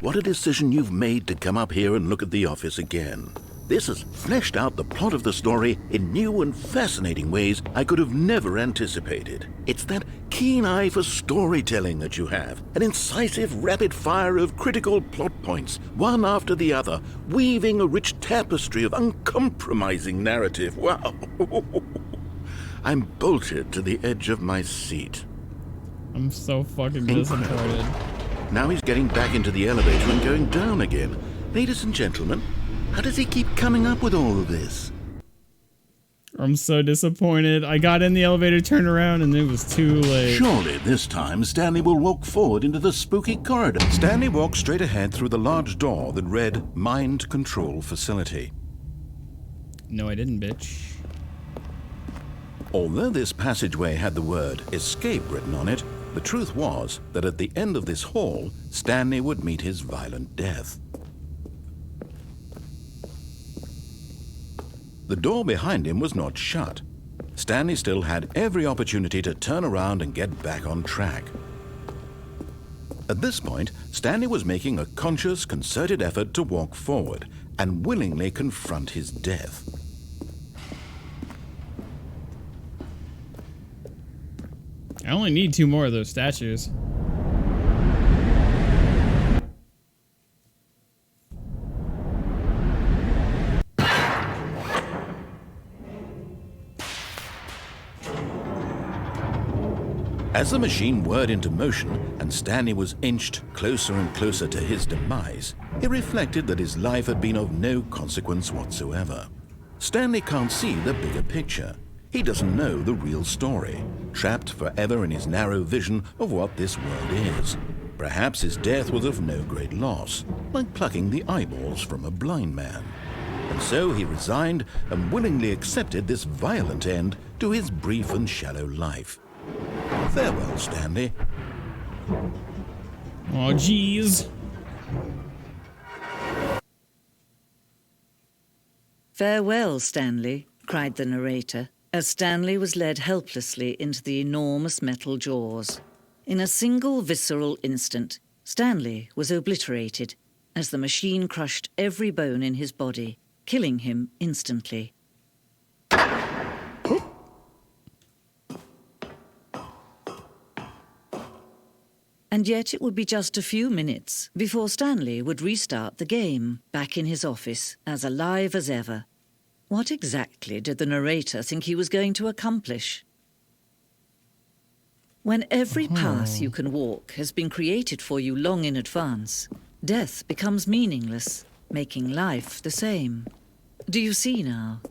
What a decision you've made to come up here and look at the office again. This has fleshed out the plot of the story in new and fascinating ways I could have never anticipated. It's that keen eye for storytelling that you have, an incisive rapid fire of critical plot points, one after the other, weaving a rich tapestry of uncompromising narrative. Wow! I'm bolted to the edge of my seat. I'm so fucking disappointed. Now he's getting back into the elevator and going down again. Ladies and gentlemen, how does he keep coming up with all of this? I'm so disappointed. I got in the elevator, turned around, and it was too late. Surely this time Stanley will walk forward into the spooky corridor. Stanley walked straight ahead through the large door that read Mind Control Facility. No, I didn't, bitch. Although this passageway had the word escape written on it, the truth was that at the end of this hall, Stanley would meet his violent death. The door behind him was not shut. Stanley still had every opportunity to turn around and get back on track. At this point, Stanley was making a conscious, concerted effort to walk forward and willingly confront his death. I only need 2 more of those statues. As the machine whirred into motion and Stanley was inched closer and closer to his demise, he reflected that his life had been of no consequence whatsoever. Stanley can't see the bigger picture. He doesn't know the real story, trapped forever in his narrow vision of what this world is. Perhaps his death was of no great loss, like plucking the eyeballs from a blind man. And so he resigned and willingly accepted this violent end to his brief and shallow life. Farewell, Stanley. Oh, jeez. Farewell, Stanley, cried the narrator, as Stanley was led helplessly into the enormous metal jaws. In a single visceral instant, Stanley was obliterated as the machine crushed every bone in his body, killing him instantly. And yet it would be just a few minutes before Stanley would restart the game, back in his office, as alive as ever. What exactly did the narrator think he was going to accomplish? When every path you can walk has been created for you long in advance, death becomes meaningless, making life the same. Do you see now?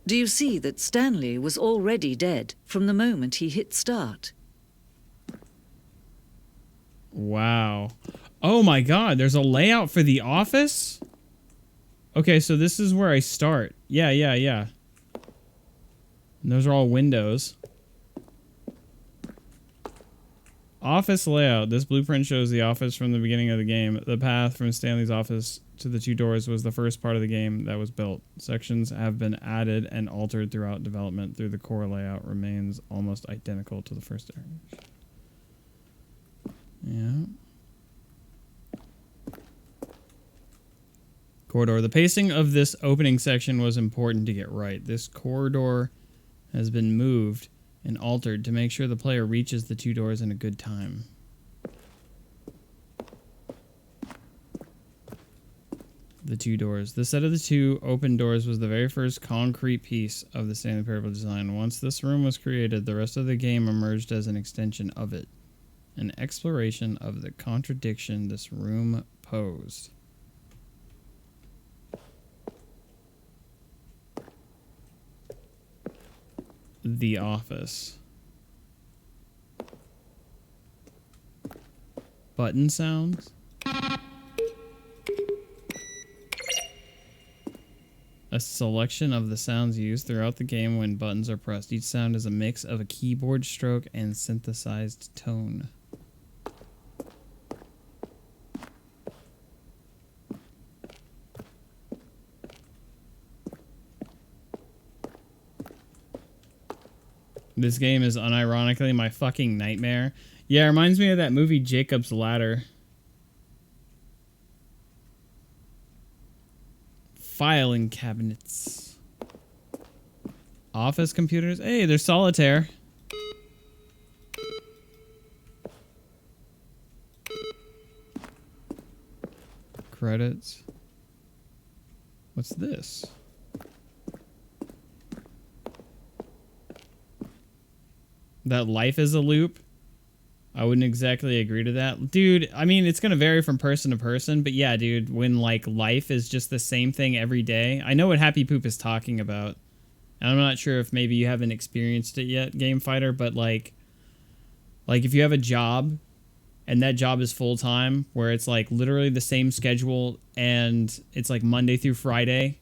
Do you see that Stanley was already dead from the moment he hit start? Wow. Oh my god, there's a layout for the office? Okay, so this is where I start. Yeah. And those are all windows. Office layout. This blueprint shows the office from the beginning of the game. The path from Stanley's office to the two doors was the first part of the game that was built. Sections have been added and altered throughout development. Through the core layout remains almost identical to the first area. Yeah. Corridor. The pacing of this opening section was important to get right. This corridor has been moved and altered to make sure the player reaches the two doors in a good time. The two doors. The set of the two open doors was the very first concrete piece of the Stanley Parable design. Once this room was created, the rest of the game emerged as an extension of it. An exploration of the contradiction this room posed. The office. Button sounds. A selection of the sounds used throughout the game when buttons are pressed. Each sound is a mix of a keyboard stroke and synthesized tone. This game is unironically my fucking nightmare. Yeah, it reminds me of that movie Jacob's Ladder. Filing cabinets. Office computers. Hey, there's solitaire. Credits. What's this? That life is a loop. I wouldn't exactly agree to that. Dude, I mean, it's going to vary from person to person, but yeah, dude, when like life is just the same thing every day. I know what Happy Poop is talking about. And I'm not sure if maybe you haven't experienced it yet, Game Fighter, but like if you have a job and that job is full time where it's like literally the same schedule and it's like Monday through Friday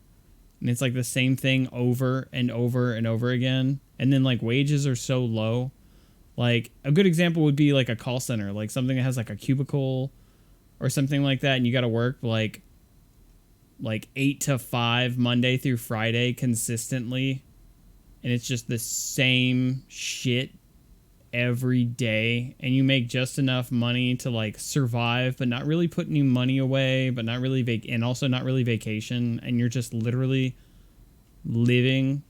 and it's like the same thing over and over and over again. And then like wages are so low. Like a good example would be like a call center, like something that has like a cubicle or something like that. And you got to work like 8 to 5 Monday through Friday consistently. And it's just the same shit every day. And you make just enough money to like survive, but not really put any money away, but not really and also not really vacation. And you're just literally living.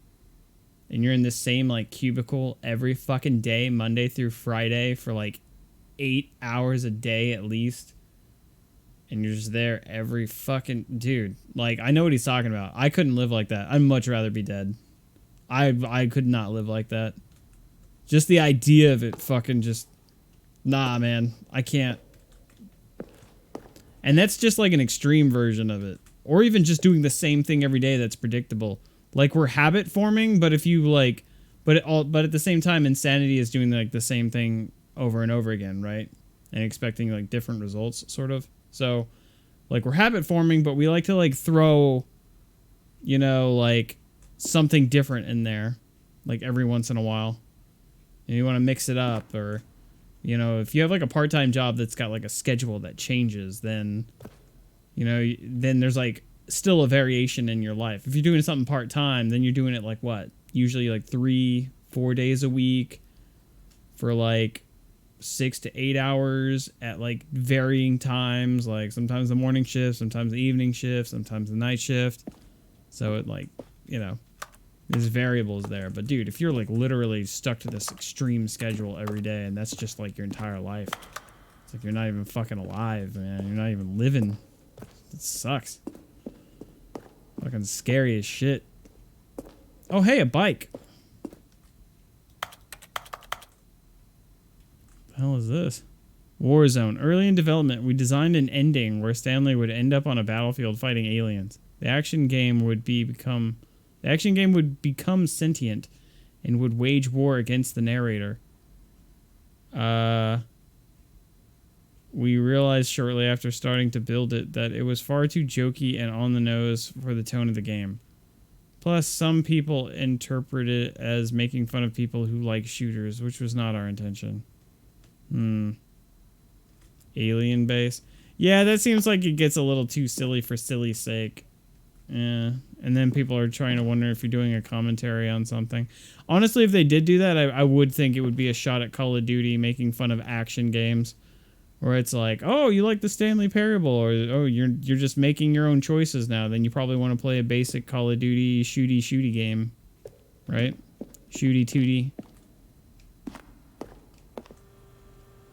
And you're in the same like cubicle every fucking day, Monday through Friday for like 8 hours a day at least. And you're just there every fucking... Dude, like, I know what he's talking about. I couldn't live like that. I'd much rather be dead. I could not live like that. Just the idea of it fucking just Nah, man, I can't. And that's just like an extreme version of it. Or even just doing the same thing every day that's predictable. Like we're habit forming, but if you like, but at the same time, insanity is doing like the same thing over and over again, right? And expecting like different results, sort of. So, like we're habit forming, but we like to like throw, you know, like something different in there, like every once in a while. And you want to mix it up, or, you know, if you have like a part-time job that's got like a schedule that changes, then, you know, then there's like still a variation in your life. If you're doing something part-time, then you're doing it like what? Usually like 3-4 days a week for like 6 to 8 hours at like varying times, like sometimes the morning shift, sometimes the evening shift, sometimes the night shift. So it like, you know, there's variables there. But dude, if you're like literally stuck to this extreme schedule every day and that's just like your entire life, it's like you're not even fucking alive, man. You're not even living. It sucks. Fucking scary as shit. Oh, hey, a bike. The hell is this? Warzone. Early in development, we designed an ending where Stanley would end up on a battlefield fighting aliens. The action game would become sentient and would wage war against the narrator. We realized shortly after starting to build it that it was far too jokey and on the nose for the tone of the game. Plus, some people interpret it as making fun of people who like shooters, which was not our intention. Alien base. Yeah, that seems like it gets a little too silly for silly's sake. Yeah. And then people are trying to wonder if you're doing a commentary on something. Honestly, if they did do that, I would think it would be a shot at Call of Duty making fun of action games. Where it's like, oh, you like the Stanley Parable, or oh, you're just making your own choices now. Then you probably want to play a basic Call of Duty shooty game, right? Shooty tooty.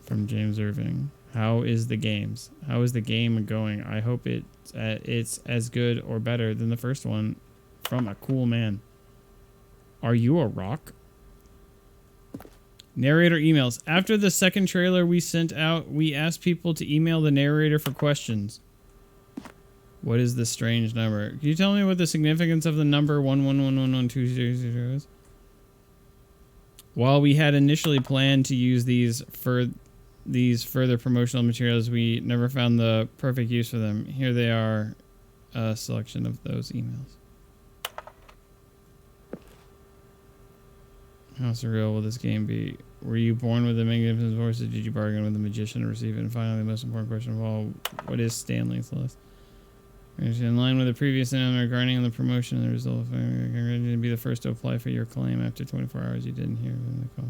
From James Irving. How is the games? How is the game going? I hope it's as good or better than the first one. From a cool man. Are you a rock? Narrator emails. After the second trailer we sent out, we asked people to email the narrator for questions. What is this strange number? Can you tell me what the significance of the number 111111200 is? While we had initially planned to use these further promotional materials, we never found the perfect use for them. Here they are, a selection of those emails. How surreal will this game be? Were you born with a magnificent voice, or did you bargain with a magician to receive it? And finally, the most important question of all, what is Stanley's list? In line with the previous announcement regarding the promotion and the result of to be the first to apply for your claim after 24 hours you didn't hear from the call.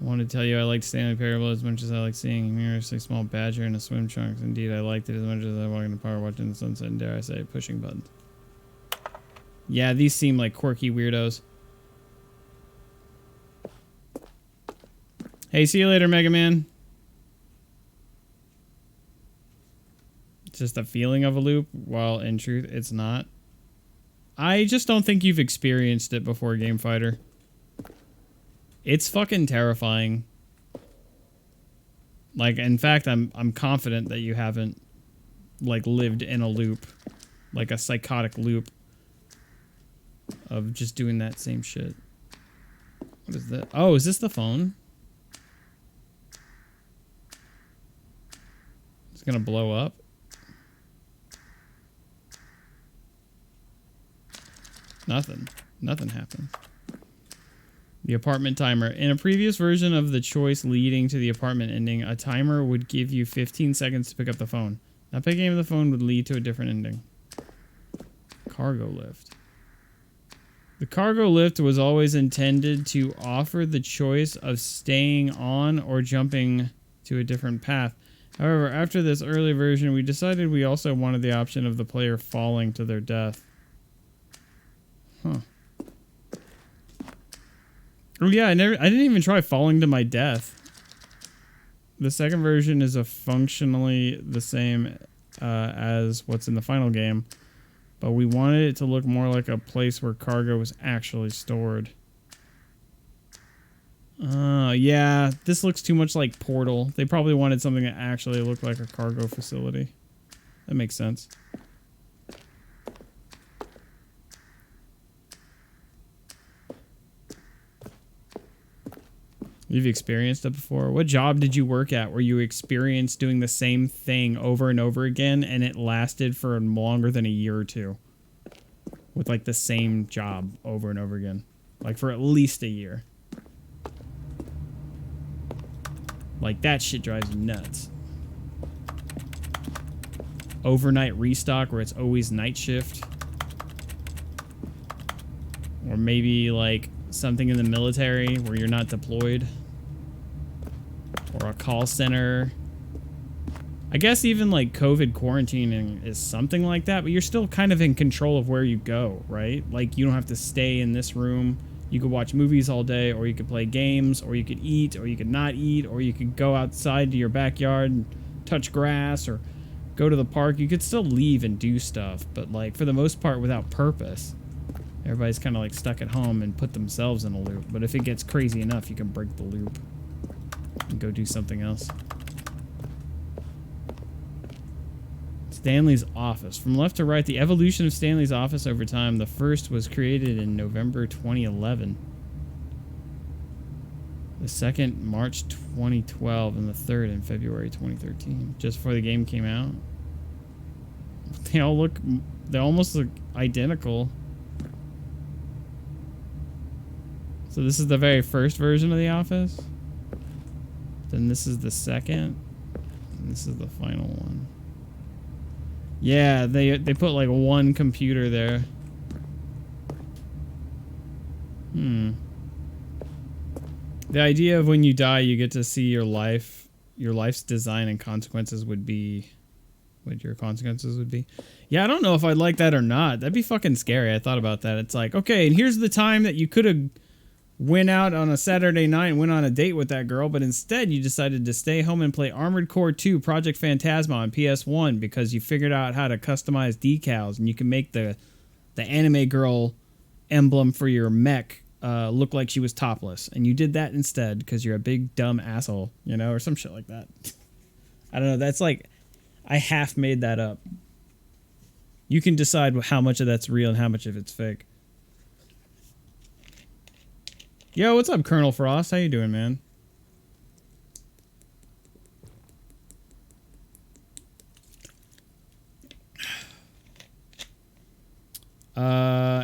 I wanted to tell you I liked Stanley Parable as much as I like seeing a humorously small badger in a swim trunks. Indeed, I liked it as much as I walked in the park watching the sunset and, dare I say, pushing buttons. Yeah, these seem like quirky weirdos. Hey, see you later, Mega Man. It's just a feeling of a loop, while in truth, it's not. I just don't think you've experienced it before, Game Fighter. It's fucking terrifying. Like, in fact, I'm confident that you haven't, like, lived in a loop. Like a psychotic loop of just doing that same shit. What is that? Oh, is this the phone? It's gonna blow up. Nothing happened. The apartment timer. In a previous version of the choice leading to the apartment ending, a timer would give you 15 seconds to pick up the phone. Not picking up the phone would lead to a different ending. Cargo lift. The cargo lift was always intended to offer the choice of staying on or jumping to a different path. However, after this early version, we decided we also wanted the option of the player falling to their death. Huh. Oh yeah, I didn't even try falling to my death. The second version is functionally the same as what's in the final game, but we wanted it to look more like a place where cargo was actually stored. Yeah, this looks too much like Portal. They probably wanted something that actually looked like a cargo facility. That makes sense. You've experienced it before. What job did you work at where you experienced doing the same thing over and over again and it lasted for longer than a year or two? With like the same job over and over again. Like for at least a year. Like that shit drives you nuts. Overnight restock where it's always night shift. Or maybe like something in the military where you're not deployed. Or a call center. I guess even like COVID quarantining is something like that, but you're still kind of in control of where you go, right? Like you don't have to stay in this room. You could watch movies all day, or you could play games, or you could eat, or you could not eat, or you could go outside to your backyard and touch grass, or go to the park. You could still leave and do stuff, but like for the most part without purpose. Everybody's kind of like stuck at home and put themselves in a loop. But if it gets crazy enough, you can break the loop and go do something else. Stanley's office. From left to right, the evolution of Stanley's office over time. The first was created in November 2011. The second, March 2012, and the third in February 2013. Just before the game came out. They almost look identical. So this is the very first version of the office. Then this is the second. And this is the final one. Yeah, they put like one computer there. The idea of when you die, you get to see your life's design and consequences would be what your consequences would be. Yeah, I don't know if I'd like that or not. That'd be fucking scary. I thought about that. It's like, okay, and here's the time that you could have went out on a Saturday night and went on a date with that girl, but instead you decided to stay home and play Armored Core 2 Project Phantasma on PS1 because you figured out how to customize decals and you can make the anime girl emblem for your mech look like she was topless. And you did that instead because you're a big dumb asshole, you know, or some shit like that. I don't know. That's like, I half made that up. You can decide how much of that's real and how much of it's fake. Yo, what's up, Colonel Frost? How you doing, man?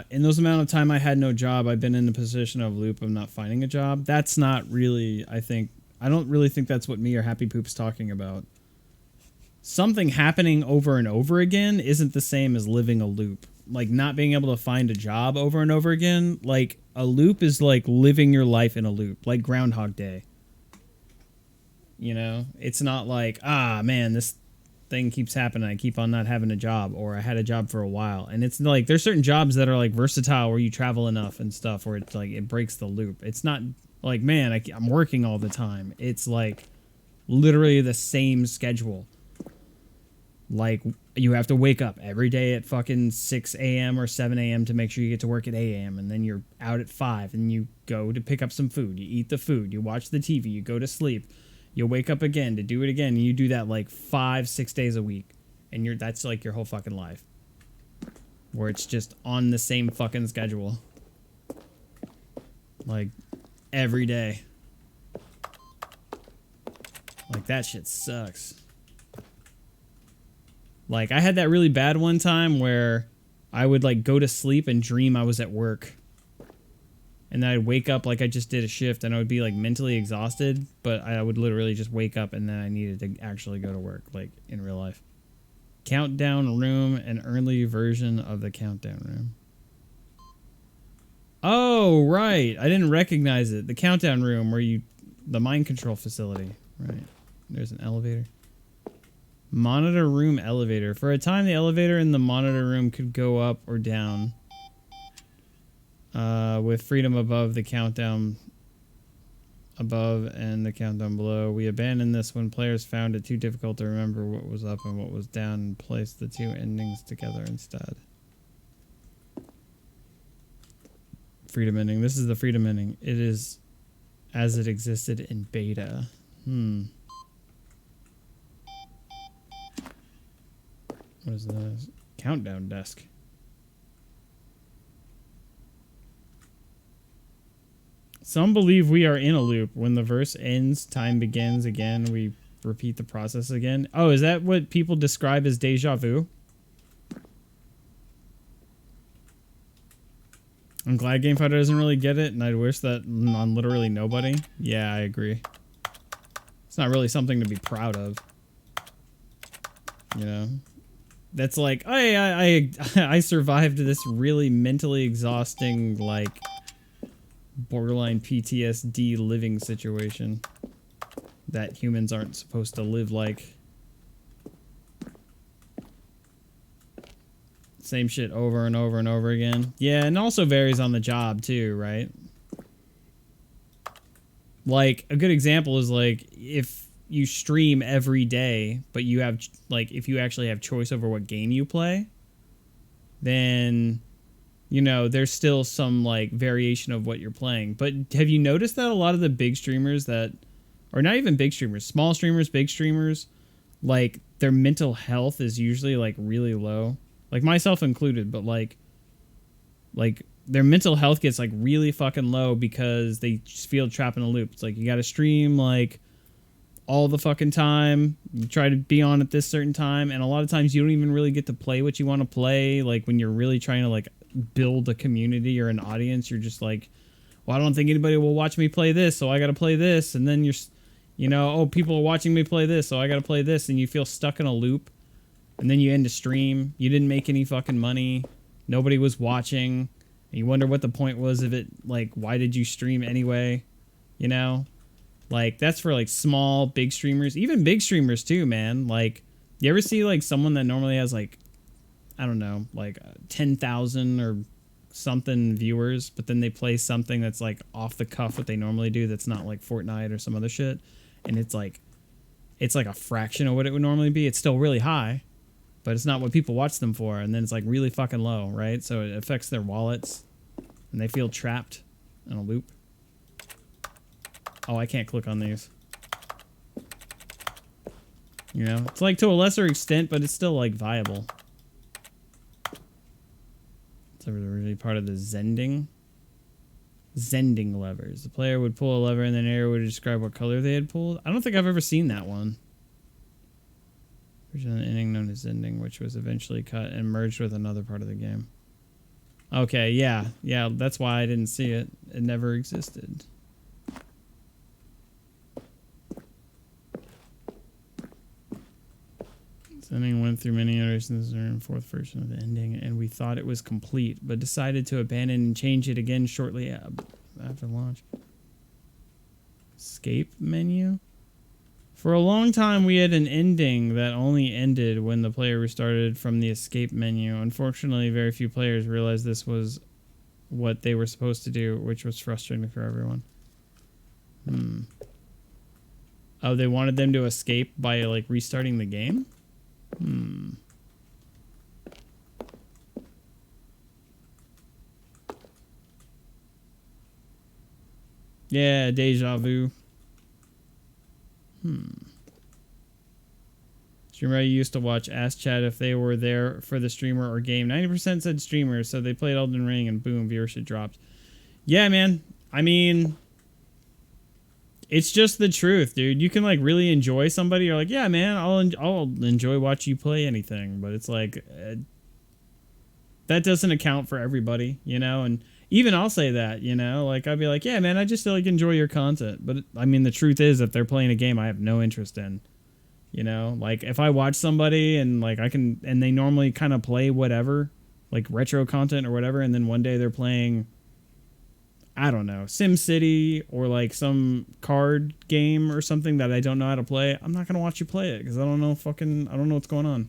In those amount of time I had no job, I've been in the position of loop of not finding a job. That's not really, I don't really think that's what me or Happy Poop's talking about. Something happening over and over again isn't the same as living a loop. Like not being able to find a job over and over again. Like a loop is like living your life in a loop, like Groundhog Day. You know, it's not like, ah, man, this thing keeps happening. I keep on not having a job, or I had a job for a while. And it's like, there's certain jobs that are like versatile where you travel enough and stuff where it's like, it breaks the loop. It's not like, man, I'm working all the time. It's like literally the same schedule. Like, you have to wake up every day at fucking 6 a.m. or 7 a.m. to make sure you get to work at 8 a.m. And then you're out at 5 and you go to pick up some food. You eat the food. You watch the TV. You go to sleep. You wake up again to do it again. And you do that like 5-6 days a week. And that's like your whole fucking life. Where it's just on the same fucking schedule. Like, every day. Like, that shit sucks. Like, I had that really bad one time where I would, like, go to sleep and dream I was at work. And then I'd wake up like I just did a shift, and I would be, like, mentally exhausted, but I would literally just wake up and then I needed to actually go to work, like, in real life. Countdown Room, an early version of the Countdown Room. Oh, right. I didn't recognize it. The Countdown Room where the mind control facility. Right. There's an elevator. Monitor room elevator. For a time, the elevator in the monitor room could go up or down. With freedom above the countdown above and the countdown below. We abandoned this when players found it too difficult to remember what was up and what was down and placed the two endings together instead. Freedom ending. This is the freedom ending. It is as it existed in beta. What is the countdown desk? Some believe we are in a loop. When the verse ends, time begins again. We repeat the process again. Oh, is that what people describe as deja vu? I'm glad Game Fighter doesn't really get it, and I'd wish that on literally nobody. Yeah, I agree. It's not really something to be proud of. You know? That's like, I survived this really mentally exhausting, like, borderline PTSD living situation that humans aren't supposed to live like. Same shit over and over and over again. Yeah, and also varies on the job too, right? Like, a good example is, like, if you stream every day, but you have, like, if you actually have choice over what game you play, then, you know, there's still some, like, variation of what you're playing. But have you noticed that a lot of the big streamers that, or not even big streamers, small streamers, big streamers, like, their mental health is usually, like, really low? Like, myself included, but, like, their mental health gets, like, really fucking low because they just feel trapped in a loop. It's like, you gotta stream, like, all the fucking time. You try to be on at this certain time, and a lot of times you don't even really get to play what you want to play. Like, when you're really trying to, like, build a community or an audience, you're just like, well, I don't think anybody will watch me play this, so I gotta play this. And then you're, you know, oh, people are watching me play this, so I gotta play this. And you feel stuck in a loop. And then you end a stream. You didn't make any fucking money. Nobody was watching. And you wonder what the point was of it. Like, why did you stream anyway? You know? Like, that's for, like, small, big streamers. Even big streamers, too, man. Like, you ever see, like, someone that normally has, like, I don't know, like, 10,000 or something viewers, but then they play something that's, like, off the cuff what they normally do that's not, like, Fortnite or some other shit. And it's, like a fraction of what it would normally be. It's still really high, but it's not what people watch them for. And then it's, like, really fucking low, right? So it affects their wallets, and they feel trapped in a loop. Oh, I can't click on these. You know? It's, like, to a lesser extent, but it's still, like, viable. It's really part of the Zending. Zending levers. The player would pull a lever, and then an arrow would describe what color they had pulled. I don't think I've ever seen that one. Version of the ending known as Zending, which was eventually cut and merged with another part of the game. Okay, yeah. Yeah, that's why I didn't see it. It never existed. Zending went through many iterations during the fourth version of the ending, and we thought it was complete, but decided to abandon and change it again shortly after launch. Escape menu? For a long time, we had an ending that only ended when the player restarted from the escape menu. Unfortunately, very few players realized this was what they were supposed to do, which was frustrating for everyone. Oh, they wanted them to escape by, like, restarting the game? Yeah, deja vu. Streamer I used to watch asked chat if they were there for the streamer or game. 90% said streamer, so they played Elden Ring and boom, viewership dropped. Yeah, man. I mean, it's just the truth, dude. You can, like, really enjoy somebody. You're like, yeah, man, I'll enjoy watching you play anything. But it's like, that doesn't account for everybody, you know? And even I'll say that, you know? Like, I'd be like, yeah, man, I just, like, enjoy your content. But, I mean, the truth is, if they're playing a game I have no interest in, you know? Like, if I watch somebody and, like, and they normally kind of play whatever, like, retro content or whatever, and then one day they're playing, I don't know, SimCity or, like, some card game or something that I don't know how to play, I'm not going to watch you play it because I don't know what's going on.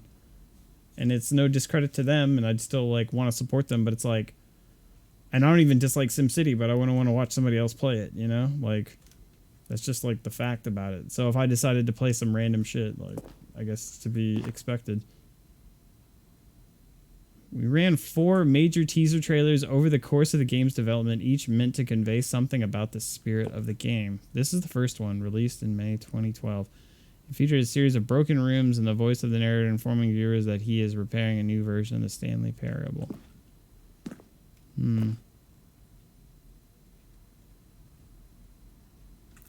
And it's no discredit to them, and I'd still, like, want to support them, but it's like, and I don't even dislike SimCity, but I wouldn't want to watch somebody else play it, you know? Like, that's just, like, the fact about it. So if I decided to play some random shit, like, I guess to be expected. We ran 4 major teaser trailers over the course of the game's development, each meant to convey something about the spirit of the game. This is the first one, released in May 2012. It featured a series of broken rooms and the voice of the narrator informing viewers that he is repairing a new version of the Stanley Parable.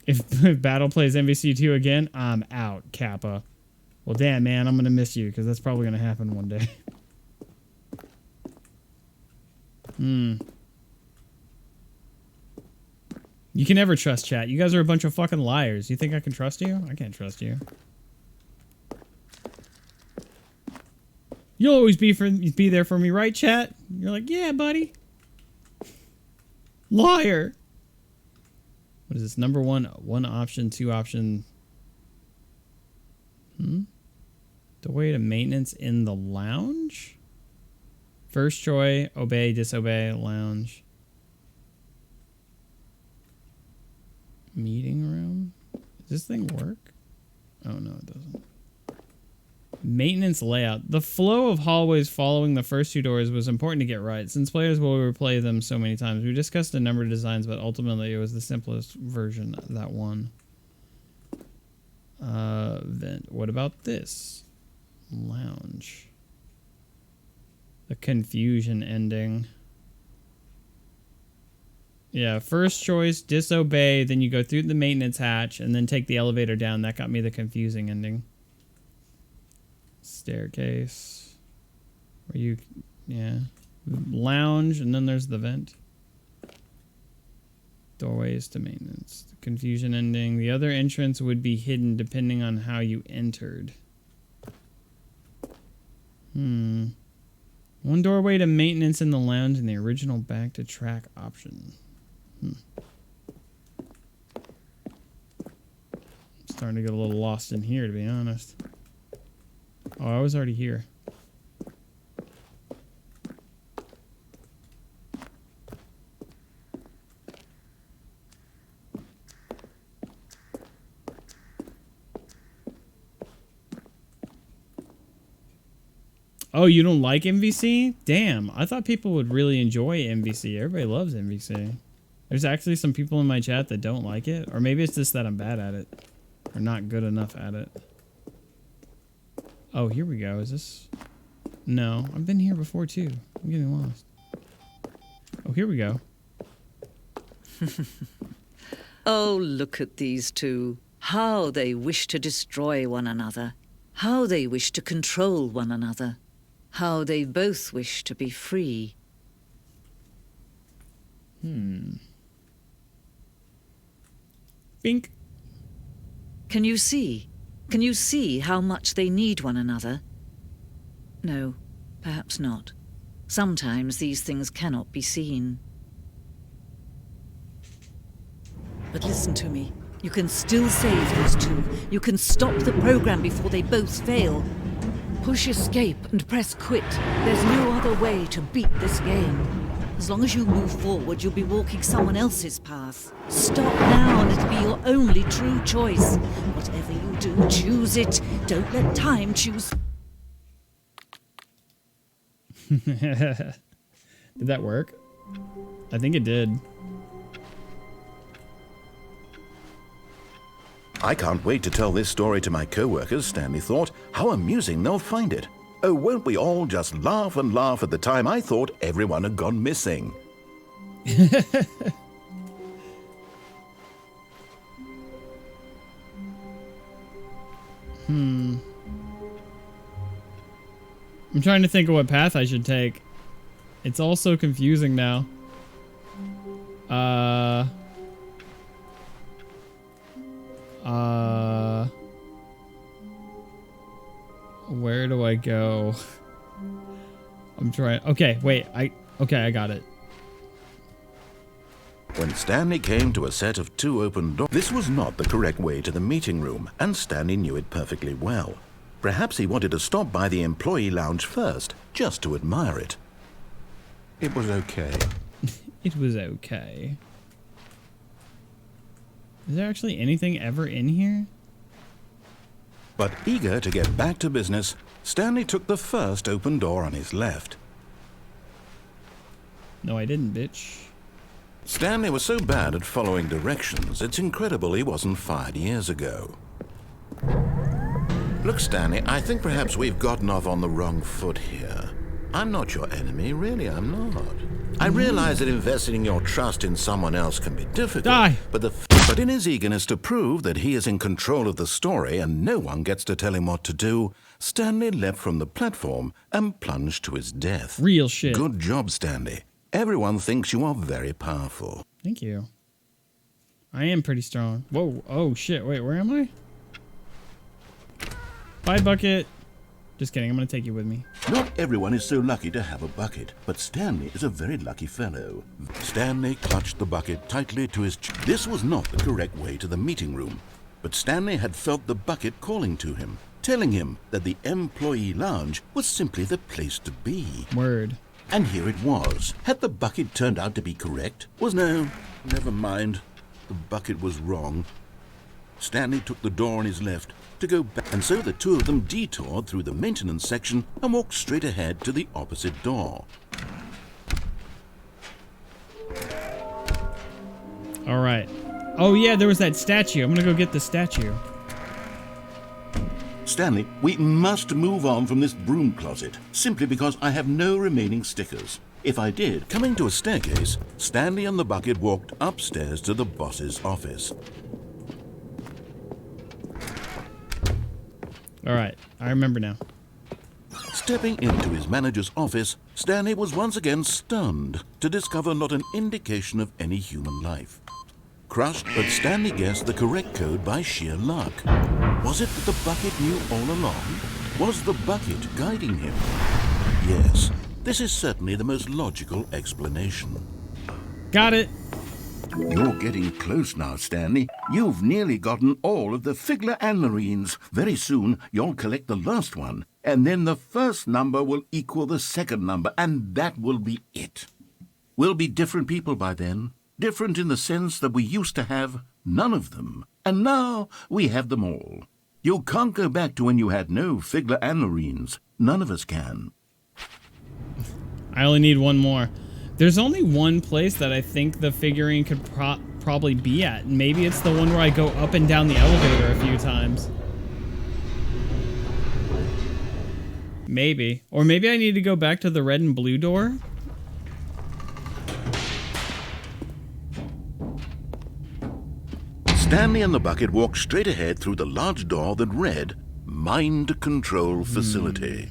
If Battle plays MVC2 again, I'm out, Kappa. Well, damn, man, I'm going to miss you because that's probably going to happen one day. You can never trust chat. You guys are a bunch of fucking liars. You think I can trust you? I can't trust you. You'll always be there for me, right, chat? You're like, yeah, buddy. Liar. What is this? Number one option, 2 option. The way to maintenance in the lounge? First choice, obey, disobey, lounge. Meeting room? Does this thing work? Oh, no, it doesn't. Maintenance layout. The flow of hallways following the first 2 doors was important to get right, since players will replay them so many times. We discussed a number of designs, but ultimately it was the simplest version that won. Vent. What about this? Lounge. The confusion ending. Yeah, first choice, disobey, then you go through the maintenance hatch, and then take the elevator down. That got me the confusing ending. Staircase. Where you... Yeah. Lounge, and then there's the vent. Doorways to maintenance. The confusion ending. The other entrance would be hidden depending on how you entered. One doorway to maintenance in the lounge and the original back to track option. I'm starting to get a little lost in here, to be honest. Oh, I was already here. Oh, you don't like MVC? Damn, I thought people would really enjoy MVC. Everybody loves MVC. There's actually some people in my chat that don't like it. Or maybe it's just that I'm bad at it. Or not good enough at it. Oh, here we go. Is this... No, I've been here before too. I'm getting lost. Oh, here we go. Oh, look at these two. How they wish to destroy one another. How they wish to control one another. How they both wish to be free. Bink. Can you see? Can you see how much they need one another? No, perhaps not. Sometimes these things cannot be seen. But listen to me. You can still save these two. You can stop the program before they both fail. Push escape and press quit. There's no other way to beat this game. As long as you move forward, you'll be walking someone else's path. Stop now and it'll be your only true choice. Whatever you do, choose it. Don't let time choose. Did that work? I think it did. I can't wait to tell this story to my co-workers, Stanley thought. How amusing they'll find it. Oh, won't we all just laugh and laugh at the time I thought everyone had gone missing. I'm trying to think of what path I should take. It's all so confusing now. Where do I go? I'm trying. Okay, wait. I got it. When Stanley came to a set of 2 open doors, this was not the correct way to the meeting room, and Stanley knew it perfectly well. Perhaps he wanted to stop by the employee lounge first, just to admire it. It was okay. It was okay. Is there actually anything ever in here? But eager to get back to business, Stanley took the first open door on his left. No, I didn't, bitch. Stanley was so bad at following directions, it's incredible he wasn't fired years ago. Look, Stanley, I think perhaps we've gotten off on the wrong foot here. I'm not your enemy, really, I'm not. I realize that investing your trust in someone else can be difficult. Die. But in his eagerness to prove that he is in control of the story and no one gets to tell him what to do, Stanley leapt from the platform and plunged to his death. Real shit. Good job, Stanley. Everyone thinks you are very powerful. Thank you. I am pretty strong. Whoa. Oh, shit. Wait, where am I? Bye, bucket. Just kidding. I'm going to take you with me. Not everyone is so lucky to have a bucket, but Stanley is a very lucky fellow. Stanley clutched the bucket tightly to his chest. This was not the correct way to the meeting room, but Stanley had felt the bucket calling to him, telling him that the employee lounge was simply the place to be. Word. And here it was. Had the bucket turned out to be correct? No, never mind. The bucket was wrong. Stanley took the door on his left to go back, and so the two of them detoured through the maintenance section and walked straight ahead to the opposite door. All right. Oh, yeah, there was that statue. I'm going to go get the statue. Stanley, we must move on from this broom closet, simply because I have no remaining stickers. If I did, coming to a staircase, Stanley and the bucket walked upstairs to the boss's office. All right. I remember now. Stepping into his manager's office, Stanley was once again stunned to discover not an indication of any human life. Crushed, but Stanley guessed the correct code by sheer luck. Was it that the bucket knew all along? Was the bucket guiding him? Yes, this is certainly the most logical explanation. Got it. You're getting close now, Stanley. You've nearly gotten all of the Figler and Marines. Very soon, you'll collect the last one, and then the first number will equal the second number, and that will be it. We'll be different people by then. Different in the sense that we used to have none of them, and now we have them all. You can't go back to when you had no Figler and Marines. None of us can. I only need one more. There's only one place that I think the figurine could probably be at. Maybe it's the one where I go up and down the elevator a few times. Maybe. Or maybe I need to go back to the red and blue door. Stanley and the bucket walked straight ahead through the large door that read, Mind Control Facility.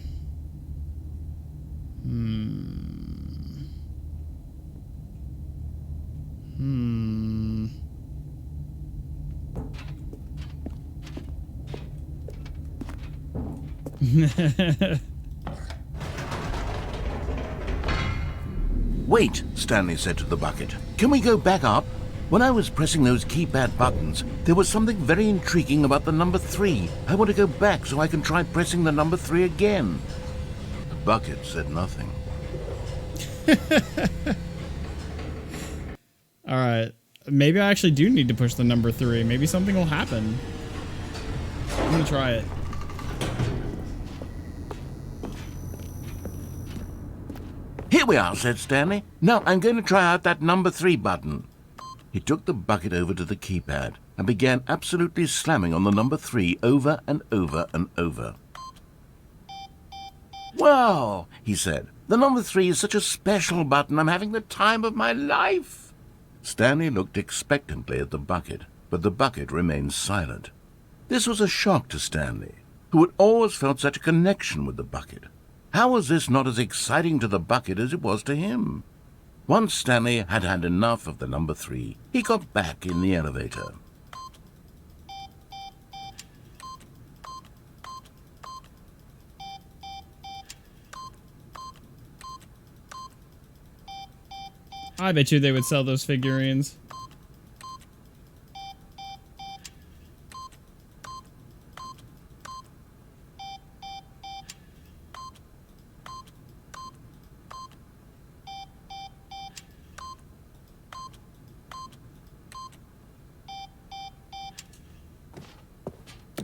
Wait, Stanley said to the bucket. Can we go back up? When I was pressing those keypad buttons, there was something very intriguing about the number 3. I want to go back so I can try pressing the number 3 again. The bucket said nothing. All right. Maybe I actually do need to push the number 3. Maybe something will happen. I'm going to try it. Here we are, said Stanley. Now I'm going to try out that number 3 button. He took the bucket over to the keypad and began absolutely slamming on the number 3 over and over and over. Wow, he said. The number 3 is such a special button. I'm having the time of my life. Stanley looked expectantly at the bucket, but the bucket remained silent. This was a shock to Stanley, who had always felt such a connection with the bucket. How was this not as exciting to the bucket as it was to him? Once Stanley had had enough of the number 3, he got back in the elevator. I bet you they would sell those figurines.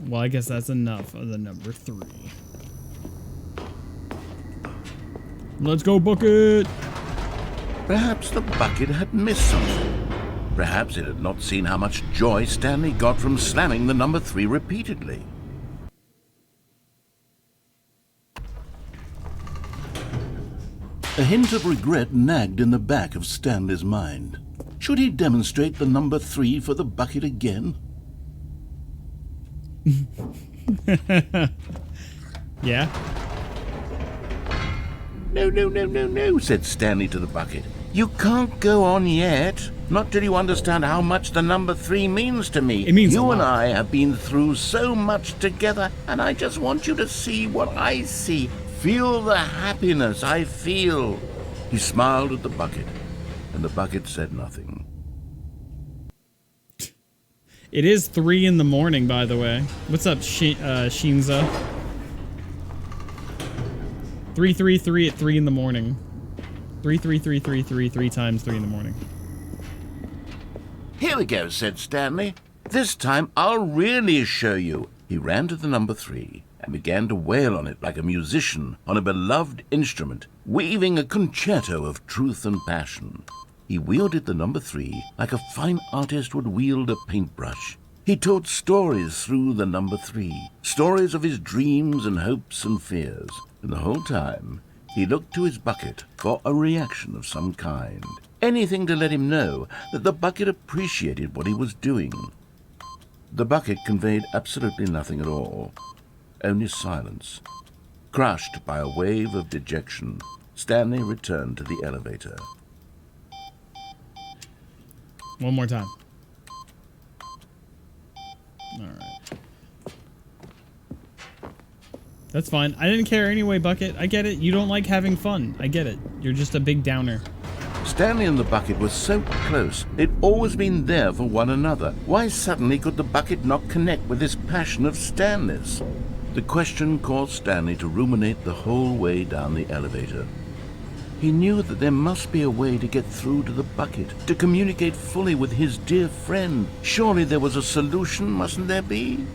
Well, I guess that's enough of the number 3. Let's go, bucket! Perhaps the bucket had missed something. Perhaps it had not seen how much joy Stanley got from slamming the number 3 repeatedly. A hint of regret nagged in the back of Stanley's mind. Should he demonstrate the number 3 for the bucket again? Yeah? No, said Stanley to the bucket. You can't go on yet. Not till you understand how much the number 3 means to me. It means you a lot. and I have been through so much together, and I just want you to see what I see. Feel the happiness I feel. He smiled at the bucket, and the bucket said nothing. It is 3 in the morning, by the way. What's up, Shinza? 333 at 3 in the morning. 3 times 3 in the morning. Here we go, said Stanley. This time I'll really show you. He ran to the number 3 and began to wail on it like a musician on a beloved instrument, weaving a concerto of truth and passion. He wielded the number 3 like a fine artist would wield a paintbrush. He told stories through the number 3, stories of his dreams and hopes and fears. And the whole time, he looked to his bucket for a reaction of some kind. Anything to let him know that the bucket appreciated what he was doing. The bucket conveyed absolutely nothing at all, only silence. Crushed by a wave of dejection, Stanley returned to the elevator. One more time. Alright. That's fine. I didn't care anyway, Bucket. I get it. You don't like having fun. I get it. You're just a big downer. Stanley and the bucket were so close. They'd always been there for one another. Why suddenly could the bucket not connect with this passion of Stanley's? The question caused Stanley to ruminate the whole way down the elevator. He knew that there must be a way to get through to the bucket, to communicate fully with his dear friend. Surely there was a solution, mustn't there be?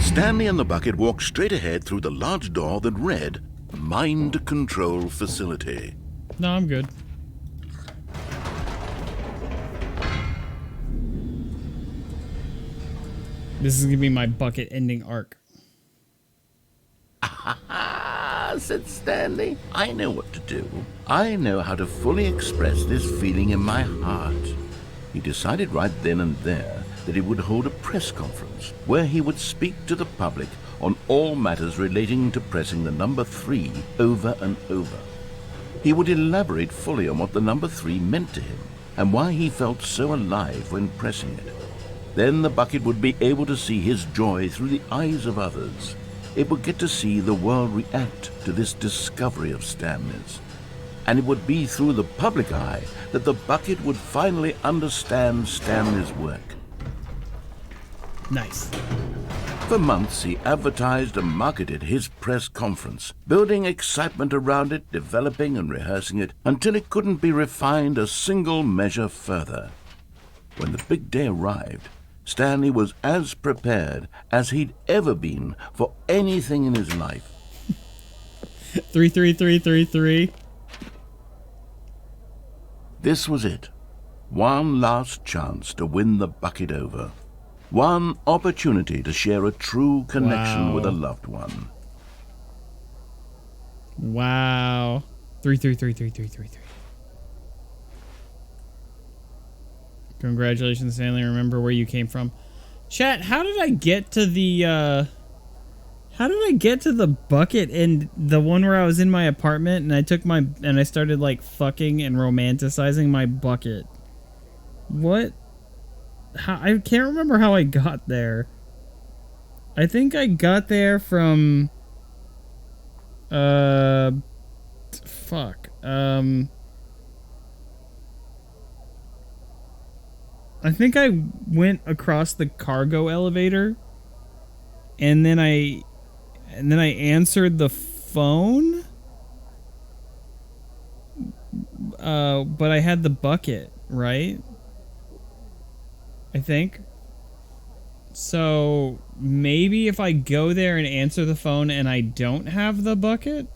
Stanley and the bucket walked straight ahead through the large door that read, Mind Control Facility. No, I'm good. This is gonna be my bucket ending arc. Ah, said Stanley. I know what to do. I know how to fully express this feeling in my heart. He decided right then and there that he would hold a press conference where he would speak to the public on all matters relating to pressing the number 3 over and over. He would elaborate fully on what the number 3 meant to him and why he felt so alive when pressing it. Then the bucket would be able to see his joy through the eyes of others. It would get to see the world react to this discovery of Stanley's. And it would be through the public eye that the bucket would finally understand Stanley's work. Nice. For months, he advertised and marketed his press conference, building excitement around it, developing and rehearsing it, until it couldn't be refined a single measure further. When the big day arrived, Stanley was as prepared as he'd ever been for anything in his life. 33333. This was it. One last chance to win the bucket over. One opportunity to share a true connection with a loved one. Wow. 3333333. Congratulations, Stanley. Remember where you came from. Chat, how did I get to the bucket and the one where I was in my apartment and I started like fucking and romanticizing my bucket? What? I can't remember how I got there. I think I got there from I think I went across the cargo elevator and then I answered the phone. But I had the bucket, right? I think. So maybe if I go there and answer the phone and I don't have the bucket?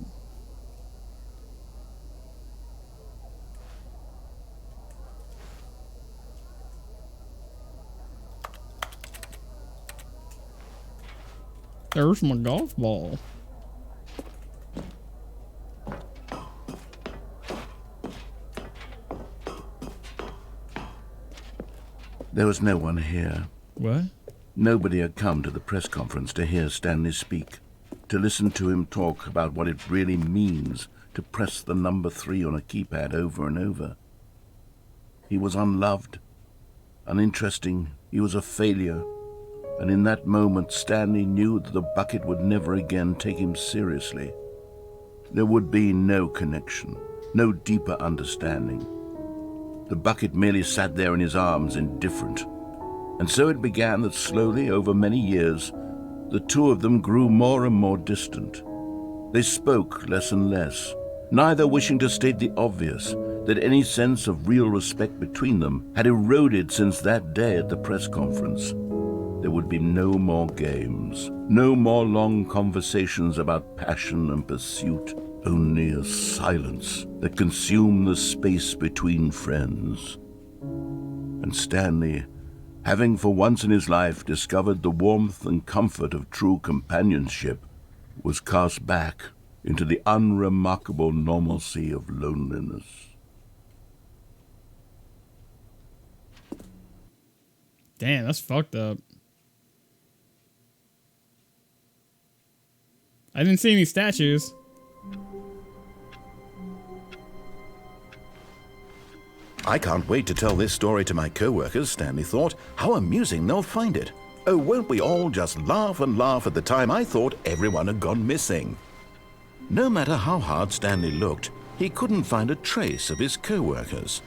There's my golf ball. There was no one here. What? Nobody had come to the press conference to hear Stanley speak, to listen to him talk about what it really means to press the number 3 on a keypad over and over. He was unloved, uninteresting, he was a failure, and in that moment Stanley knew that the bucket would never again take him seriously. There would be no connection, no deeper understanding. The bucket merely sat there in his arms, indifferent. And so it began that slowly, over many years, the two of them grew more and more distant. They spoke less and less, neither wishing to state the obvious, that any sense of real respect between them had eroded since that day at the press conference. There would be no more games, no more long conversations about passion and pursuit, only a silence that consumed the space between friends. And Stanley, having for once in his life discovered the warmth and comfort of true companionship, was cast back into the unremarkable normalcy of loneliness. Damn, that's fucked up. I didn't see any statues. I can't wait to tell this story to my co-workers, Stanley thought. How amusing they'll find it. Oh, won't we all just laugh and laugh at the time I thought everyone had gone missing. No matter how hard Stanley looked, he couldn't find a trace of his co-workers.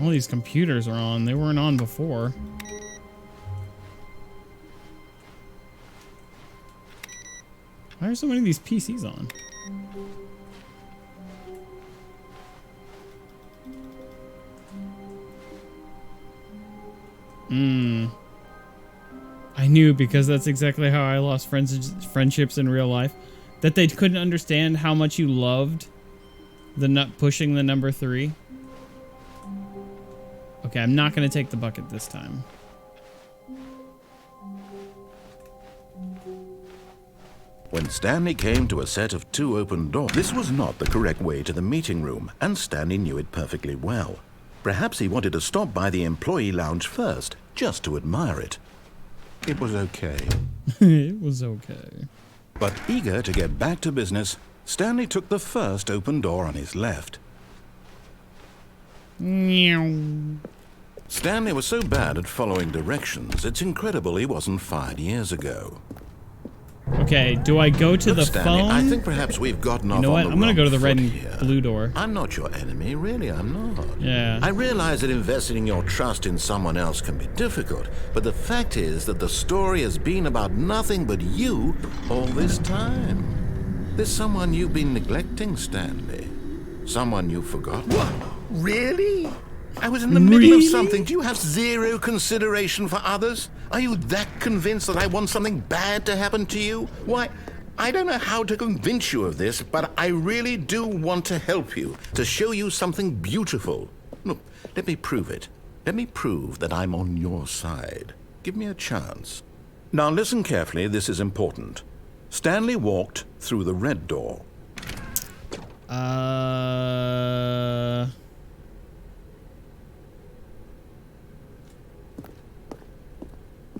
All these computers are on. They weren't on before. Why are so many of these PCs on? I knew, because that's exactly how I lost friendships in real life. That they couldn't understand how much you loved the pushing the number 3. Okay, I'm not going to take the bucket this time. When Stanley came to a set of 2 open doors, this was not the correct way to the meeting room, and Stanley knew it perfectly well. Perhaps he wanted to stop by the employee lounge first, just to admire it. It was okay. It was okay. But eager to get back to business, Stanley took the first open door on his left. Stanley was so bad at following directions, it's incredible he wasn't fired years ago. Okay, do I go to the Stanley, phone? I think perhaps we've gotten off on the wrong foot. I'm gonna go to the red and here. blue door. I'm not your enemy, really, I'm not. Yeah. I realize that investing your trust in someone else can be difficult, but the fact is that the story has been about nothing but you all this time. There's someone you've been neglecting, Stanley. Someone you've forgotten. What? Really? I was in the middle of something. Do you have zero consideration for others? Are you that convinced that I want something bad to happen to you? Why, I don't know how to convince you of this, but I really do want to help you, to show you something beautiful. Look, let me prove it. Let me prove that I'm on your side. Give me a chance. Now listen carefully, this is important. Stanley walked through the red door.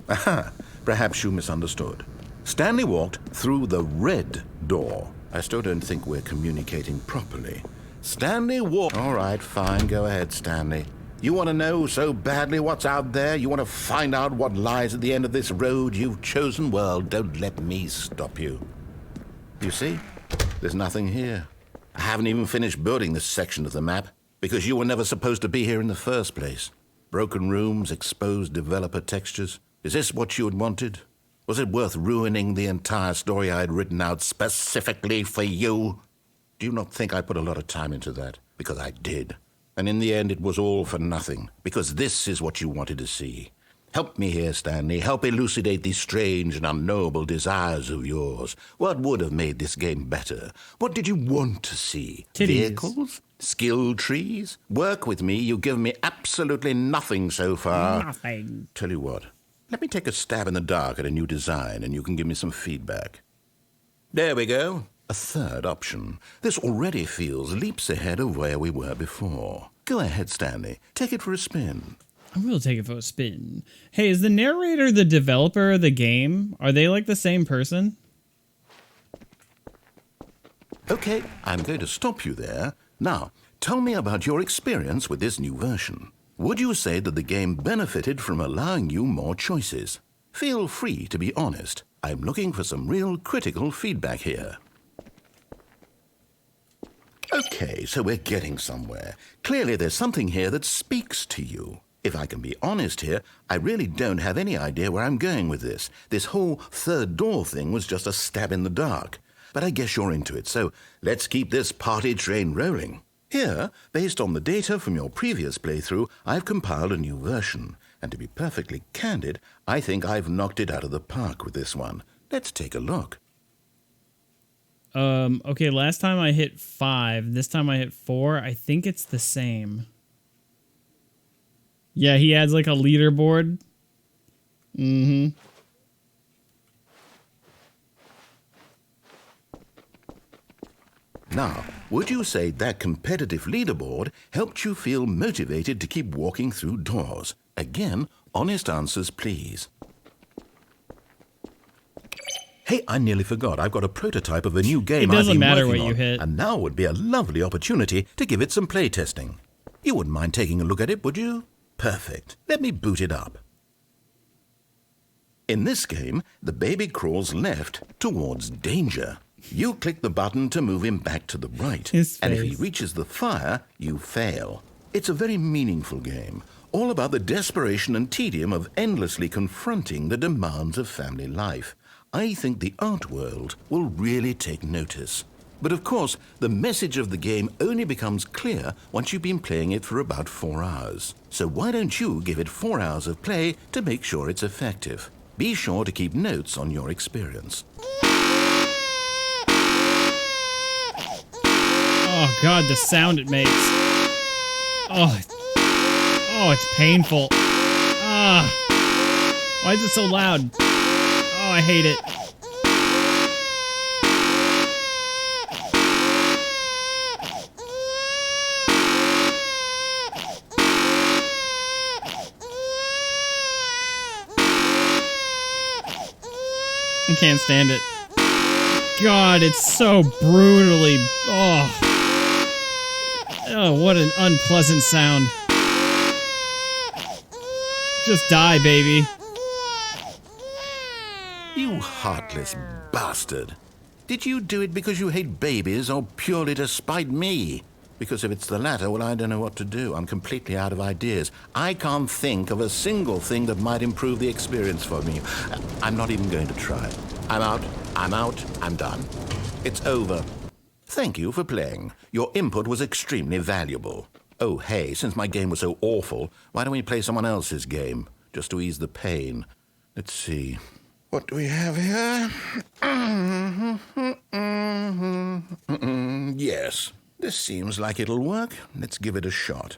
Aha, perhaps you misunderstood. Stanley walked through the red door. I still don't think we're communicating properly. Stanley walked... All right, fine, go ahead, Stanley. You want to know so badly what's out there? You want to find out what lies at the end of this road you've chosen? Well, don't let me stop you. You see, there's nothing here. I haven't even finished building this section of the map, because you were never supposed to be here in the first place. Broken rooms, exposed developer textures. Is this what you had wanted? Was it worth ruining the entire story I had written out specifically for you? Do you not think I put a lot of time into that? Because I did. And in the end, it was all for nothing, because this is what you wanted to see. Help me here, Stanley. Help elucidate these strange and unknowable desires of yours. What would have made this game better? What did you want to see? Titties. Vehicles? Skill trees? Work with me. You've given me absolutely nothing so far. Nothing. Tell you what. Let me take a stab in the dark at a new design, and you can give me some feedback. There we go. A third option. This already feels leaps ahead of where we were before. Go ahead, Stanley. Take it for a spin. I will take it for a spin. Hey, is the narrator the developer of the game? Are they like the same person? Okay, I'm going to stop you there. Now, tell me about your experience with this new version. Would you say that the game benefited from allowing you more choices? Feel free to be honest. I'm looking for some real critical feedback here. Okay, so we're getting somewhere. Clearly there's something here that speaks to you. If I can be honest here, I really don't have any idea where I'm going with this. This whole third door thing was just a stab in the dark. But I guess you're into it, so let's keep this party train rolling. Here, based on the data from your previous playthrough, I've compiled a new version. And to be perfectly candid, I think I've knocked it out of the park with this one. Let's take a look. Okay, last time I hit 5. This time I hit 4. I think it's the same. Yeah, he adds like a leaderboard. Mm-hmm. Now, would you say that competitive leaderboard helped you feel motivated to keep walking through doors? Again, honest answers, please. Hey, I nearly forgot. I've got a prototype of a new game I've been matter working what you on, hit. and now would be a lovely opportunity to give it some play testing. You wouldn't mind taking a look at it, would you? Perfect. Let me boot it up. In this game, the baby crawls left towards danger. You click the button to move him back to the right, and if he reaches the fire, you fail. It's a very meaningful game, all about the desperation and tedium of endlessly confronting the demands of family life. I think the art world will really take notice. But of course, the message of the game only becomes clear once you've been playing it for about 4 hours. So why don't you give it 4 hours of play to make sure it's effective? Be sure to keep notes on your experience. Oh god, the sound it makes. Oh, it's painful. Why is it so loud? Oh, I hate it. I can't stand it. God, it's so brutally... Oh, what an unpleasant sound. Just die, baby. You heartless bastard. Did you do it because you hate babies or purely to spite me? Because if it's the latter, well, I don't know what to do. I'm completely out of ideas. I can't think of a single thing that might improve the experience for me. I'm not even going to try. I'm out, I'm done. It's over. Thank you for playing. Your input was extremely valuable. Oh, hey, since my game was so awful, why don't we play someone else's game? Just to ease the pain. Let's see. What do we have here? Yes, this seems like it'll work. Let's give it a shot.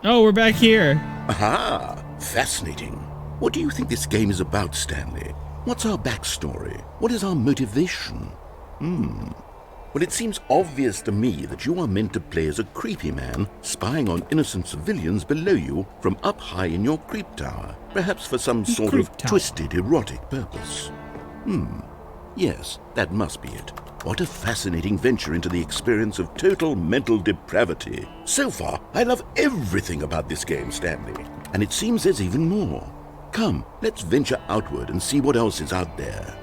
Oh, we're back here. Aha! Fascinating. What do you think this game is about, Stanley? What's our backstory? What is our motivation? Well, it seems obvious to me that you are meant to play as a creepy man spying on innocent civilians below you from up high in your creep tower, perhaps for some sort of twisted, erotic purpose. Yes, that must be it. What a fascinating venture into the experience of total mental depravity. So far, I love everything about this game, Stanley. And it seems there's even more. Come, let's venture outward and see what else is out there.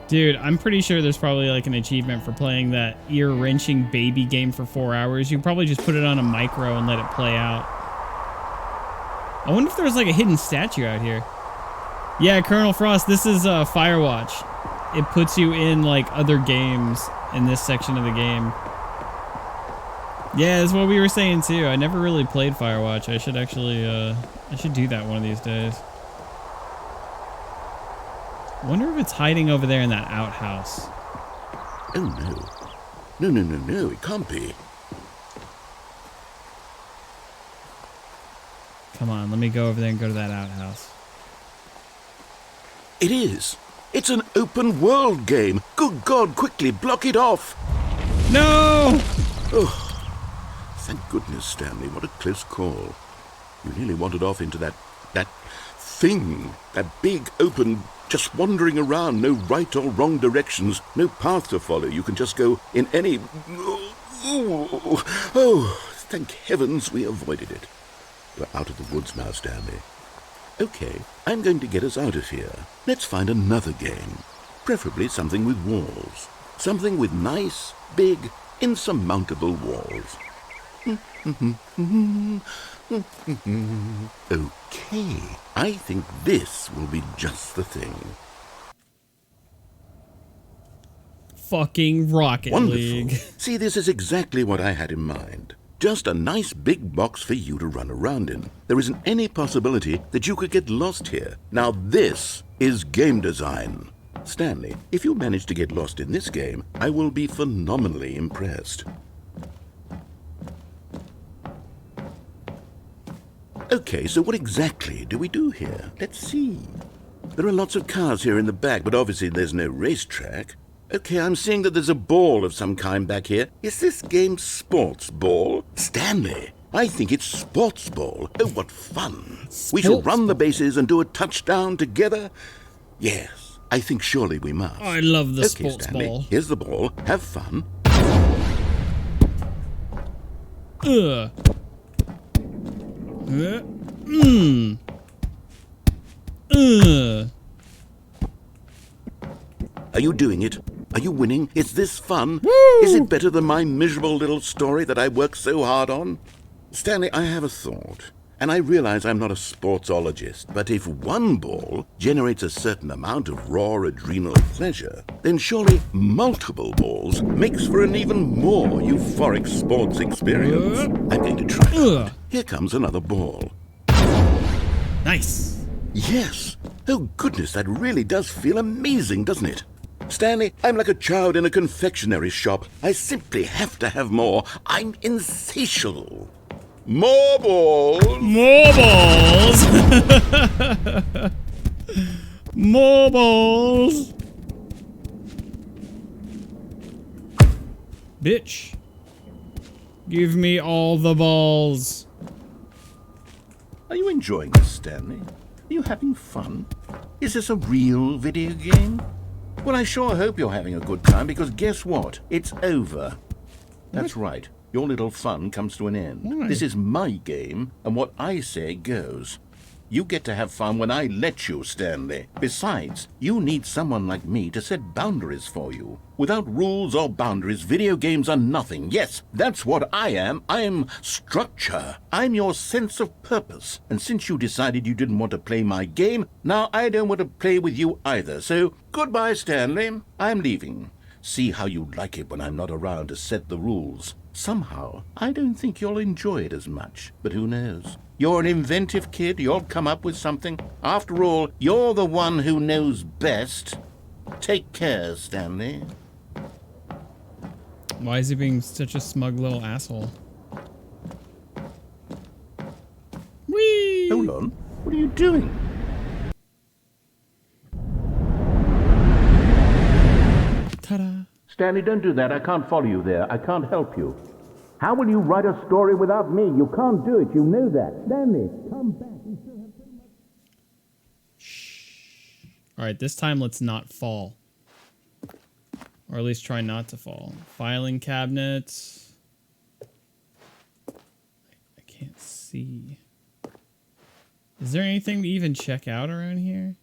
Dude, I'm pretty sure there's probably like an achievement for playing that ear-wrenching baby game for 4 hours. You can probably just put it on a micro and let it play out. I wonder if there's like a hidden statue out here. Yeah, Colonel Frost, this is Firewatch. It puts you in like other games in this section of the game. Yeah, that's what we were saying too. I never really played Firewatch. I should actually, I should do that one of these days. Wonder if it's hiding over there in that outhouse. Oh no. No, it can't be. Come on, let me go over there and go to that outhouse. It is. It's an open world game. Good God, quickly block it off. No! Oh. Thank goodness, Stanley. What a close call. You nearly wandered off into that thing. That big, open, just wandering around. No right or wrong directions. No path to follow. You can just go in any... Oh, thank heavens we avoided it. We're out of the woods now, Stanley. Okay, I'm going to get us out of here. Let's find another game. Preferably something with walls. Something with nice, big, insurmountable walls. Okay, I think this will be just the thing. Fucking Rocket Wonderful. League. See, this is exactly what I had in mind. Just a nice big box for you to run around in. There isn't any possibility that you could get lost here. Now this is game design. Stanley, if you manage to get lost in this game, I will be phenomenally impressed. Okay, so what exactly do we do here? Let's see. There are lots of cars here in the back, but obviously there's no racetrack. Okay, I'm seeing that there's a ball of some kind back here. Is this game sports ball? Stanley, I think it's sports ball. Oh, what fun. We shall run the bases and do a touchdown together. Yes, I think surely we must. I love the Okay, sports Stanley, ball. here's the ball. Have fun. Ugh. Are you doing it? Are you winning? Is this fun? Woo! Is it better than my miserable little story that I worked so hard on? Stanley, I have a thought. And I realize I'm not a sportsologist, but if one ball generates a certain amount of raw adrenal pleasure, then surely multiple balls makes for an even more euphoric sports experience. I'm going to try it out. Here comes another ball. Nice. Yes. Oh, goodness, that really does feel amazing, doesn't it? Stanley, I'm like a child in a confectionery shop. I simply have to have more. I'm insatiable. More balls! More balls! More balls! Bitch. Give me all the balls. Are you enjoying this, Stanley? Are you having fun? Is this a real video game? Well, I sure hope you're having a good time, because guess what? It's over. That's right. Your little fun comes to an end. Why? This is my game, and what I say goes. You get to have fun when I let you, Stanley. Besides, you need someone like me to set boundaries for you. Without rules or boundaries, video games are nothing. Yes, that's what I am. I'm structure. I'm your sense of purpose. And since you decided you didn't want to play my game, now I don't want to play with you either. So, goodbye, Stanley. I'm leaving. See how you like it when I'm not around to set the rules. Somehow, I don't think you'll enjoy it as much, but who knows? You're an inventive kid, you'll come up with something. After all, you're the one who knows best. Take care, Stanley. Why is he being such a smug little asshole? Whee! Hold on, what are you doing? Ta-da! Stanley, don't do that. I can't follow you there. I can't help you. How will you write a story without me? You can't do it. You know that. Stanley, come back. You still have so much... Shh. Alright, this time let's not fall. Or at least try not to fall. Filing cabinets. I can't see. Is there anything to even check out around here?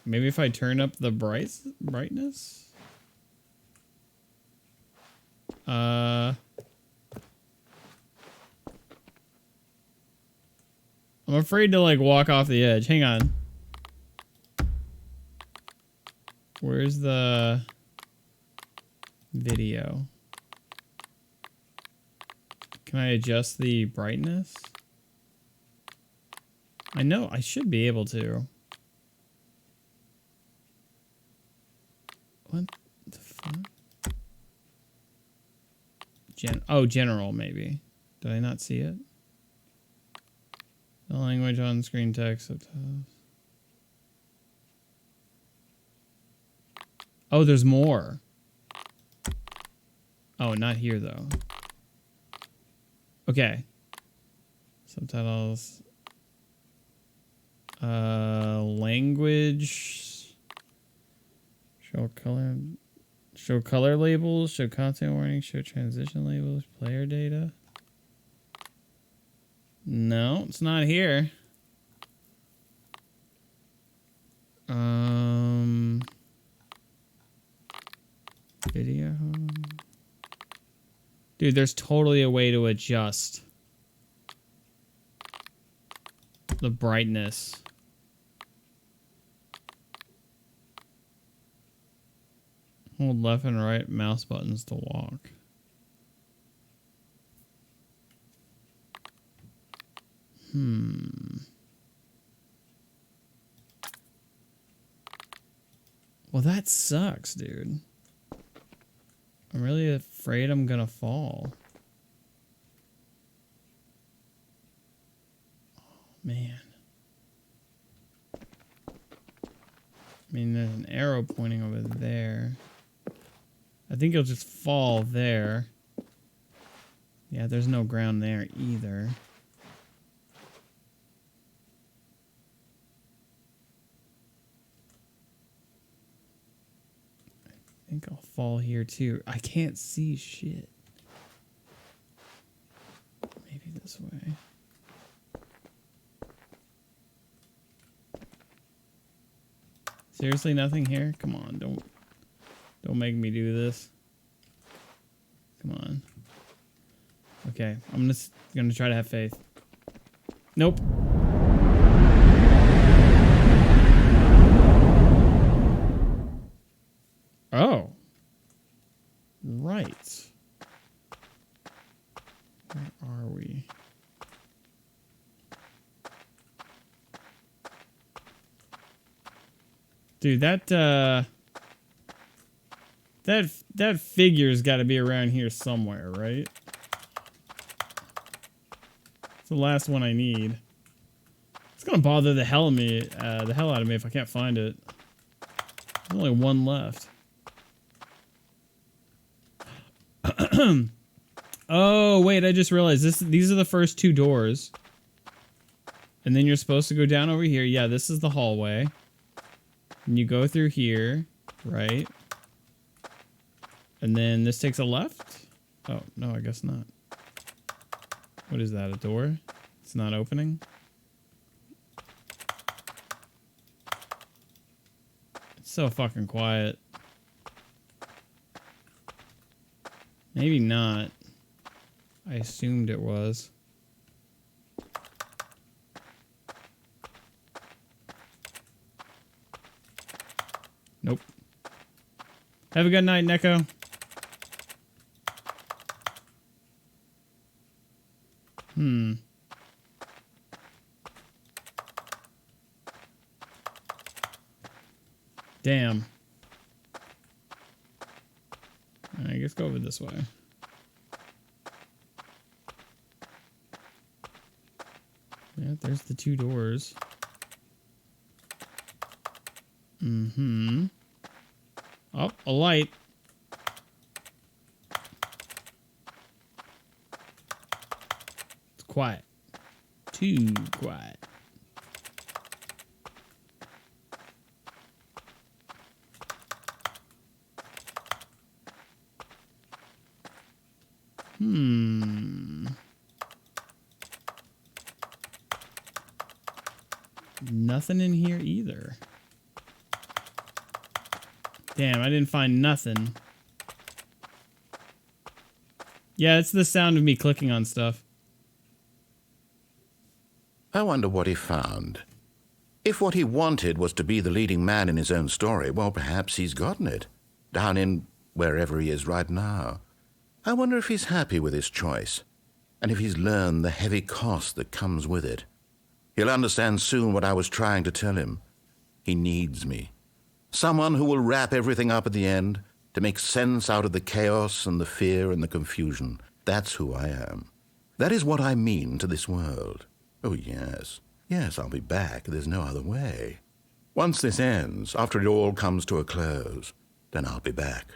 Maybe if I turn up the brightness? I'm afraid to like walk off the edge. Hang on. Where's the video? Can I adjust the brightness? I know I should be able to. What the fuck? General maybe. Did I not see it? The language on screen text. Subtitles. Oh, there's more. Oh, not here though. Okay. Subtitles. Language. Show color labels, show content warnings, show transition labels, player data. No, it's not here. Video. Dude, there's totally a way to adjust the brightness. Hold left and right mouse buttons to walk. Well, that sucks, dude. I'm really afraid I'm gonna fall. Oh, man. I mean, there's an arrow pointing over there. I think you'll just fall there. Yeah, there's no ground there either. I think I'll fall here too. I can't see shit. Maybe this way. Seriously, nothing here? Come on, don't make me do this. Come on. Okay, I'm just gonna try to have faith. Nope. Oh. Right. Where are we? Dude, that figure's got to be around here somewhere, right? It's the last one I need. It's gonna bother the hell out of me if I can't find it. There's only one left. Oh wait, I just realized these are the first two doors, and then you're supposed to go down over here. Yeah, this is the hallway, and you go through here, right? And then this takes a left? Oh, no, I guess not. What is that, a door? It's not opening? It's so fucking quiet. Maybe not. I assumed it was. Nope. Have a good night, Neko. Damn. I guess go over this way. Yeah, there's the two doors. Mm-hmm. Oh, a light. It's quiet. Too quiet. Nothing in here either. Damn, I didn't find nothing. Yeah, it's the sound of me clicking on stuff. I wonder what he found. If what he wanted was to be the leading man in his own story, well, perhaps he's gotten it. Down in wherever he is right now. I wonder if he's happy with his choice, and if he's learned the heavy cost that comes with it. He'll understand soon what I was trying to tell him. He needs me. Someone who will wrap everything up at the end, to make sense out of the chaos and the fear and the confusion. That's who I am. That is what I mean to this world. Oh, yes. Yes, I'll be back. There's no other way. Once this ends, after it all comes to a close, then I'll be back.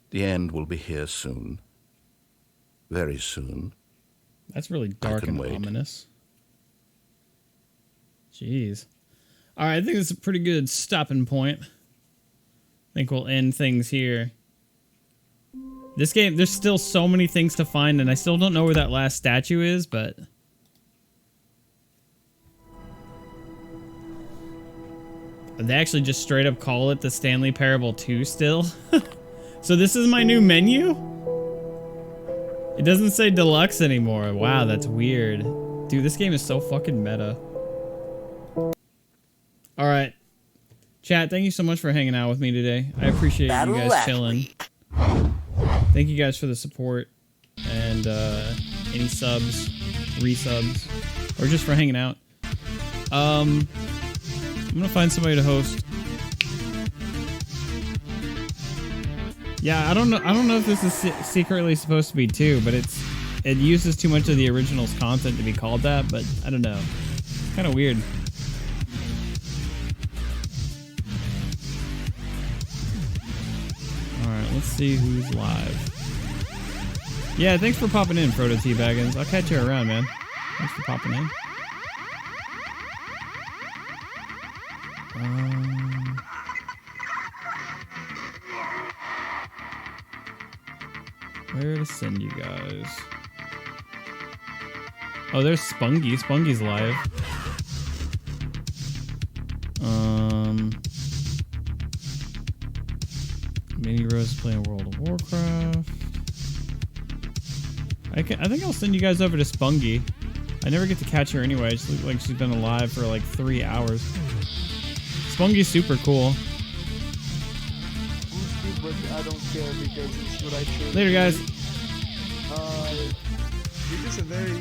The end will be here soon. Very soon. That's really dark and ominous. Jeez. All right, I think it's a pretty good stopping point. I think we'll end things here. This game, there's still so many things to find, and I still don't know where that last statue is, but... They actually just straight up call it the Stanley Parable 2 still. So this is my new menu? It doesn't say Deluxe anymore. Wow, that's weird. Dude, this game is so fucking meta. Alright. Chat, thank you so much for hanging out with me today. I appreciate you guys chilling. Thank you guys for the support. And any subs, resubs, or just for hanging out. I'm gonna find somebody to host. Yeah, I don't know if this is secretly supposed to be 2, but it uses too much of the original's content to be called that, but I don't know. It's kind of weird. Alright, let's see who's live. Yeah, thanks for popping in, Frodo T. Baggins. I'll catch you around, man. Thanks for popping in. Where to send you guys? Oh, there's Spungy. Spungy's live. Mini Rose is playing World of Warcraft. I think I'll send you guys over to Spungy. I never get to catch her anyway. She looks like she's been alive for like 3 hours. Spungy's super cool. But I don't care because it's what I feel. Later, guys. You're just a very,